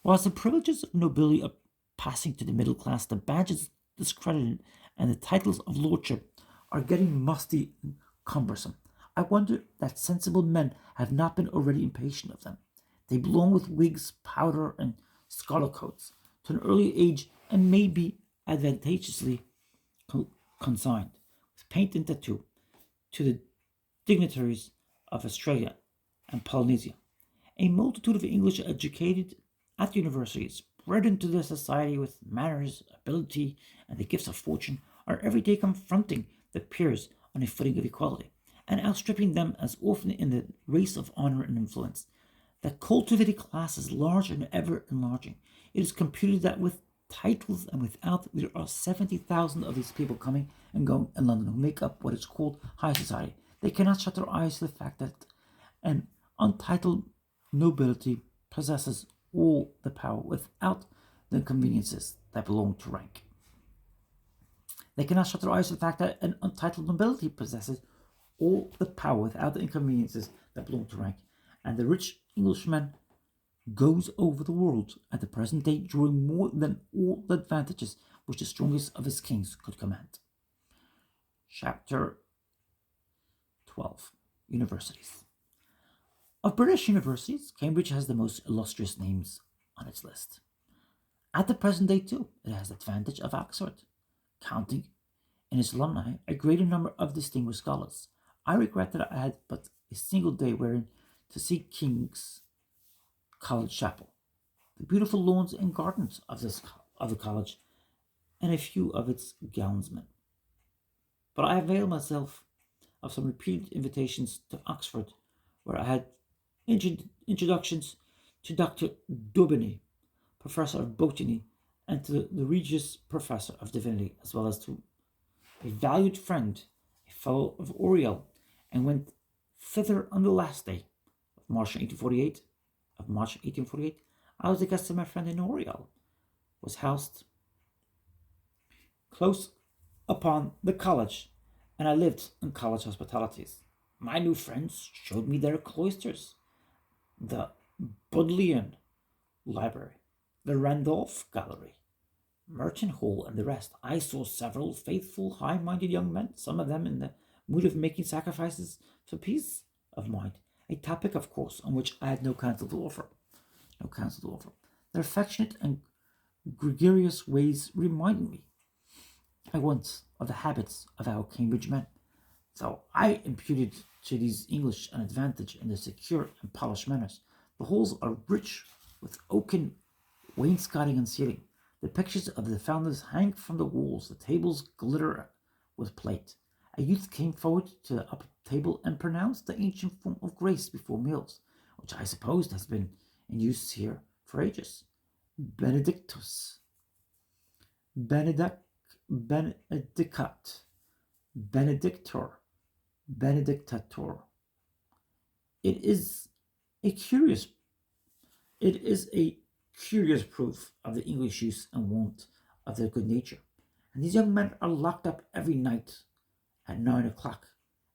Speaker 1: Whilst the privileges of nobility are passing to the middle class, the badges discredited and the titles of lordship are getting musty and cumbersome. I wonder that sensible men have not been already impatient of them. They belong with wigs, powder, and scarlet coats to an early age and may be advantageously consigned with paint and tattoo to the dignitaries of Australia and Polynesia. A multitude of English educated at universities, bred into the society with manners, ability, and the gifts of fortune, are every day confronting the peers on a footing of equality, and outstripping them as often in the race of honor and influence. The cultivated class is large and ever enlarging. It is computed that with titles and without, there are 70,000 of these people coming and going in London who make up what is called high society. They cannot shut their eyes to the fact that an untitled nobility possesses all the power without the inconveniences that belong to rank. They cannot shut their eyes to the fact that an untitled nobility possesses all the power without the inconveniences that belong to rank. And the rich Englishman goes over the world at the present day enjoying more than all the advantages which the strongest of his kings could command. Chapter 12. Universities. Of British universities, Cambridge has the most illustrious names on its list. At the present day, too, it has the advantage of Oxford, counting in its alumni a greater number of distinguished scholars. I regret that I had but a single day wherein to see King's College Chapel, the beautiful lawns and gardens of the college, and a few of its gownsmen. But I availed myself of some repeated invitations to Oxford, where I had introductions to Dr. Daubeny, Professor of Botany, and to the Regius Professor of Divinity, as well as to a valued friend, a fellow of Oriel, and went thither on the last day of March 1848. I was the guest of my friend in Oriel, was housed close upon the college, and I lived in college hospitalities. My new friends showed me their cloisters, the Bodleian Library, the Randolph Gallery, Merchant Hall, and the rest. I saw several faithful, high-minded young men, some of them in the mood of making sacrifices for peace of mind, a topic, of course, on which I had no counsel to offer. Their affectionate and gregarious ways reminded me at once of the habits of our Cambridge men. So I imputed to these English an advantage in their secure and polished manners. The halls are rich with oaken wainscoting and ceiling. The pictures of the founders hang from the walls. The tables glitter with plate. A youth came forward to the upper table and pronounced the ancient form of grace before meals, which I suppose has been in use here for ages. Benedictus, Benedicat, Benedictor, Benedictator. It is a curious proof of the English use and wont of their good nature. And these young men are locked up every night at 9 o'clock,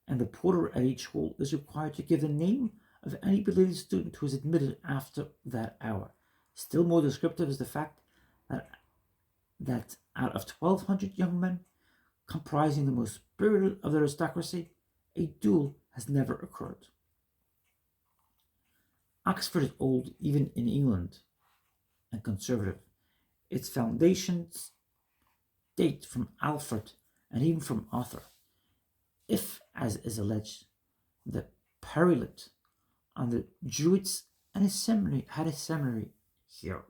Speaker 1: and the porter at each hall is required to give the name of any belated student who is admitted after that hour. Still more descriptive is the fact that out of 1,200 young men, comprising the most spirited of the aristocracy, a duel has never occurred. Oxford is old even in England and conservative. Its foundations date from Alfred and even from Arthur. If, as is alleged, the prelate on the Druids and had a seminary here.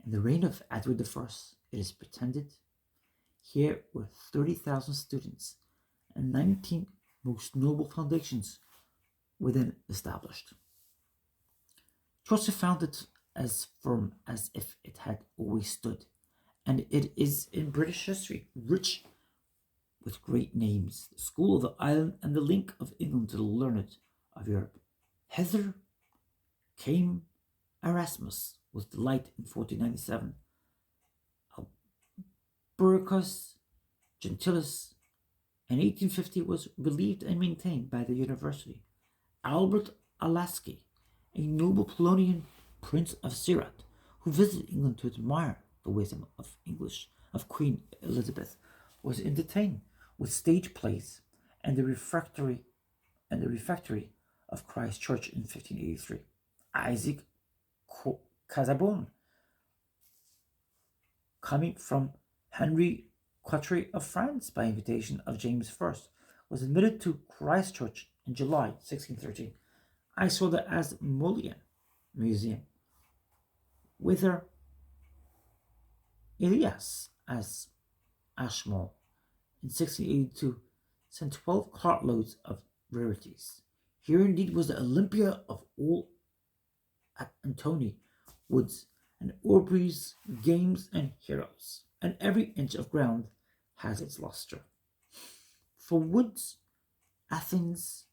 Speaker 1: In the reign of Edward I, it is pretended, here were 30,000 students, and 19 most noble foundations were then established. Chaucer found it as firm as if it had always stood, and it is in British history rich with great names, the school of the island and the link of England to the learned of Europe. Hither came Erasmus with delight in 1497. Albericus Gentilis in 1850 was relieved and maintained by the university. Albert Alaski, a noble Polonian prince of Sirat, who visited England to admire the wisdom of Queen Elizabeth, was entertained with stage plays and the refectory of Christ Church in 1583. Isaac Casabon, coming from Henry Quatre of France by invitation of James I, was admitted to Christ Church in July 1613. I saw the Asmolean Museum, whither Elias as Ashmole in 1682 sent 12 cartloads of rarities. Here indeed was the Olympia of all at Antony Woods and Aubrey's games and heroes, and every inch of ground has its lustre. For Woods, Athens,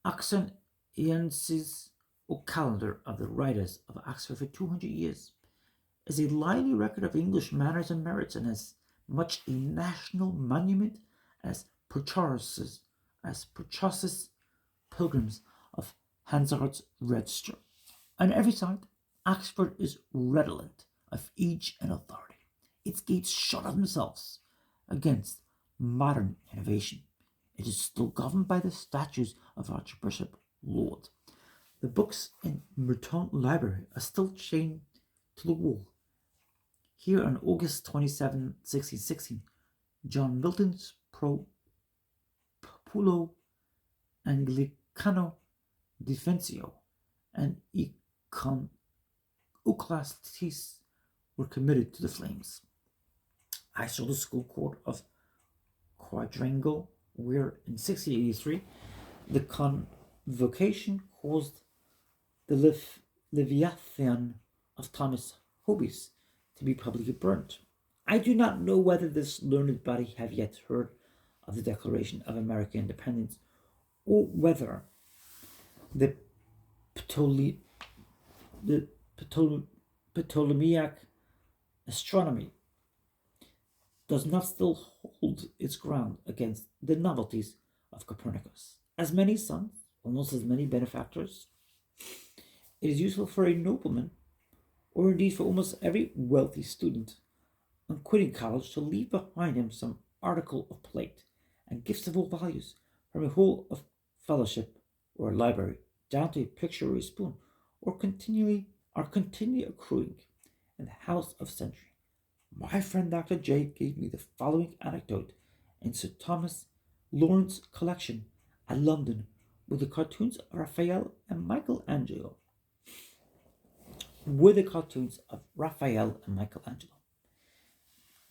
Speaker 1: Oxonienses, or calendar of the writers of Oxford for 200 years, is a lively record of English manners and merits, and as much a national monument as Purchas's pilgrims of Hansard's register. On every side, Oxford is redolent of age and authority. Its gates shut of themselves against modern innovation. It is still governed by the statutes of Archbishop Laud. The books in Merton Library are still chained to the wall. Here on August 27, 1616, John Milton's Populo Anglicano Defensio and Iconoclastes were committed to the flames. I saw the school court of Quadrangle, where in 1683 the convocation caused the Leviathan of Thomas Hobbes to be publicly burnt. I do not know whether this learned body have yet heard of the Declaration of American Independence, or whether the Ptolemaic astronomy does not still hold its ground against the novelties of Copernicus. As many sons, almost as many benefactors, it is useful for a nobleman, or indeed for almost every wealthy student, on quitting college to leave behind him some article of plate and gifts of all values, from a hall of fellowship or a library down to a picture or a spoon, or continually accruing in the house of century. My friend Dr. J gave me the following anecdote in Sir Thomas Lawrence's collection at London, with the cartoons of Raphael and Michelangelo.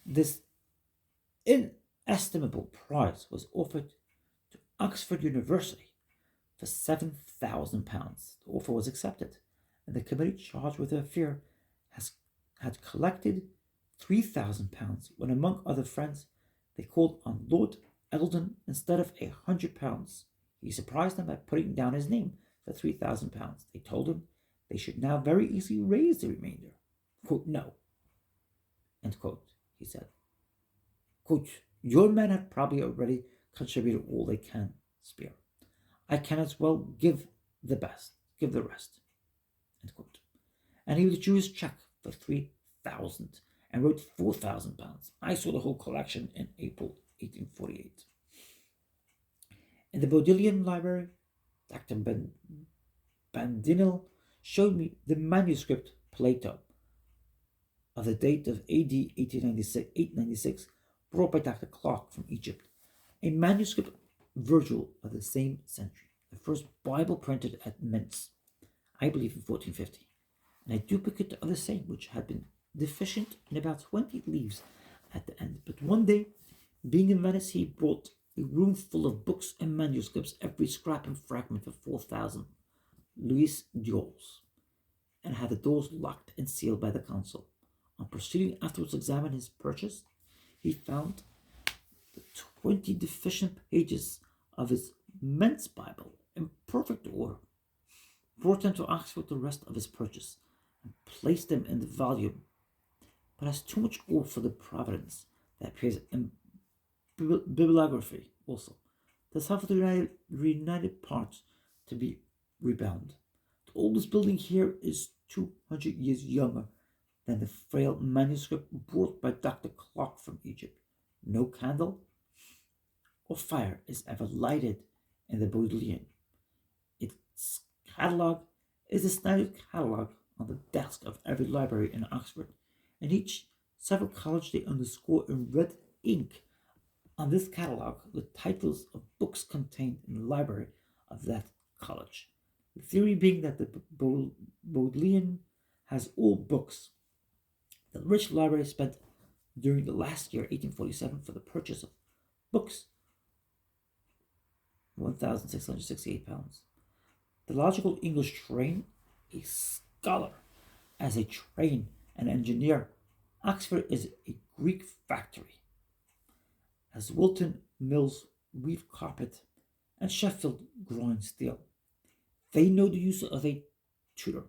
Speaker 1: This inestimable prize was offered to Oxford University for £7,000. The offer was accepted, and the committee charged with the affair had collected £3,000 when, among other friends, they called on Lord Eldon instead of £100. He surprised them by putting down his name for £3,000. They told him they should now very easily raise the remainder. Quote, "No," end quote, he said. Quote, "Your men have probably already contributed all they can spare. I can as well give the rest. End quote. And he withdrew his check for £3,000 and wrote £4,000. I saw the whole collection in April 1848. In the Bodleian Library, Dr. Bandinel showed me the manuscript Plato of the date of AD 896, brought by Dr. Clark from Egypt, a manuscript Virgil of the same century, the first Bible printed at Mentz, I believe in 1450, and a duplicate of the same which had been deficient in about 20 leaves at the end. But one day, being in Venice, he brought
Speaker 2: a room full of books and manuscripts, every scrap and fragment of 4,000 Louis duels, and had the doors locked and sealed by the council. On proceeding afterwards to examine his purchase, he found the 20 deficient pages of his Ment's Bible in perfect order, brought them to Oxford the rest of his purchase, and placed them in the volume, but has too much ore for the providence that appears in bibliography also. The suffer the reunited parts to be rebound. The oldest building here is 200 years younger than the frail manuscript brought by Dr. Clark from Egypt. No candle or fire is ever lighted in the Bodleian. Its catalogue is the standard catalogue on the desk of every library in Oxford. In each several college they underscore in red ink on this catalogue the titles of books contained in the library of that college. The theory being that the Bodleian has all books. The rich library spent during the last year, 1847, for the purchase of books, £1,668. The logical English train, a scholar, as a train an engineer. Oxford is a Greek factory, as Wilton mills weave carpet and Sheffield grind steel. They know the use of a tutor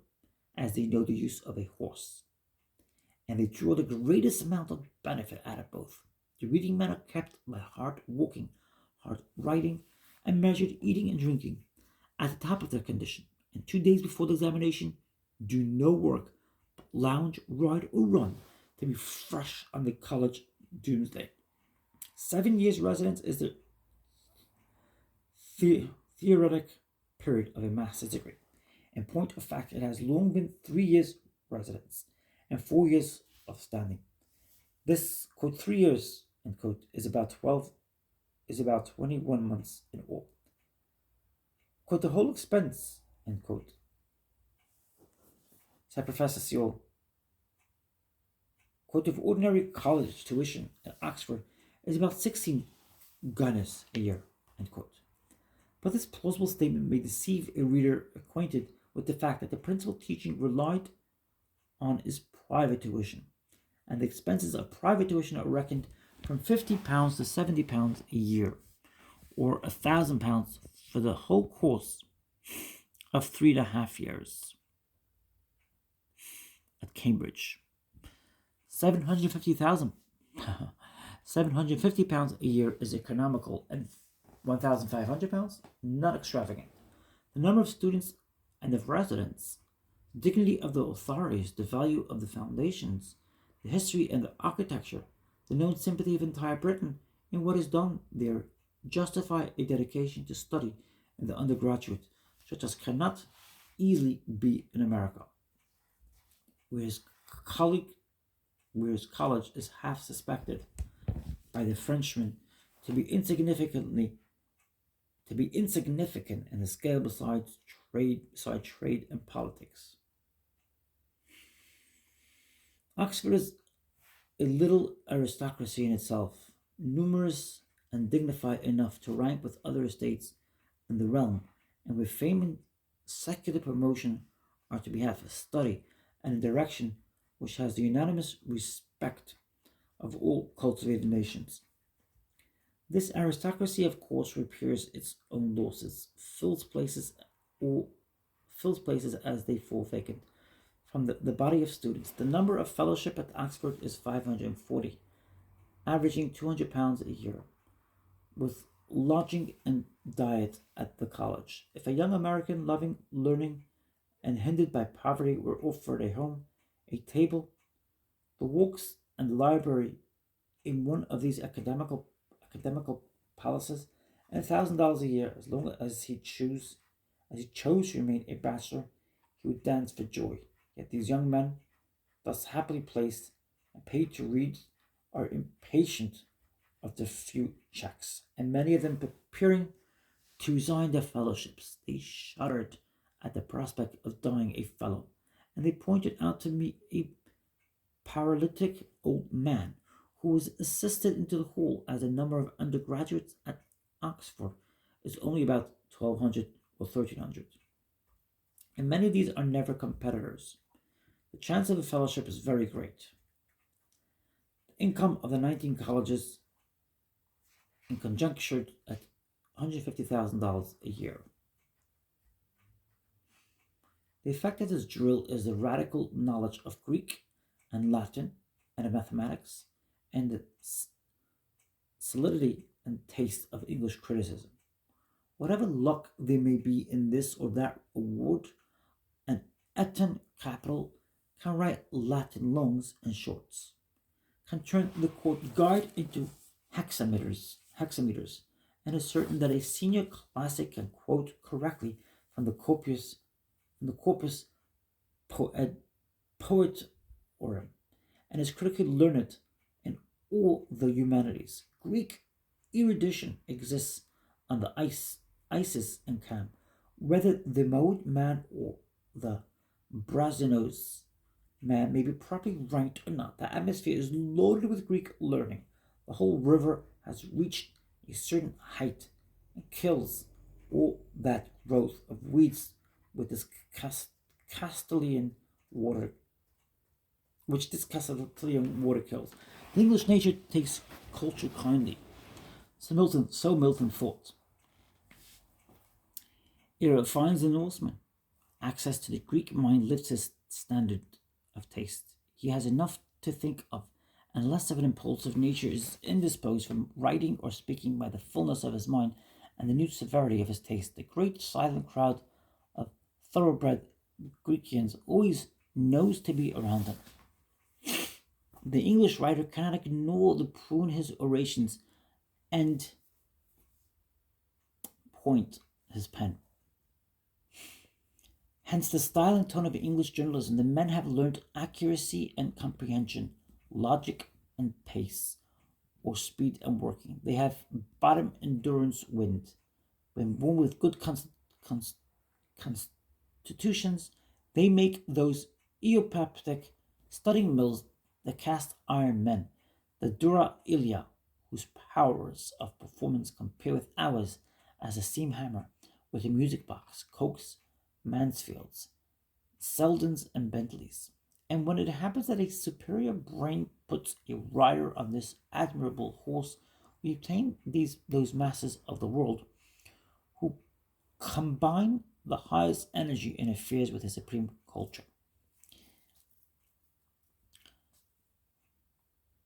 Speaker 2: as they know the use of a horse, and they draw the greatest amount of benefit out of both. The reading men are kept by hard walking, hard riding, and measured eating and drinking at the top of their condition, and 2 days before the examination do no work but lounge, ride, or run to be fresh on the college doomsday. 7 years residence is the theoretic period of a master's degree. In point of fact, it has long been 3 years residence and 4 years of standing. This quote 3 years end quote is about 21 months in all. Quote the whole expense end quote, said Professor Sewell. Quote of ordinary college tuition at Oxford is about 16 guineas a year end quote. But this plausible statement may deceive a reader acquainted with the fact that the principal teaching relied on is private tuition, and the expenses of private tuition are reckoned from £50 to £70 a year, or £1,000 for the whole course of 3.5 years at Cambridge. £750 a year is economical, and £1,500 not extravagant. The number of students and of residents, the dignity of the authorities, the value of the foundations, the history and the architecture, the known sympathy of entire Britain in what is done there justify a dedication to study in the undergraduate such as cannot easily be in America, whereas college is half suspected by the Frenchman to be insignificant in the scale beside trade and politics. Oxford is a little aristocracy in itself, numerous and dignified enough to rank with other estates in the realm, and with fame and secular promotion are to be had for study and a direction which has the unanimous respect of all cultivated nations. This aristocracy, of course, repairs its own losses, fills places as they fall vacant from the body of students. The number of fellowship at Oxford is 540, averaging £200 a year, with lodging and diet at the college. If a young American loving learning and hindered by poverty were offered a home, a table, the walks, and the library in one of these academical palaces, and $1,000 a year, as long as he chose to remain a bachelor, he would dance for joy. Yet these young men, thus happily placed and paid to read, are impatient of the few checks, and many of them preparing to resign their fellowships. They shuddered at the prospect of dying a fellow, and they pointed out to me a paralytic old man who was assisted into the hall as a number of undergraduates at Oxford is only about 1200 or 1300. And many of these are never competitors. The chance of a fellowship is very great. The income of the 19 colleges in conjunction at $150,000 a year. The effect of this drill is the radical knowledge of Greek and Latin and of mathematics and the solidity and taste of English criticism. Whatever luck there may be in this or that award, an Eton capital can write Latin longs and shorts, can turn the court guide into hexameters, and is certain that a senior classic can quote correctly from the corpus poetorum, and is critically learned in all the humanities. Greek erudition exists on the Isis and Cam, whether the Maud man or the Brazinos man may be properly ranked or not. The atmosphere is loaded with Greek learning. The whole river has reached a certain height and kills all that growth of weeds with this Castilian water, which this Castilian water kills. The English nature takes culture kindly. So Milton thought. It refines the Norseman. Access to the Greek mind lifts his standard of taste. He has enough to think of, and less of an impulsive nature is indisposed from writing or speaking by the fullness of his mind and the new severity of his taste. The great silent crowd of thoroughbred Grecians always knows to be around him. The English writer cannot ignore the prune his orations and point his pen. Hence the style and tone of English journalism. The men have learned accuracy and comprehension, logic and pace, or speed and working. They have bottom endurance wind. When born with good constitutions, they make those eopaptic studding mills the cast iron men, the dura ilia, whose powers of performance compare with ours as a steam hammer with a music box, Cokes, Mansfields, Seldons, and Bentleys. And when it happens that a superior brain puts a rider on this admirable horse, we obtain those masses of the world who combine the highest energy in affairs with a supreme culture.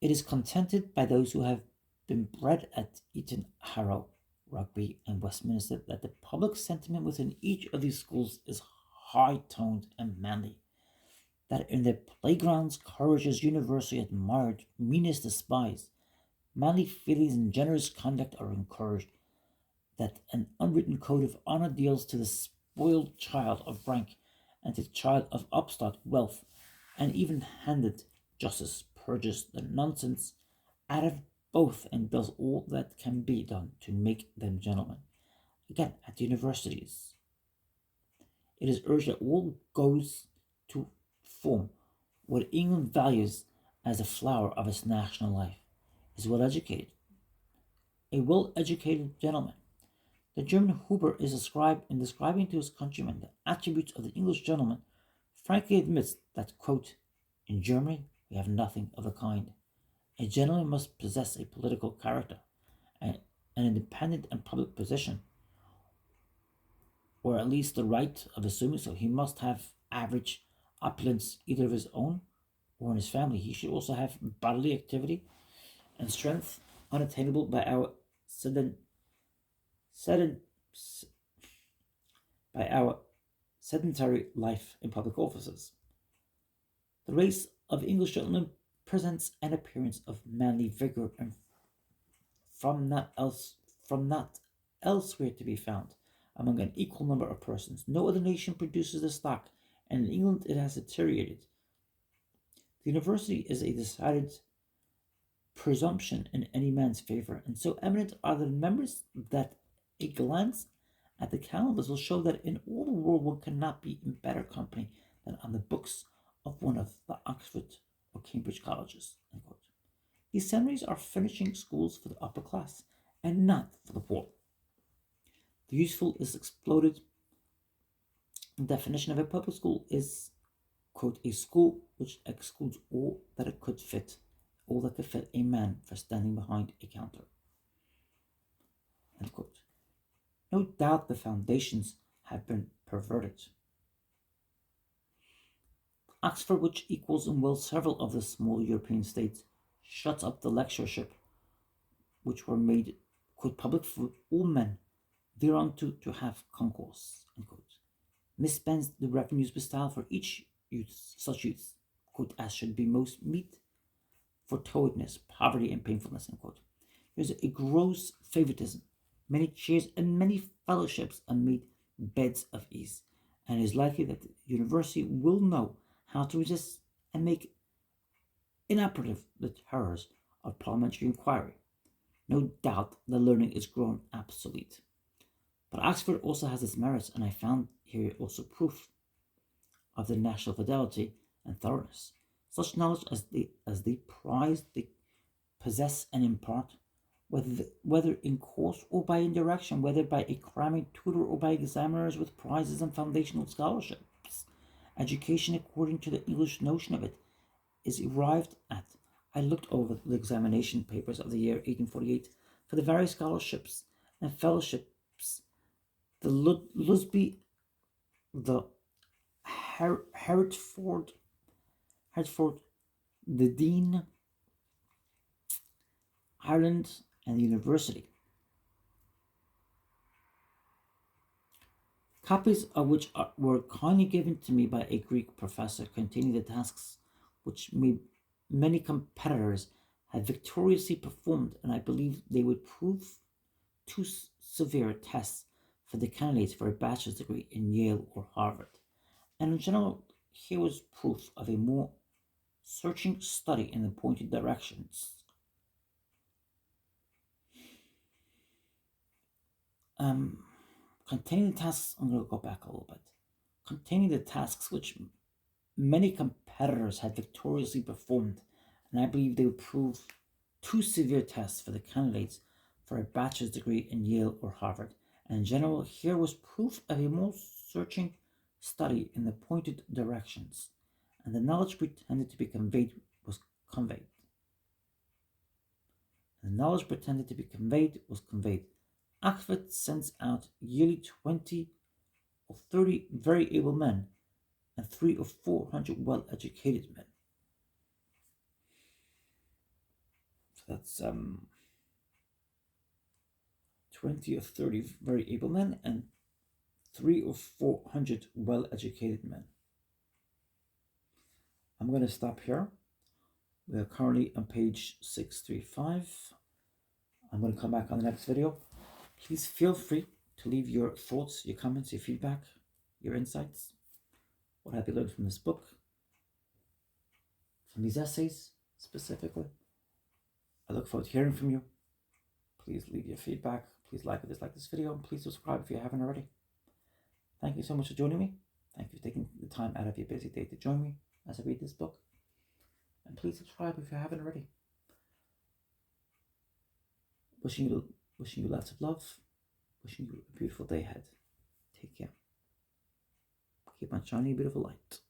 Speaker 2: It is contented by those who have been bred at Eton, Harrow, Rugby, and Westminster that the public sentiment within each of these schools is high-toned and manly, that in their playgrounds courage is universally admired, meanness despised, manly feelings and generous conduct are encouraged, that an unwritten code of honor deals to the spoiled child of rank and to the child of upstart wealth, and even-handed justice purges the nonsense out of both and does all that can be done to make them gentlemen. Again, at the universities, it is urged that all goes to form what England values as the flower of its national life is a well-educated gentleman. The German Huber is described in describing to his countrymen the attributes of the English gentleman, frankly admits that, quote, in Germany we have nothing of the kind. A gentleman must possess a political character, an independent and public position, or at least the right of assuming so. He must have average opulence either of his own or in his family. He should also have bodily activity and strength unattainable by our sedentary life in public offices. The race of English gentlemen presents an appearance of manly vigor and from not elsewhere to be found among an equal number of persons. No other nation produces the stock, and in England it has deteriorated. The university is a decided presumption in any man's favor, and so eminent are the members that a glance at the calendars will show that in all the world one cannot be in better company than on the books of one of the Oxford or Cambridge colleges. These seminaries are finishing schools for the upper class and not for the poor. The useful is exploded. The definition of a public school is, quote, a school which excludes all that it could fit, all that could fit a man for standing behind a counter, end quote. No doubt the foundations have been perverted. Oxford, which equals in will several of the small European states, shuts up the lectureship, which were made, quote, public for all men, thereunto to have concourse, end quote. Misspends the revenues bestowed for each youth, such youths, quote, as should be most meet for towardness, poverty, and painfulness, end quote. There's a gross favoritism. Many chairs and many fellowships are made beds of ease, and it is likely that the university will know how to resist and make inoperative the terrors of parliamentary inquiry. No doubt the learning is grown obsolete. But Oxford also has its merits, and I found here also proof of the national fidelity and thoroughness. Such knowledge as they prize, they possess and impart, whether in course or by indirection, whether by a cramming tutor or by examiners with prizes and foundational scholarships. Education, according to the English notion of it, is arrived at. I looked over the examination papers of the year 1848 for the various scholarships and fellowships. The Lusby, the Hertford, the Dean, Ireland, and the University. Copies of which were kindly given to me by a Greek professor, containing the tasks which many competitors had victoriously performed, and I believe they would prove too severe tests for the candidates for a bachelor's degree in Yale or Harvard. And in general, here was proof of a more searching study in the pointed directions. Containing the tasks, I'm going to go back a little bit. Containing the tasks which many competitors had victoriously performed, and I believe they would prove too severe tests for the candidates for a bachelor's degree in Yale or Harvard. And in general, here was proof of a more searching study in the pointed directions, and the knowledge pretended to be conveyed was conveyed. The knowledge pretended to be conveyed was conveyed. Oxford sends out yearly 20 or 30 very able men and 300 or 400 well-educated men. So that's 20 or 30 very able men and 300 or 400 well-educated men. I'm going to stop here. We are currently on page 635. I'm going to come back on the next video. Please feel free to leave your thoughts, your comments, your feedback, your insights. What have you learned from this book? From these essays, specifically. I look forward to hearing from you. Please leave your feedback. Please like or dislike this video. And please subscribe if you haven't already. Thank you so much for joining me. Thank you for taking the time out of your busy day to join me as I read this book. And please subscribe if you haven't already. Wishing you lots of love. Wishing you a beautiful day ahead. Take care. Keep on shining a beautiful light.